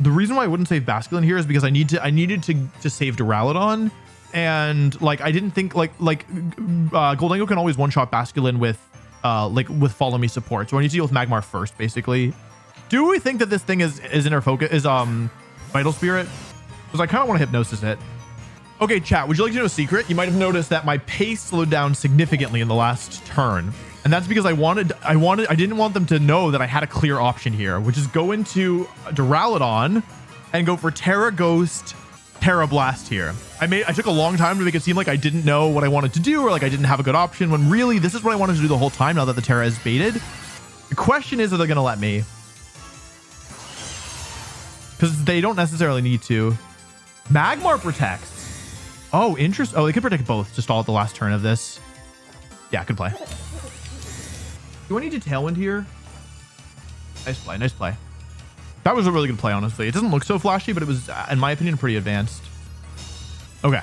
The reason why I wouldn't save Basculin here is because I needed to save Duraludon, and like I didn't think Goldengo can always one-shot Basculin with Follow Me support. So I need to deal with Magmar first, basically. Do we think that this thing is Inner Focus, is Vital Spirit? Because I kind of want to Hypnosis it. Okay, chat, would you like to know a secret? You might have noticed that my pace slowed down significantly in the last turn. And that's because I didn't want them to know that I had a clear option here, which is go into Duraludon and go for Terra Ghost, Terra Blast here. I took a long time to make it seem like I didn't know what I wanted to do, or like I didn't have a good option, when really this is what I wanted to do the whole time now that the Terra is baited. The question is, are they going to let me? Because they don't necessarily need to. Magmar protects. Oh, interest. Oh, they could protect both just all at the last turn of this. Yeah, good play. Do I need to Tailwind here? Nice play. Nice play. That was a really good play, honestly. It doesn't look so flashy, but it was, in my opinion, pretty advanced. Okay.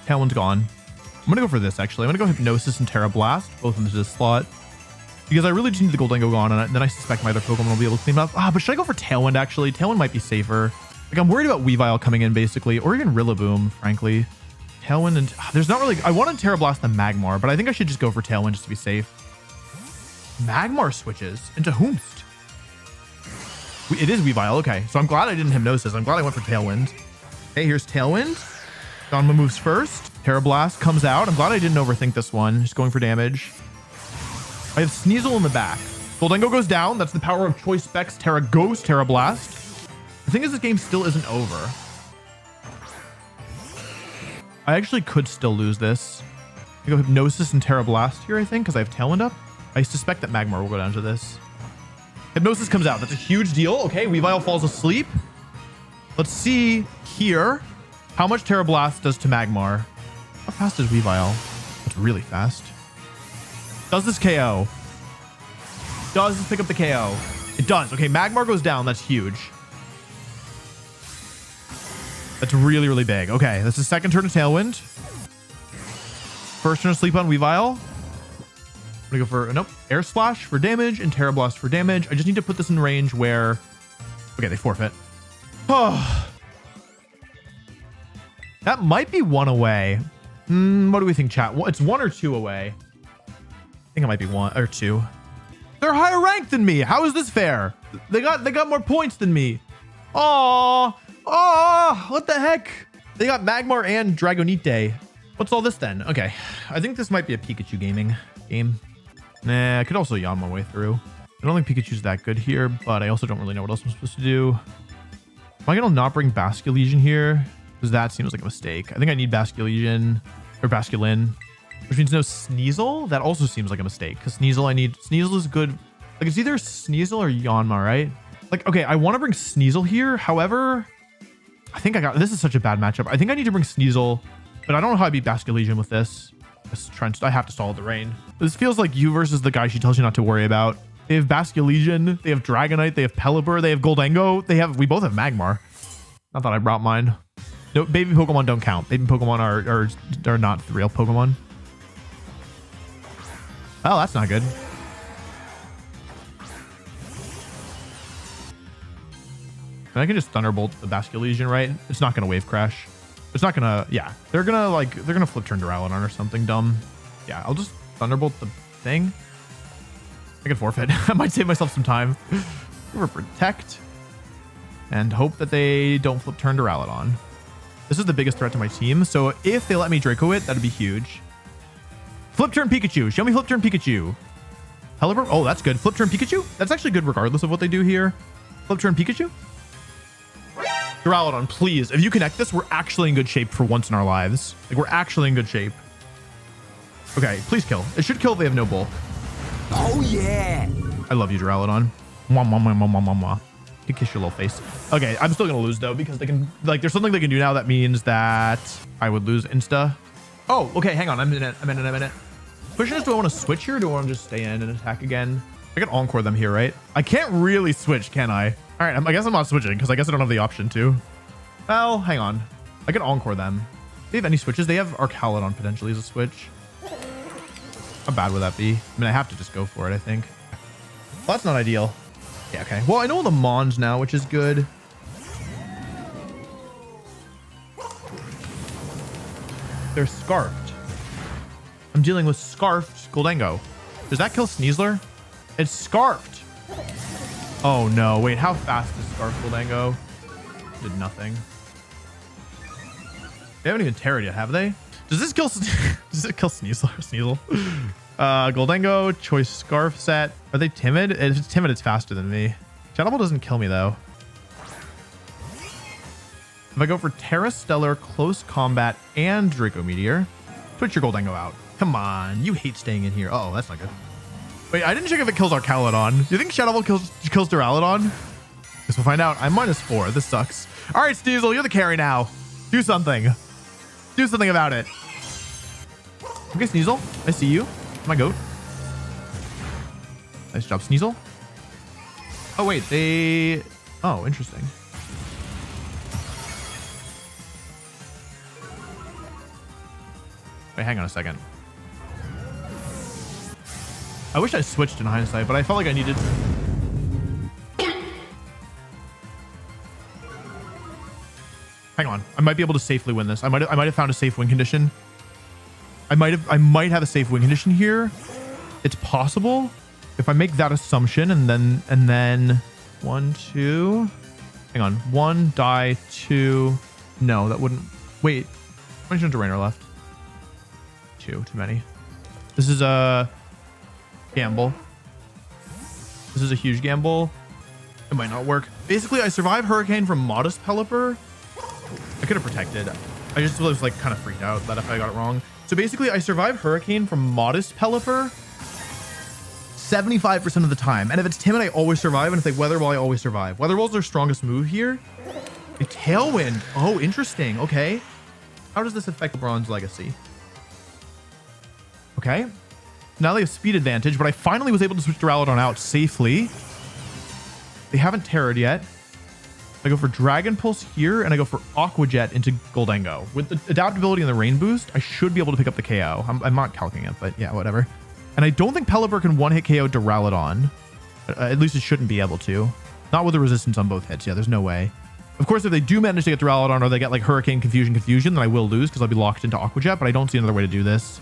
Tailwind's gone. I'm going to go for this, actually. I'm going to go Hypnosis and Terra Blast, both into this slot. Because I really just need the Goldengo gone, and then I suspect my other Pokemon will be able to clean it up. But should I go for Tailwind, actually? Tailwind might be safer. Like, I'm worried about Weavile coming in, basically, or even Rillaboom, frankly. Tailwind and... there's not really... I wanted Terra Blast and Magmar, but I think I should just go for Tailwind just to be safe. Magmar switches into Whomst. It is Weavile. Okay, so I'm glad I didn't Hypnosis. I'm glad I went for Tailwind. Okay, here's Tailwind. Donma moves first. Terra Blast comes out. I'm glad I didn't overthink this one. Just going for damage. I have Sneasel in the back. Goldengo goes down. That's the power of Choice Specs. Terra Ghost, Terra Blast. The thing is, this game still isn't over. I actually could still lose this. I go Hypnosis and Terra Blast here, I think, because I have Tailwind up. I suspect that Magmar will go down to this. Hypnosis comes out. That's a huge deal. Okay, Weavile falls asleep. Let's see here how much Terra Blast does to Magmar. How fast is Weavile? That's really fast. Does this KO? Does this pick up the KO? It does. Okay, Magmar goes down. That's huge. That's really, really big. Okay, this is second turn of Tailwind. First turn of Sleep on Weavile. I'm gonna go for, nope, Air Slash for damage and Terra Blast for damage. I just need to put this in range where, okay, they forfeit. Oh, that might be one away. What do we think, chat? It's one or two away. I think it might be one or two. They're higher ranked than me. How is this fair? They got more points than me. Oh, what the heck? They got Magmar and Dragonite. What's all this then? Okay, I think this might be a Pikachu gaming game. Nah, I could also yawn my way through. I don't think Pikachu's that good here, but I also don't really know what else I'm supposed to do. Am I gonna not bring Basculin here? Because that seems like a mistake. I think I need Basculin, which means no Sneasel. That also seems like a mistake, because Sneasel is good. Like, it's either Sneasel or Yanma, right? Like, okay, I want to bring Sneasel here. However, I think this is such a bad matchup. I think I need to bring Sneasel, but I don't know how I beat Basculin with this. I have to stall the rain. This feels like you versus the guy she tells you not to worry about. They have Basculin, they have Dragonite, they have Pelipper, they have Goldengo, we both have Magmar. Not that I brought mine. No, baby Pokemon don't count. Baby Pokemon are not the real Pokemon. Oh, that's not good. And I can just Thunderbolt the Basculin, right? It's not gonna Wave Crash. It's not gonna, yeah. They're gonna flip turn Duraludon or something dumb. Yeah, I'll just Thunderbolt the thing. I can forfeit. I might save myself some time. Give her Protect. And hope that they don't flip turn Duraludon. This is the biggest threat to my team. So if they let me Draco it, that'd be huge. Flip turn Pikachu. Show me flip turn Pikachu. Pelipper. Oh, that's good. Flip turn Pikachu. That's actually good regardless of what they do here. Flip turn Pikachu. Duraludon, please. If you connect this, we're actually in good shape for once in our lives. Like, we're actually in good shape. Okay, please kill. It should kill if they have no bulk. Oh, yeah. I love you, Duraludon. Mwah, mwah, mwah, mwah, mwah, mwah. You kiss your little face. Okay, I'm still gonna lose though, because they can, like, there's something they can do now that means that I would lose insta. Oh, okay, hang on. I'm in it. Question is, do I want to switch here, or do I want to just stay in and attack again? I can Encore them here, right? I can't really switch, can I? All right, I guess I'm not switching, because I guess I don't have the option to. Well, hang on. I can Encore them. Do they have any switches? They have Archaludon potentially as a switch. How bad would that be? I mean, I have to just go for it, I think. Well, that's not ideal. Yeah, okay. Well, I know the Mons now, which is good. They're scarfed. I'm dealing with scarfed Goldengo. Does that kill Sneasler? It's scarfed. Oh no, wait, how fast is scarfed Goldengo? Did nothing. They haven't even terrored yet, have they? Does this kill does it kill Sneasel? Goldengo, choice scarf set. Are they timid? If it's timid, it's faster than me. Shadow Ball doesn't kill me though. If I go for Terra Stellar, Close Combat, and Draco Meteor, put your Goldengo out. Come on, you hate staying in here. Oh, that's not good. Wait, I didn't check if it kills Archaludon. You think Shadow Ball kills Duraludon? Guess we'll find out. I'm -4. This sucks. All right, Sneasel, you're the carry now. Do something. Do something about it. Okay, Sneasel, I see you. My goat. Nice job, Sneasel. Oh, wait, they... Oh, interesting. Wait, hang on a second. I wish I switched in hindsight, but I felt like I needed... Hang on. I might be able to safely win this. I might have found a safe win condition. I might have a safe win condition here. It's possible. If I make that assumption and then 1, 2. Hang on. 1, die, 2. No, that wouldn't. Wait. How many turns to Rainer left? 2. Too many. This is a gamble. This is a huge gamble. It might not work. Basically, I survive Hurricane from Modest Pelipper. I could have protected. I just was like kind of freaked out that if I got it wrong. So basically, I survive Hurricane from Modest Pelipper 75% of the time. And if it's timid, I always survive. And if they Weather Ball, I always survive. Weather Ball's their strongest move here. A Tailwind. Oh, interesting. Okay. How does this affect LeBron's legacy? Okay. Now they have speed advantage, but I finally was able to switch Duraludon out safely. They haven't terrored yet. I go for Dragon Pulse here, and I go for Aqua Jet into Goldengo. With the adaptability and the Rain Boost, I should be able to pick up the KO. I'm not calcing it, but yeah, whatever. And I don't think Pelipper can one-hit KO Duraludon. At least it shouldn't be able to. Not with the resistance on both hits. Yeah, there's no way. Of course, if they do manage to get Duraludon or they get like Hurricane, Confusion, then I will lose because I'll be locked into Aqua Jet, but I don't see another way to do this.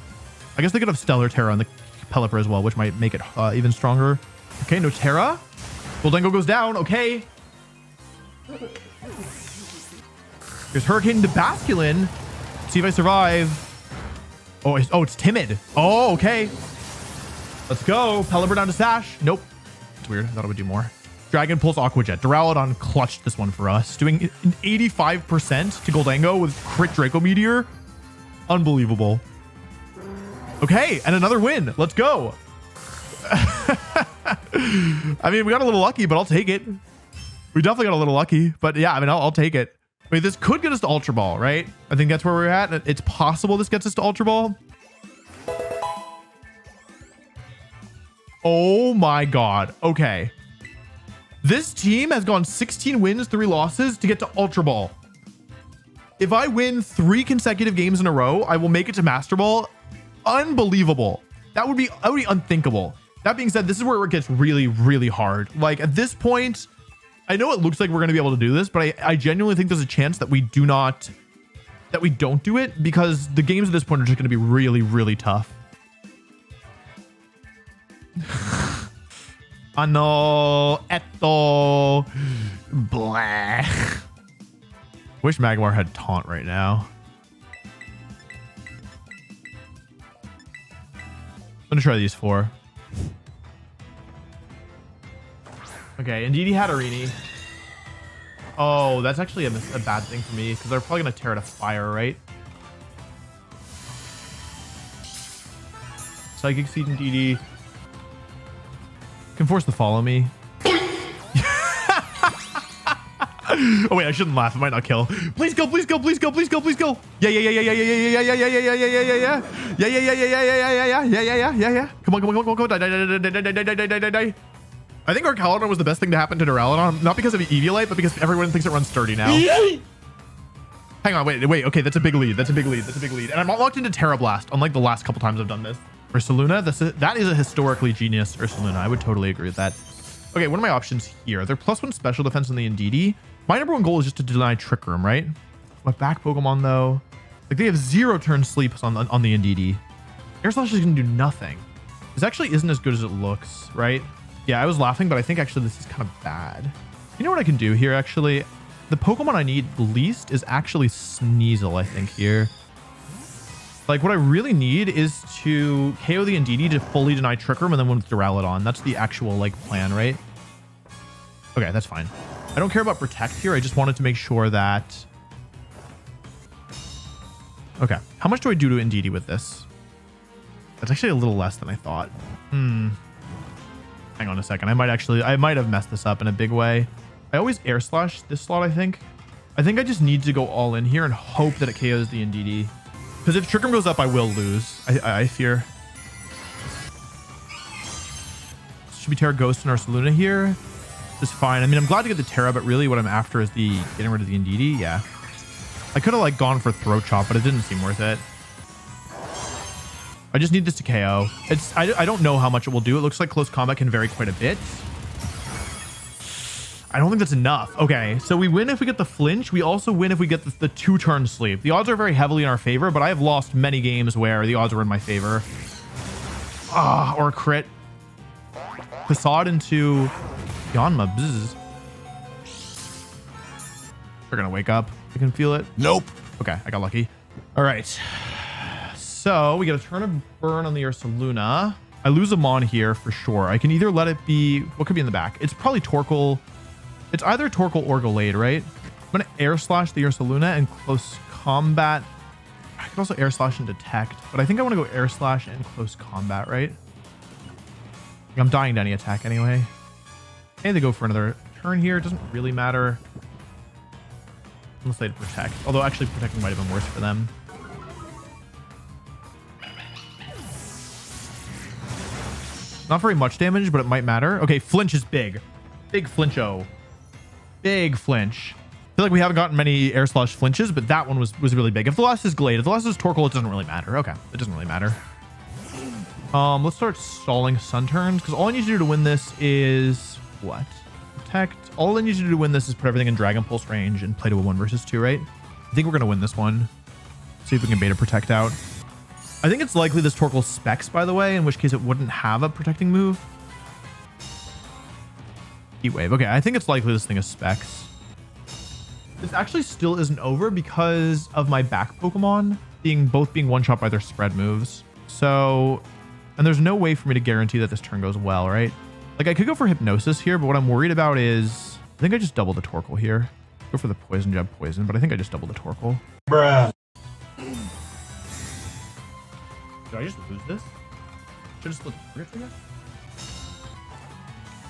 I guess they could have Stellar Terra on the Pelipper as well, which might make it even stronger. Okay, no Terra. Goldengo goes down. Okay. There's Hurricane into Basculin. See if I survive. Oh, it's timid. Oh, okay. Let's go. Pelipper down to Sash. Nope. It's weird. I thought it would do more. Dragon Pulse Aqua Jet. Duraludon clutched this one for us. Doing an 85% to Goldengo with crit Draco Meteor. Unbelievable. Okay, and another win. Let's go. I mean, we got a little lucky, but I'll take it. We definitely got a little lucky, but yeah, I mean, I'll take it. I mean, this could get us to Ultra Ball, right? I think that's where we're at. It's possible this gets us to Ultra Ball. Oh my God. Okay. This team has gone 16 wins, 3 losses to get to Ultra Ball. If I win 3 consecutive games in a row, I will make it to Master Ball. Unbelievable. That would be unthinkable. That being said, this is where it gets really, really hard. Like at this point, I know it looks like we're going to be able to do this, but I genuinely think there's a chance that we don't do it because the games at this point are just going to be really, really tough. Ano, eto, blah. Wish Magmar had taunt right now. I'm going to try these 4. Okay, Indeedee Hatterini. Oh, that's actually a bad thing for me because they're probably going to tear it to fire, right? Psychic Seed Indeedee. Can force the follow me. Oh wait, I shouldn't laugh. It might not kill. Please go, please go, please go, please go, please go. Yeah. Come on. Die. I think Archaludon was the best thing to happen to Duraludon, not because of the Eviolite, but because everyone thinks it runs sturdy now. Hang on, wait. Okay, that's a big lead. And I'm not locked into Terra Blast, unlike the last couple times I've done this. Ursaluna, that is a historically genius Ursaluna. I would totally agree with that. Okay, what are my options here? They're +1 special defense on the Indeedee. My number one goal is just to deny Trick Room, right? My back Pokemon, though, like they have 0 turn sleeps on the Indeedee. Air Slash is going to do nothing. This actually isn't as good as it looks, right? Yeah, I was laughing, but I think actually this is kind of bad. You know what I can do here, actually? The Pokemon I need least is actually Sneasel, I think, here. Like, what I really need is to KO the Indeedee to fully deny Trick Room and then win with Duraludon. That's the actual, like, plan, right? Okay, that's fine. I don't care about Protect here. I just wanted to make sure that... Okay, how much do I do to Indeedee with this? That's actually a little less than I thought. Hang on a second. I might have messed this up in a big way. I always Air Slash this slot, I think. I think I just need to go all in here and hope that it KOs the Indeedee. Because if Trick Room goes up, I will lose. I fear. Should be Terra Ghost and Ursaluna here. Just fine. I mean, I'm glad to get the Terra, but really what I'm after is the getting rid of the Indeedee. Yeah. I could have like gone for Throat Chop, but it didn't seem worth it. I just need this to KO. I don't know how much it will do. It looks like close combat can vary quite a bit. I don't think that's enough. Okay, so we win if we get the flinch. We also win if we get the 2-turn sleep. The odds are very heavily in our favor, but I have lost many games where the odds are in my favor. Or a crit. Facade into Yanma. Bzz. They're gonna wake up. I can feel it. Nope. Okay, I got lucky. All right. So we get a turn of burn on the Ursaluna. I lose a Mon here for sure. I can either let it be... What could be in the back? It's probably Torkoal. It's either Torkoal or Gallade, right? I'm going to Air Slash the Ursaluna and close combat. I could also Air Slash and Detect, but I think I want to go Air Slash and close combat, right? I'm dying to any attack anyway. And they go for another turn here. It doesn't really matter. Unless they Protect. Although actually Protecting might have been worse for them. Not very much damage, but it might matter. Okay, flinch is big. Big flincho. Big flinch. I feel like we haven't gotten many Air Slash flinches, but that one was really big. If the last is Glade, if the last is Torkoal, it doesn't really matter. Okay, it doesn't really matter. Let's start stalling Sun turns, because all I need to do to win this is... What? Protect. All I need to do to win this is put everything in Dragon Pulse range and play to a 1 versus 2, right? I think we're going to win this one. See if we can beta Protect out. I think it's likely this Torkoal specs, by the way, in which case it wouldn't have a protecting move. Heat Wave. Okay, I think it's likely this thing is specs. This actually still isn't over because of my back Pokemon both being one-shot by their spread moves. So, and there's no way for me to guarantee that this turn goes well, right? Like I could go for Hypnosis here, but what I'm worried about is I think I just double the Torkoal here. Go for the Poison Jab Poison, but I think I just double the Torkoal. Bruh. Did I just lose this? Should I just split the target trigger?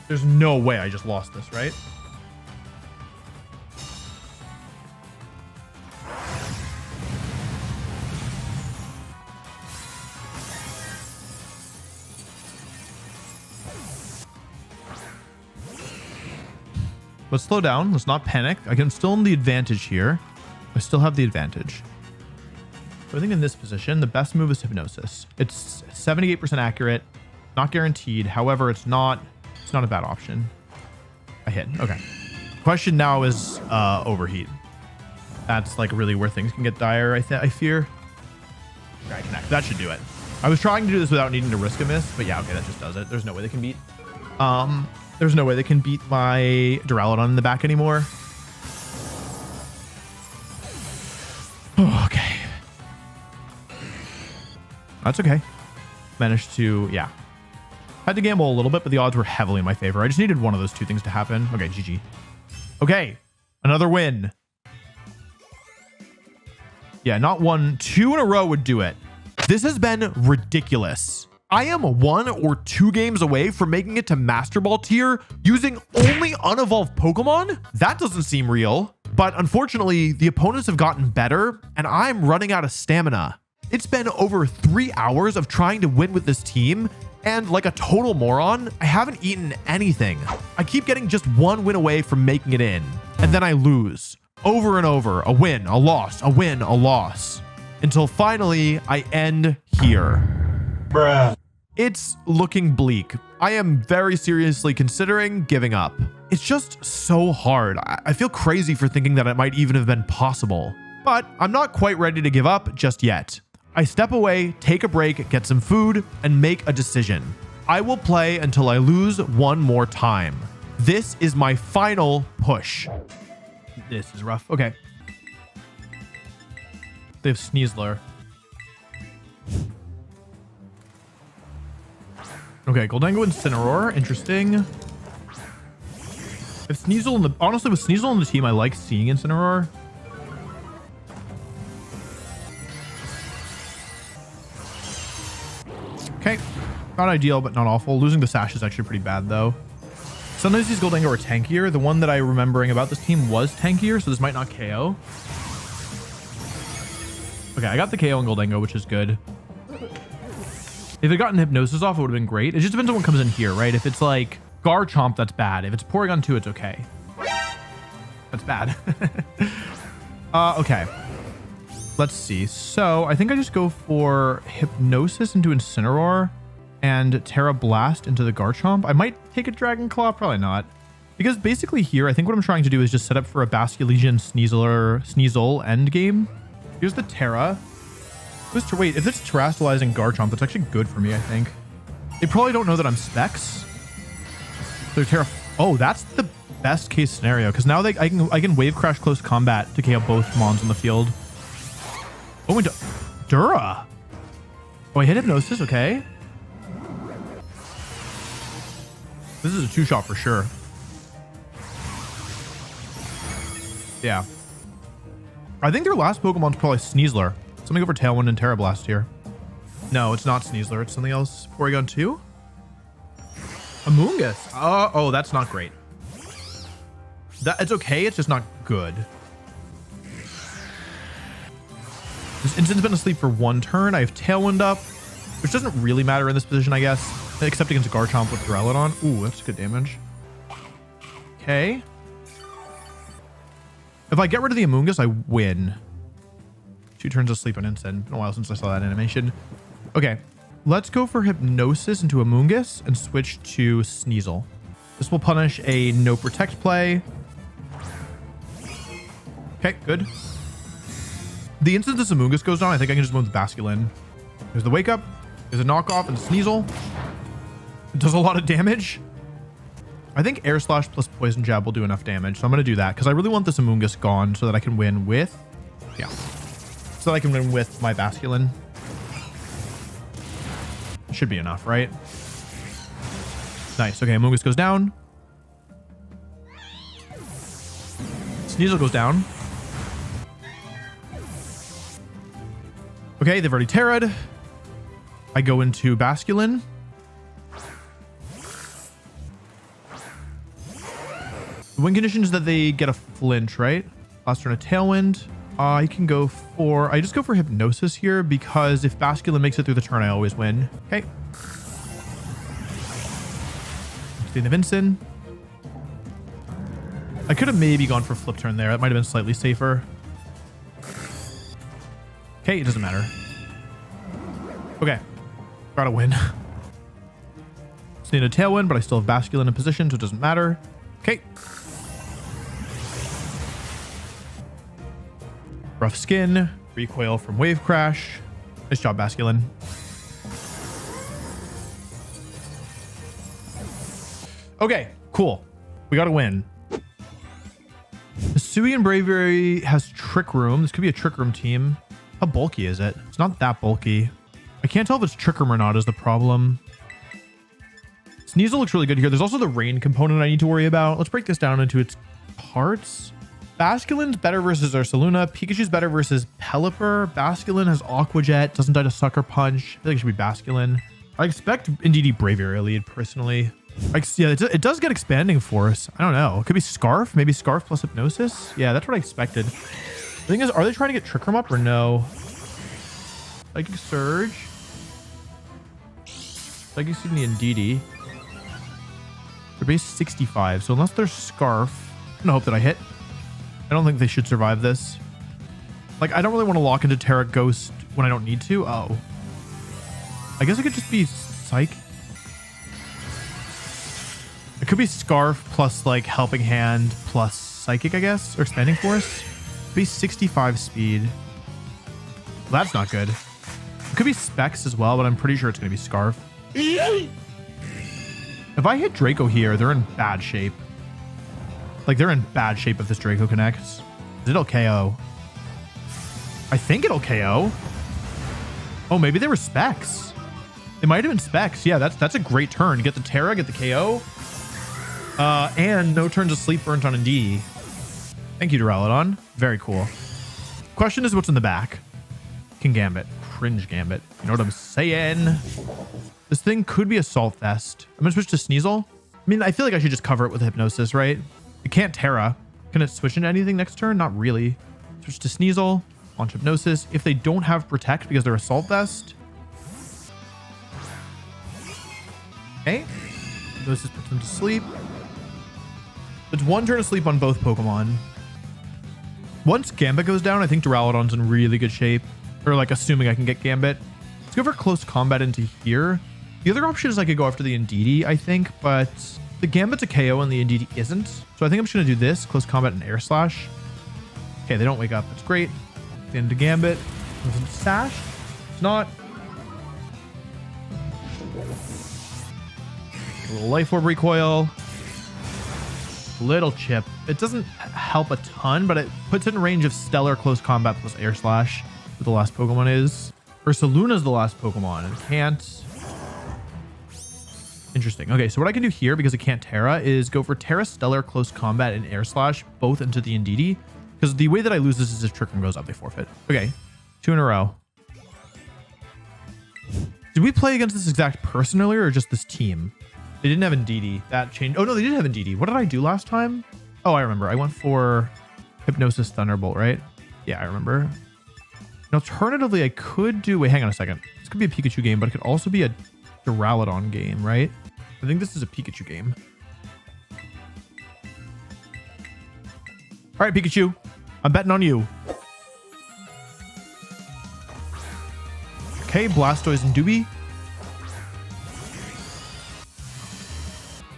There's no way I just lost this, right? Let's slow down. Let's not panic. I can still own the advantage here. I still have the advantage. So I think in this position, the best move is Hypnosis. It's 78% accurate, not guaranteed. However, it's not a bad option. I hit. Okay. Question now is Overheat. That's like really where things can get dire, I fear. Okay, connect. That should do it. I was trying to do this without needing to risk a miss, but yeah, okay, that just does it. There's no way they can beat. There's no way they can beat my Duraludon in the back anymore. Oh, okay. That's okay. Managed to, yeah. Had to gamble a little bit, but the odds were heavily in my favor. I just needed one of those two things to happen. Okay, GG. Okay, another win. Yeah, not one, 2 in a row would do it. This has been ridiculous. I am 1 or 2 games away from making it to Master Ball tier using only unevolved Pokemon? That doesn't seem real. But unfortunately, the opponents have gotten better and I'm running out of stamina. It's been over 3 hours of trying to win with this team, and like a total moron, I haven't eaten anything. I keep getting just 1 win away from making it in, and then I lose. Over and over, a win, a loss, a win, a loss. Until finally, I end here. Bruh. It's looking bleak. I am very seriously considering giving up. It's just so hard. I feel crazy for thinking that it might even have been possible. But I'm not quite ready to give up just yet. I step away, take a break, get some food, and make a decision. I will play until I lose one more time. This is my final push. This is rough. Okay. They have Sneasler. Okay, Goldango and Incineroar. Interesting. If Sneasel in the... Honestly, with Sneasel on the team, I like seeing Incineroar. Okay. Not ideal, but not awful. Losing the Sash is actually pretty bad, though. Sometimes these Goldango are tankier. The one that I'm remembering about this team was tankier, so this might not KO. Okay, I got the KO on Goldango, which is good. If it gotten Hypnosis off, it would have been great. It just depends on what comes in here, right? If it's like Garchomp, that's bad. If it's Porygon 2, it's okay. That's bad. Okay. Let's see. So I think I just go for Hypnosis into Incineroar and Terra Blast into the Garchomp. I might take a Dragon Claw, probably not. Because basically here, I think what I'm trying to do is just set up for a Basculegion Sneasel endgame. Here's the Terra. Wait, if it's Terastallizing Garchomp, that's actually good for me, I think. They probably don't know that I'm Specs. They're Terra... Oh, that's the best case scenario, because now I can Wave Crash Close Combat to KO both Mons on the field. Oh, into Dura. Oh, I hit Hypnosis, okay. This is a two-shot for sure. Yeah. I think their last Pokemon's probably Sneasler. So let me go for Tailwind and Terra Blast here. No, it's not Sneasler. It's something else. Porygon 2? Amoonguss. Oh, that's not great. It's okay. It's just not good. This Instant's been asleep for one turn. I have Tailwind up, which doesn't really matter in this position, I guess. Except against a Garchomp with Growlithe on. Ooh, that's good damage. Okay. If I get rid of the Amoonguss, I win. 2 turns of sleep on Instant. Been a while since I saw that animation. Okay. Let's go for Hypnosis into Amoonguss and switch to Sneasel. This will punish a no protect play. Okay, good. The instant this Amoonguss goes down, I think I can just move the Basculin. There's the Wake Up. There's a knockoff and Sneasel. It does a lot of damage. I think Air Slash plus Poison Jab will do enough damage. So I'm going to do that because I really want this Amoonguss gone so that I can win with... Yeah. So that I can win with my Basculin. Should be enough, right? Nice. Okay, Amoonguss goes down. Sneasel goes down. Okay, they've already Terra'd. I go into Basculin. The win condition is that they get a flinch, right? Last turn a Tailwind. I can go for... I just go for Hypnosis here because if Basculin makes it through the turn, I always win. Okay. Stain of Incin. I could have maybe gone for Flip Turn there. That might have been slightly safer. Okay, it doesn't matter. Okay. Gotta win. Just need a Tailwind, but I still have Basculin in position, so it doesn't matter. Okay. Rough Skin. Recoil from Wave Crash. Nice job, Basculin. Okay, cool. We gotta win. Hisuian Braviary has Trick Room. This could be a Trick Room team. How bulky is it? It's not that bulky. I can't tell if it's Trick Room or not is the problem. Sneasel looks really good here. There's also the rain component I need to worry about. Let's break this down into its parts. Basculin's better versus Ursaluna. Pikachu's better versus Pelipper. Basculin has Aqua Jet. Doesn't die to Sucker Punch. I feel like it should be Basculin. I expect Indeedee Braviary lead personally. Yeah, it does get Expanding Force. I don't know. It could be Scarf. Maybe Scarf plus Hypnosis. Yeah, that's what I expected. The thing is, are they trying to get Trick Room up or no? Psychic Surge. Psychic Seed and the Indeedee. They're base 65. So unless they're Scarf, I'm gonna hope that I hit. I don't think they should survive this. Like, I don't really want to lock into Terra Ghost when I don't need to. Oh. I guess it could just be Psych. It could be Scarf plus like Helping Hand plus Psychic, I guess, or Expanding Force. Could be 65 speed. Well, that's not good. It could be Specs as well, but I'm pretty sure it's going to be Scarf. If I hit Draco here, they're in bad shape. Like, they're in bad shape if this Draco connects. It'll KO. I think it'll KO. Oh, maybe they were Specs. It might have been Specs. Yeah, that's a great turn. Get the Terra, get the KO. And no turns of sleep burnt on Indeedee. Thank you, Duraludon. Very cool. Question is what's in the back? King Gambit. Cringe Gambit. You know what I'm saying? This thing could be Assault Vest. I'm going to switch to Sneasel. I mean, I feel like I should just cover it with Hypnosis, right? It can't Terra. Can it switch into anything next turn? Not really. Switch to Sneasel. Launch Hypnosis. If they don't have Protect because they're Assault Vest. Okay. Hypnosis puts them to sleep. It's one turn of sleep on both Pokemon. Once Gambit goes down, I think Duraludon's in really good shape. Or like assuming I can get Gambit. Let's go for Close Combat into here. The other option is I could go after the Indeedee, I think, but the Gambit's a KO and the Indeedee isn't. So I think I'm just going to do this, Close Combat and Air Slash. Okay, they don't wake up. That's great. Into Gambit. Is it Sash? It's not. A little Life Orb Recoil. Little Chip. It doesn't help a ton, but it puts it in range of Stellar Close Combat plus Air Slash. What the last Pokemon is. Ursaluna's the last Pokemon. And it can't. Interesting. Okay, so what I can do here, because it can't Terra, is go for Terra, Stellar, Close Combat, and Air Slash, both into the Indeedee. Because the way that I lose this is if Trick Room goes up, they forfeit. Okay, 2 in a row. Did we play against this exact person earlier or just this team? They didn't have Indeedee. That changed. Oh, no, they did have Indeedee. What did I do last time? Oh, I remember. I went for Hypnosis Thunderbolt, right? Yeah, I remember. And alternatively, I could do... Wait, hang on a second. This could be a Pikachu game, but it could also be a Duraludon game, right? I think this is a Pikachu game. All right, Pikachu. I'm betting on you. Okay, Blastoise and Doobie.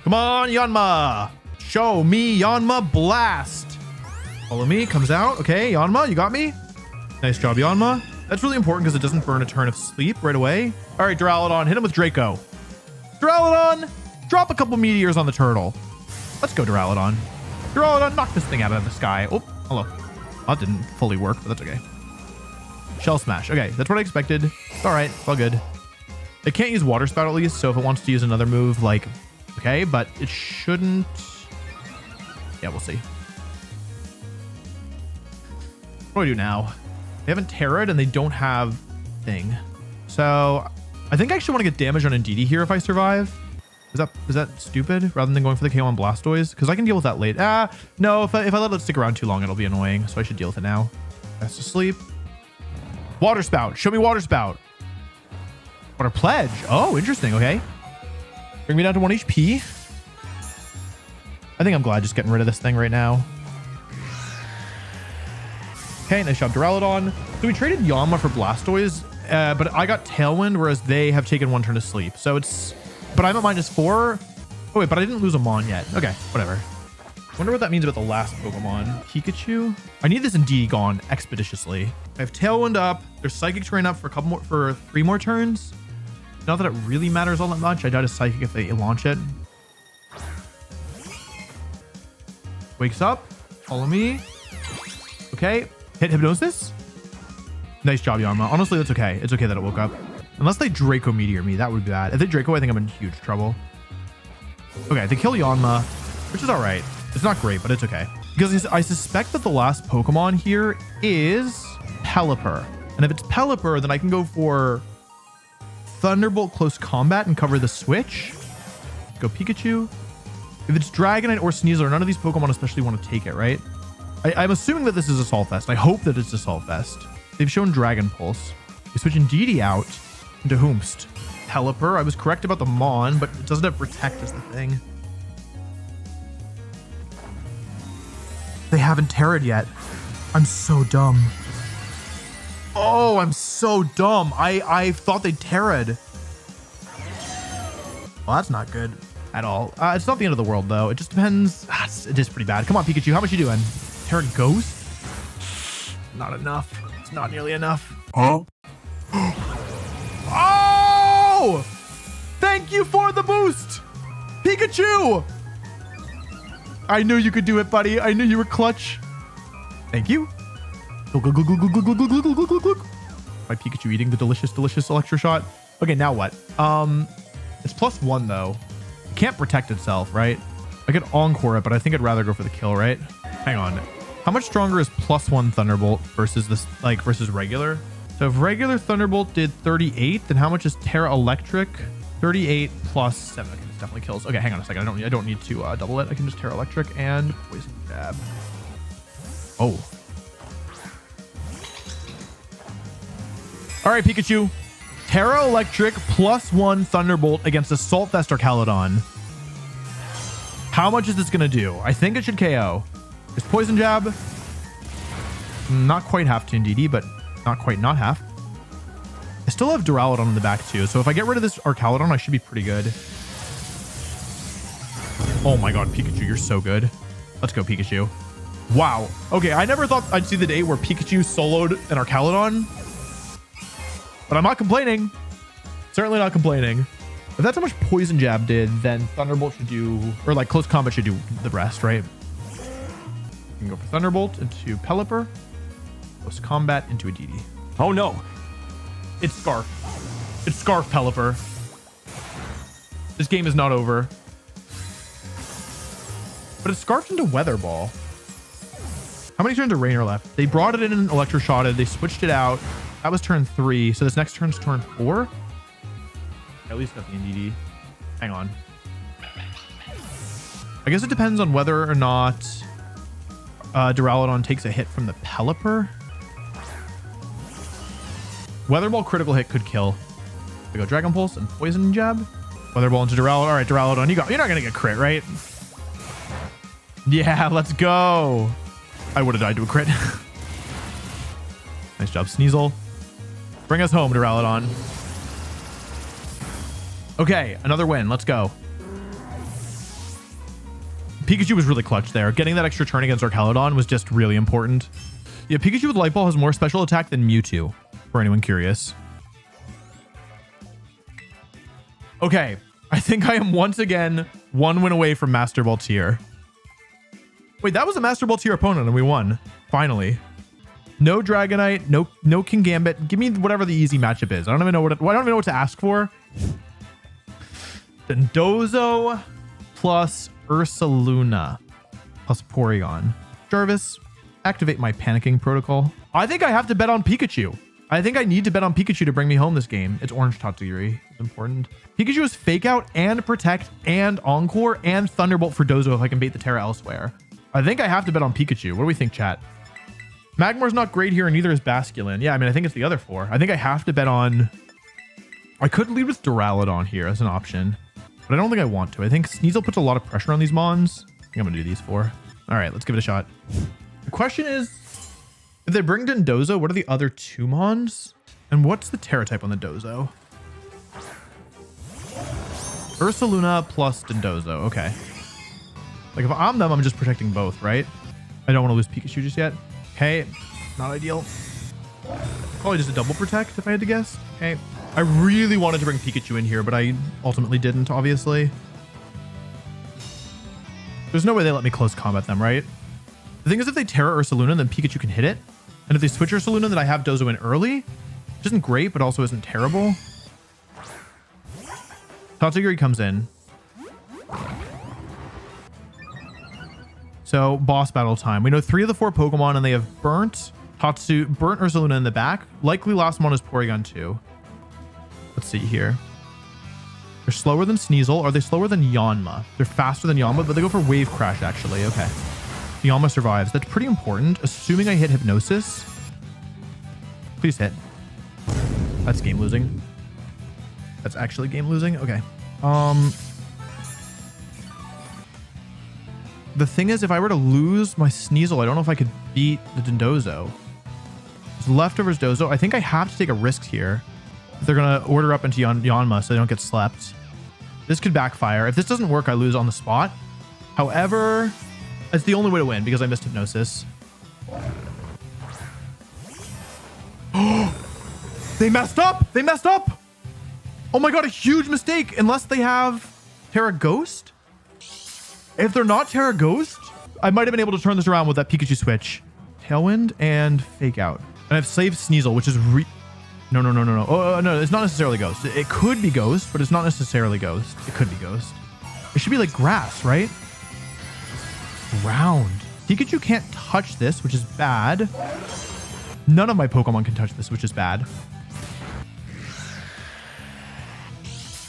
Come on, Yanma. Show me Yanma Blast. Follow me. Comes out. Okay, Yanma, you got me. Nice job, Yanma. That's really important because it doesn't burn a turn of sleep right away. All right, Duraludon, hit him with Draco. Duraludon, drop a couple meteors on the turtle. Let's go, Duraludon. Duraludon, knock this thing out of the sky. Oh, hello. That didn't fully work, but that's okay. Shell Smash. Okay, that's what I expected. It's all right. It's all good. It can't use Water Spout at least, so if it wants to use another move, like, okay, but it shouldn't. Yeah, we'll see. What do I do now? They haven't Terra'd and they don't have thing. So I think I actually want to get damage on Indeedee here if I survive. Is that stupid rather than going for the KO on Blastoise? Because I can deal with that late. No, if I let it stick around too long, it'll be annoying. So I should deal with it now. Fast asleep. Water Spout. Show me Water Spout. Water Pledge. Oh, interesting. Okay. Bring me down to 1 HP. I think I'm glad just getting rid of this thing right now. Okay, nice job, Duraludon. So we traded Yanma for Blastoise, but I got Tailwind, whereas they have taken 1 turn to sleep. So it's... But I'm at -4. Oh, wait, but I didn't lose a Mon yet. Okay, whatever. Wonder what that means about the last Pokemon. Pikachu? I need this Indeedee gone expeditiously. I have Tailwind up. There's Psychic Terrain up for 3 more turns. Not that it really matters all that much. I doubt a Psychic if they launch it. Wakes up. Follow me. Okay. Hit Hypnosis. Nice job, Yanma. Honestly, that's okay. It's okay that it woke up. Unless they Draco Meteor me, that would be bad. If they Draco, I think I'm in huge trouble. Okay, they kill Yanma, which is all right. It's not great, but it's okay. Because I suspect that the last Pokemon here is Pelipper. And if it's Pelipper, then I can go for Thunderbolt Close Combat and cover the switch. Go Pikachu. If it's Dragonite or Sneasel, none of these Pokemon especially want to take it, right? I'm assuming that this is Assault Vest. I hope that it's Assault Vest. They've shown Dragon Pulse. They switch Indeedee out into Whomst. Pelipper. I was correct about the Mon, but it doesn't have Protect as the thing. They haven't Terra'd yet. I'm so dumb. Oh, I'm so dumb. I thought they Terra'd. Well, that's not good. at all. It's not the end of the world, though. It just depends. It is pretty bad. Come on, Pikachu. How much you doing? Terra Ghost? Not enough. It's not nearly enough. Huh? Oh! Thank you for the boost! Pikachu! I knew you could do it, buddy. I knew you were clutch. Thank you. My Pikachu eating the delicious, delicious Electro Shot. Okay, now what? It's +1 though. It can't protect itself, right? I could Encore it, but I think I'd rather go for the kill, right? Hang on. How much stronger is +1 Thunderbolt versus this, like, versus regular? So if regular Thunderbolt did 38, then how much is Terra Electric? 38 plus 7. Okay, this definitely kills. Okay, hang on a second. I don't need to double it. I can just Terra Electric and Poison Jab. Oh. All right, Pikachu. Terra Electric +1 Thunderbolt against Assault Vest or Caledon. How much is this going to do? I think it should KO. It's Poison Jab. Not quite half Toon DD, but not quite not half. I still have Duraludon in the back too, so if I get rid of this Arcaludon, I should be pretty good. Oh my god, Pikachu, you're so good. Let's go, Pikachu. Wow. Okay, I never thought I'd see the day where Pikachu soloed an Arcaludon. But I'm not complaining. Certainly not complaining. If that's how much Poison Jab did, then Thunderbolt should do, or like Close Combat should do the rest, right? You can go for Thunderbolt into Pelipper. Close Combat into a DD. Oh no. It's Scarf. It's Scarf Pelipper. This game is not over. But it's Scarfed into Weather Ball. How many turns of Rain are left? They brought it in and Electro Shotted. They switched it out. That was turn 3. So this next turn's turn 4. At least got the NDD. Hang on. I guess it depends on whether or not Duraludon takes a hit from the Pelipper. Weather Ball critical hit could kill. We go Dragon Pulse and Poison Jab. Weather Ball into Duraludon. All right, Duraludon, you're not gonna get crit, right? Yeah, let's go. I would have died to a crit. Nice job, Sneasel. Bring us home, Duraludon. Okay, another win. Let's go. Pikachu was really clutch there. Getting that extra turn against Arcaludon was just really important. Yeah, Pikachu with Light Ball has more special attack than Mewtwo, for anyone curious. Okay, I think I am once again 1 win away from Master Ball tier. Wait, that was a Master Ball tier opponent and we won. Finally. No Dragonite, no King Gambit. Give me whatever the easy matchup is. I don't even know what to ask for. Dondozo plus Ursaluna plus Porygon. Jarvis, activate my panicking protocol. I think I have to bet on Pikachu. I think I need to bet on Pikachu to bring me home this game. It's Orange Tatsugiri. It's important. Pikachu is Fake Out and Protect and Encore and Thunderbolt for Dozo if I can bait the Terra elsewhere. I think I have to bet on Pikachu. What do we think, chat? Magmar's not great here and neither is Basculin. Yeah, I mean, I think it's the other 4. I think I have to bet on... I could lead with Duraludon here as an option, but I don't think I want to. I think Sneasel puts a lot of pressure on these Mons. I think I'm going to do these 4. All right, let's give it a shot. The question is, if they bring Dondozo, what are the other 2 Mons? And what's the Terra type on the Dozo? Ursaluna plus Dondozo. Okay. Like if I'm them, I'm just protecting both, right? I don't want to lose Pikachu just yet. Okay, not ideal. Probably just a double protect if I had to guess. Okay, I really wanted to bring Pikachu in here, but I ultimately didn't, obviously. There's no way they let me close combat them, right? The thing is, if they Terra Ursaluna, then Pikachu can hit it. And if they switch Ursaluna, then I have Dozo in early, which isn't great, but also isn't terrible. Tatsugiri comes in. So boss battle time. We know 3 of the 4 Pokemon and they have burnt Ursaluna in the back. Likely last one is Porygon 2. Let's see here. They're slower than Sneasel. Are they slower than Yanma? They're faster than Yanma, but they go for Wave Crash actually. Okay. Yanma survives. That's pretty important. Assuming I hit Hypnosis. Please hit. That's game losing. That's actually game losing. Okay. The thing is, if I were to lose my Sneasel, I don't know if I could beat the Dondozo. It's leftovers Dozo. I think I have to take a risk here. They're going to order up into Yanma so they don't get slept. This could backfire. If this doesn't work, I lose on the spot. However, it's the only way to win because I missed hypnosis. They messed up. They messed up. Oh my God, a huge mistake. Unless they have Terra Ghost. If they're not Terra Ghost, I might have been able to turn this around with that Pikachu switch. Tailwind and Fake Out. And I've saved Sneasel, which is no. Oh, no, it's not necessarily Ghost. It could be Ghost, but it's not necessarily Ghost. It could be Ghost. It should be like grass, right? Ground. Pikachu can't touch this, which is bad. None of my Pokemon can touch this, which is bad.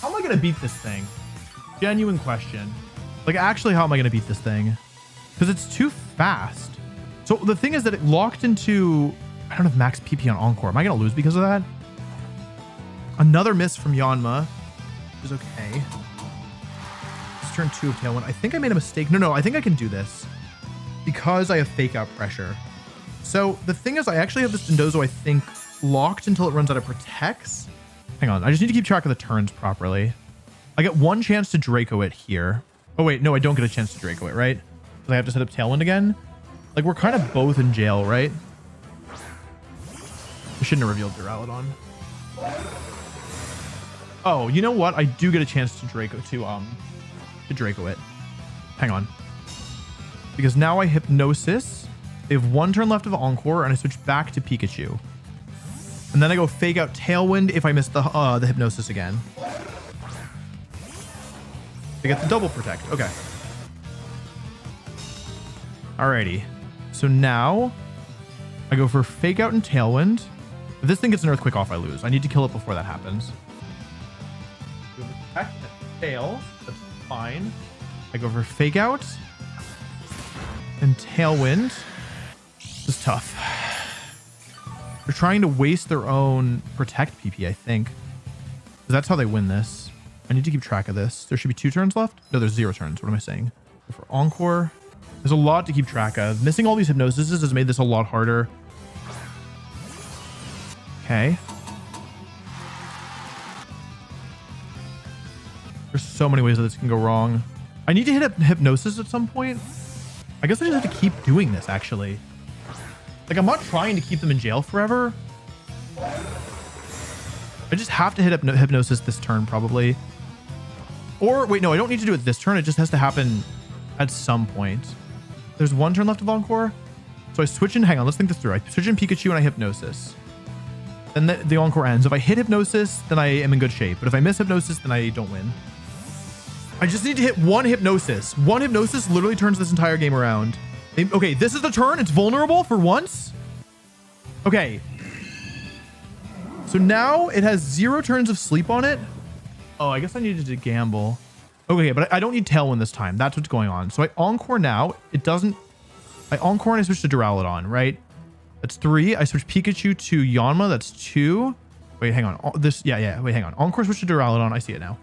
How am I going to beat this thing? Genuine question. Like, actually, how am I going to beat this thing? Because it's too fast. So the thing is that it locked into... I don't have max PP on Encore. Am I going to lose because of that? Another miss from Yanma, which is okay. It's turn 2 of Tailwind. I think I made a mistake. No, I think I can do this because I have Fake Out pressure. So the thing is, I actually have this Dondozo, I think, locked until it runs out of Protects. Hang on. I just need to keep track of the turns properly. I get one chance to Draco it here. Oh, wait. No, I don't get a chance to Draco it, right? Because I have to set up Tailwind again. Like, we're kind of both in jail, right? I shouldn't have revealed Duraludon. Oh, you know what? I do get a chance to Draco it. Hang on. Because now I Hypnosis. They have one turn left of Encore, and I switch back to Pikachu. And then I go Fake Out Tailwind if I miss the Hypnosis again. I get the double Protect. Okay. Alrighty. So now I go for Fake Out and Tailwind. If this thing gets an Earthquake off, I lose. I need to kill it before that happens. Protect, fail. That's fine. I go for Fake Out and Tailwind. This is tough. They're trying to waste their own Protect PP, I think. Because that's how they win this. I need to keep track of this. There should be 2 turns left. No, there's 0 turns. What am I saying? For Encore, there's a lot to keep track of. Missing all these Hypnosises has made this a lot harder. Okay. There's so many ways that this can go wrong. I need to hit Hypnosis at some point. I guess I just have to keep doing this, actually. Like, I'm not trying to keep them in jail forever. I just have to hit Hypnosis this turn, probably. Or, wait, no, I don't need to do it this turn. It just has to happen at some point. There's 1 turn left of Encore. So I switch in, hang on, let's think this through. I switch in Pikachu and I Hypnosis. Then the Encore ends. If I hit Hypnosis, then I am in good shape. But if I miss Hypnosis, then I don't win. I just need to hit 1 Hypnosis. 1 Hypnosis literally turns this entire game around. Okay, this is the turn. It's vulnerable for once. Okay. So now it has 0 turns of sleep on it. Oh, I guess I needed to gamble. Okay, but I don't need Tailwind this time. That's what's going on. So I Encore now. It doesn't... I Encore and I switch to Duraludon, right? That's 3. I switch Pikachu to Yanma. That's 2. Wait, hang on. Yeah. Wait, hang on. Encore switch to Duraludon. I see it now.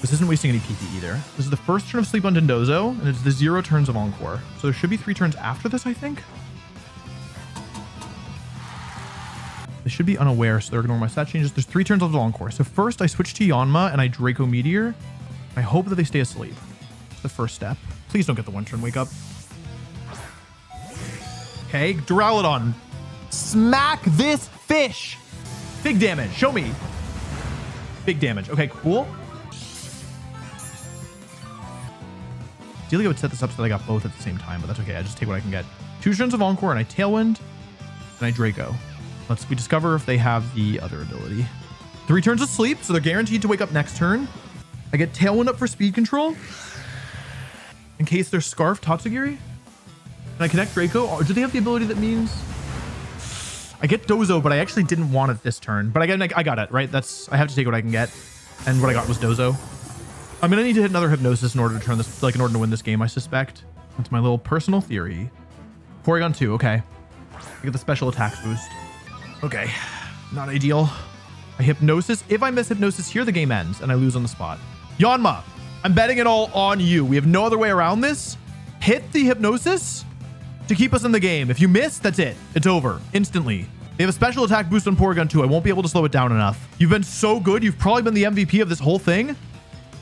This isn't wasting any PP either. This is the first turn of sleep on Dondozo, and it's the 0 turns of Encore. So there should be 3 turns after this, I think. They should be unaware, so they're ignoring my stat changes. There's 3 turns of Encore. So first, I switch to Yanma, and I Draco Meteor. I hope that they stay asleep. That's the first step. Please don't get the 1 turn wake up. Okay, Duraludon. Smack this fish. Big damage. Show me. Big damage. Okay, cool. Ideally, I would set this up so that I got both at the same time, but that's okay. I just take what I can get. 2 turns of Encore, and I Tailwind, and I Draco. We discover if they have the other ability. 3 turns of sleep, so they're guaranteed to wake up next turn. I get Tailwind up for speed control. In case there's Scarf Tatsugiri. And I connect Draco. Or do they have the ability that means... I get Dozo, but I actually didn't want it this turn. But I got it, right? I have to take what I can get. And what I got was Dozo. I'm going to need to hit another Hypnosis in order to turn this, like in order to win this game, I suspect. That's my little personal theory. Porygon 2, okay. I get the special attacks boost. Okay, not ideal. I Hypnosis. If I miss Hypnosis here, the game ends and I lose on the spot. Yanma, I'm betting it all on you. We have no other way around this. Hit the Hypnosis to keep us in the game. If you miss, that's it. It's over instantly. They have a special attack boost on Porygon 2. I won't be able to slow it down enough. You've been so good. You've probably been the MVP of this whole thing.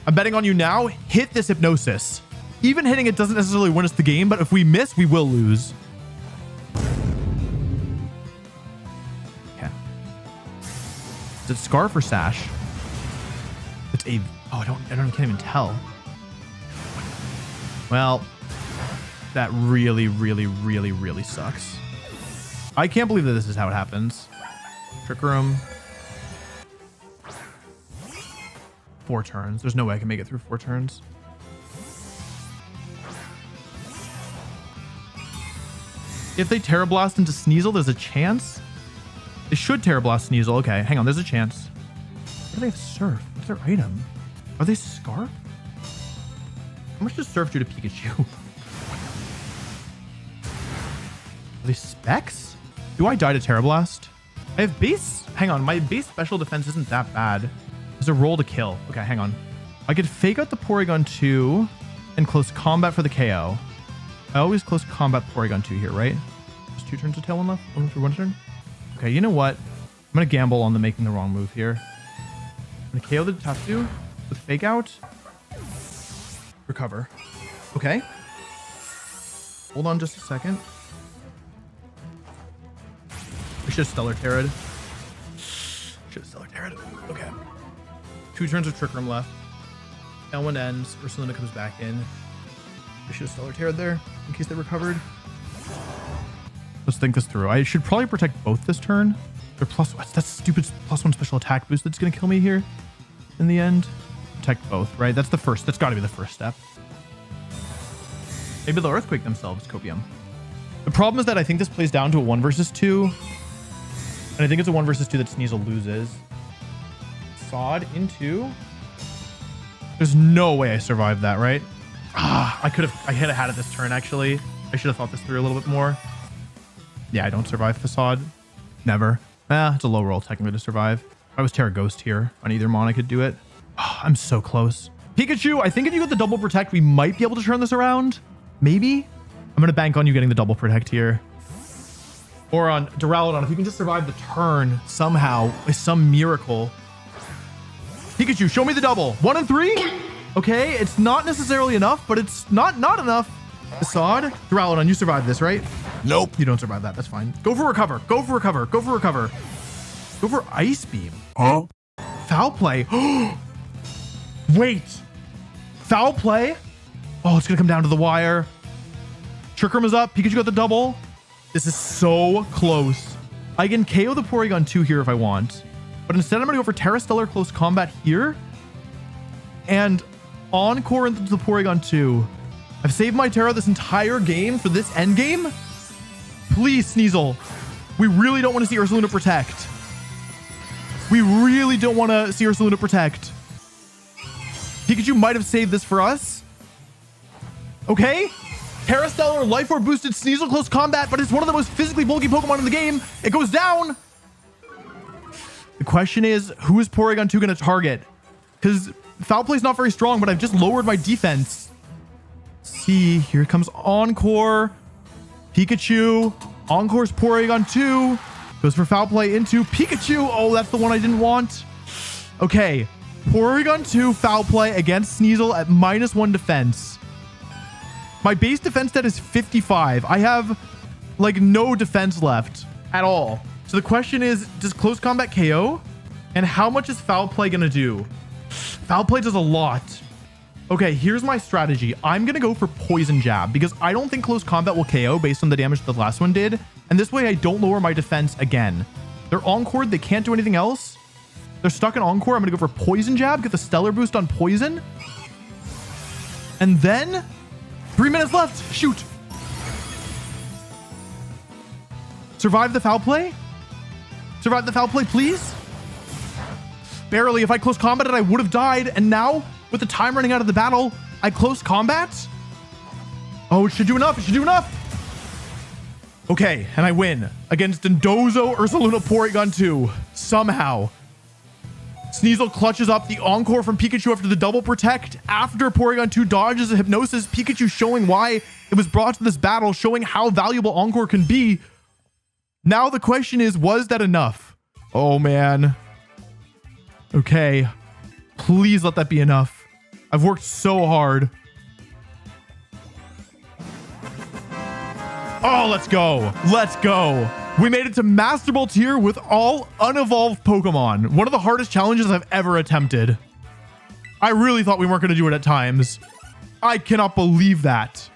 I'm betting on you now. Hit this Hypnosis. Even hitting it doesn't necessarily win us the game, but if we miss, we will lose. Okay. Is it Scarf or Sash? It's a... Oh, I can't even tell. Well, that really, really, really, really sucks. I can't believe that this is how it happens. Trick Room. 4 turns. There's no way I can make it through 4 turns. If they Terra Blast into Sneasel, there's a chance. They should Terra Blast Sneasel. Okay, hang on. There's a chance. What do they have? Surf. What's their item? Are they Scarf? How much does Surf do to Pikachu? Are they Specs? Do I die to Terra Blast? I have base... Hang on. My base special defense isn't that bad. There's a roll to kill. Okay, hang on. I could fake out the Porygon 2 and close combat for the KO. I always close combat Porygon 2 here, right? Just 2 turns of tail one left? One turn? Okay, you know what? I'm going to gamble on the making the wrong move here. I'm going to KO the Tatsu with fake out. Recover. Okay. Hold on just a second. I should have Stellar Terra'd. Okay. 2 turns of Trick Room left. L1 ends. Ursaluna comes back in. I should have Stellar Terra'd there in case they recovered. Let's think this through. I should probably protect both this turn. They're that's stupid +1 special attack boost that's going to kill me here in the end. Protect both, right? That's got to be the first step. Maybe they'll Earthquake themselves, Copium. The problem is that I think this plays down to a 1 versus 2. And I think it's a 1 versus 2 that Sneasel loses. Sod into... There's no way I survived that, right? I could have had it this turn, actually. I should have thought this through a little bit more. Yeah, I don't survive Facade. Never. It's a low roll technically to survive. If I was Terra Ghost here on either mon, I could do it. I'm so close. Pikachu, I think if you get the double protect, we might be able to turn this around. Maybe? I'm going to bank on you getting the double protect here. Or on Duraludon, if you can just survive the turn somehow, with some miracle. Pikachu, show me the double. 1 and 3? Okay, it's not necessarily enough, but it's not enough. Assad, Duraludon, you survived this, right? Nope. You don't survive that. That's fine. Go for recover. Go for recover. Go for recover. Go for Ice Beam. Huh? Foul play. Wait. Foul play? Oh, it's going to come down to the wire. Trick Room is up. Pikachu got the double. This is so close. I can KO the Porygon 2 here if I want. But instead, I'm going to go for Terra Stellar Close Combat here. And Encore into the Porygon 2. I've saved my Terra this entire game for this end game. Please, Sneasel. We really don't want to see Ursaluna protect. We really don't want to see Ursaluna protect. Pikachu might have saved this for us. Okay. Terra Stellar Life Orb boosted Sneasel Close Combat, but it's one of the most physically bulky Pokemon in the game. It goes down. The question is, who is Porygon 2 going to target? Because Foul Play's not very strong, but I've just lowered my defense. See, here comes Encore. Pikachu. Encore's Porygon 2. Goes for Foul Play into Pikachu. Oh, that's the one I didn't want. Okay. Porygon 2 Foul Play against Sneasel at -1 defense. My base defense stat is 55. I have like no defense left at all. So the question is, does Close Combat KO? And how much is Foul Play going to do? Foul Play does a lot. Okay, here's my strategy. I'm going to go for Poison Jab because I don't think Close Combat will KO based on the damage the last one did. And this way I don't lower my defense again. They're Encored. They can't do anything else. They're stuck in Encore. I'm going to go for Poison Jab, get the Stellar Boost on Poison. And then 3 minutes left. Shoot. Survive the Foul Play. Survive the Foul Play, please. Barely. If I Close Combated, I would have died. And now, with the time running out of the battle, I Close Combat. Oh, it should do enough. It should do enough. Okay, and I win against Dondozo Ursaluna Porygon 2. Somehow. Sneasel clutches up the Encore from Pikachu after the double protect. After Porygon 2 dodges a Hypnosis, Pikachu showing why it was brought to this battle, showing how valuable Encore can be. Now the question is, was that enough? Oh man. Okay. Please let that be enough. I've worked so hard. Oh, let's go. Let's go. We made it to Master Ball tier with all unevolved Pokemon. One of the hardest challenges I've ever attempted. I really thought we weren't going to do it at times. I cannot believe that.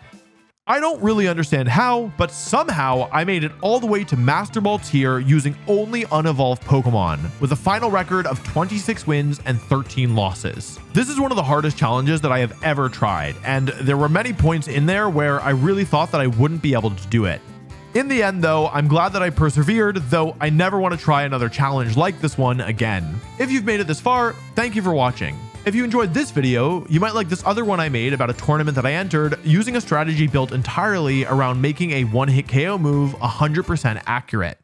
I don't really understand how, but somehow I made it all the way to Master Ball tier using only unevolved Pokemon, with a final record of 26 wins and 13 losses. This is one of the hardest challenges that I have ever tried, and there were many points in there where I really thought that I wouldn't be able to do it. In the end though, I'm glad that I persevered, though I never want to try another challenge like this one again. If you've made it this far, thank you for watching. If you enjoyed this video, you might like this other one I made about a tournament that I entered using a strategy built entirely around making a one-hit KO move 100% accurate.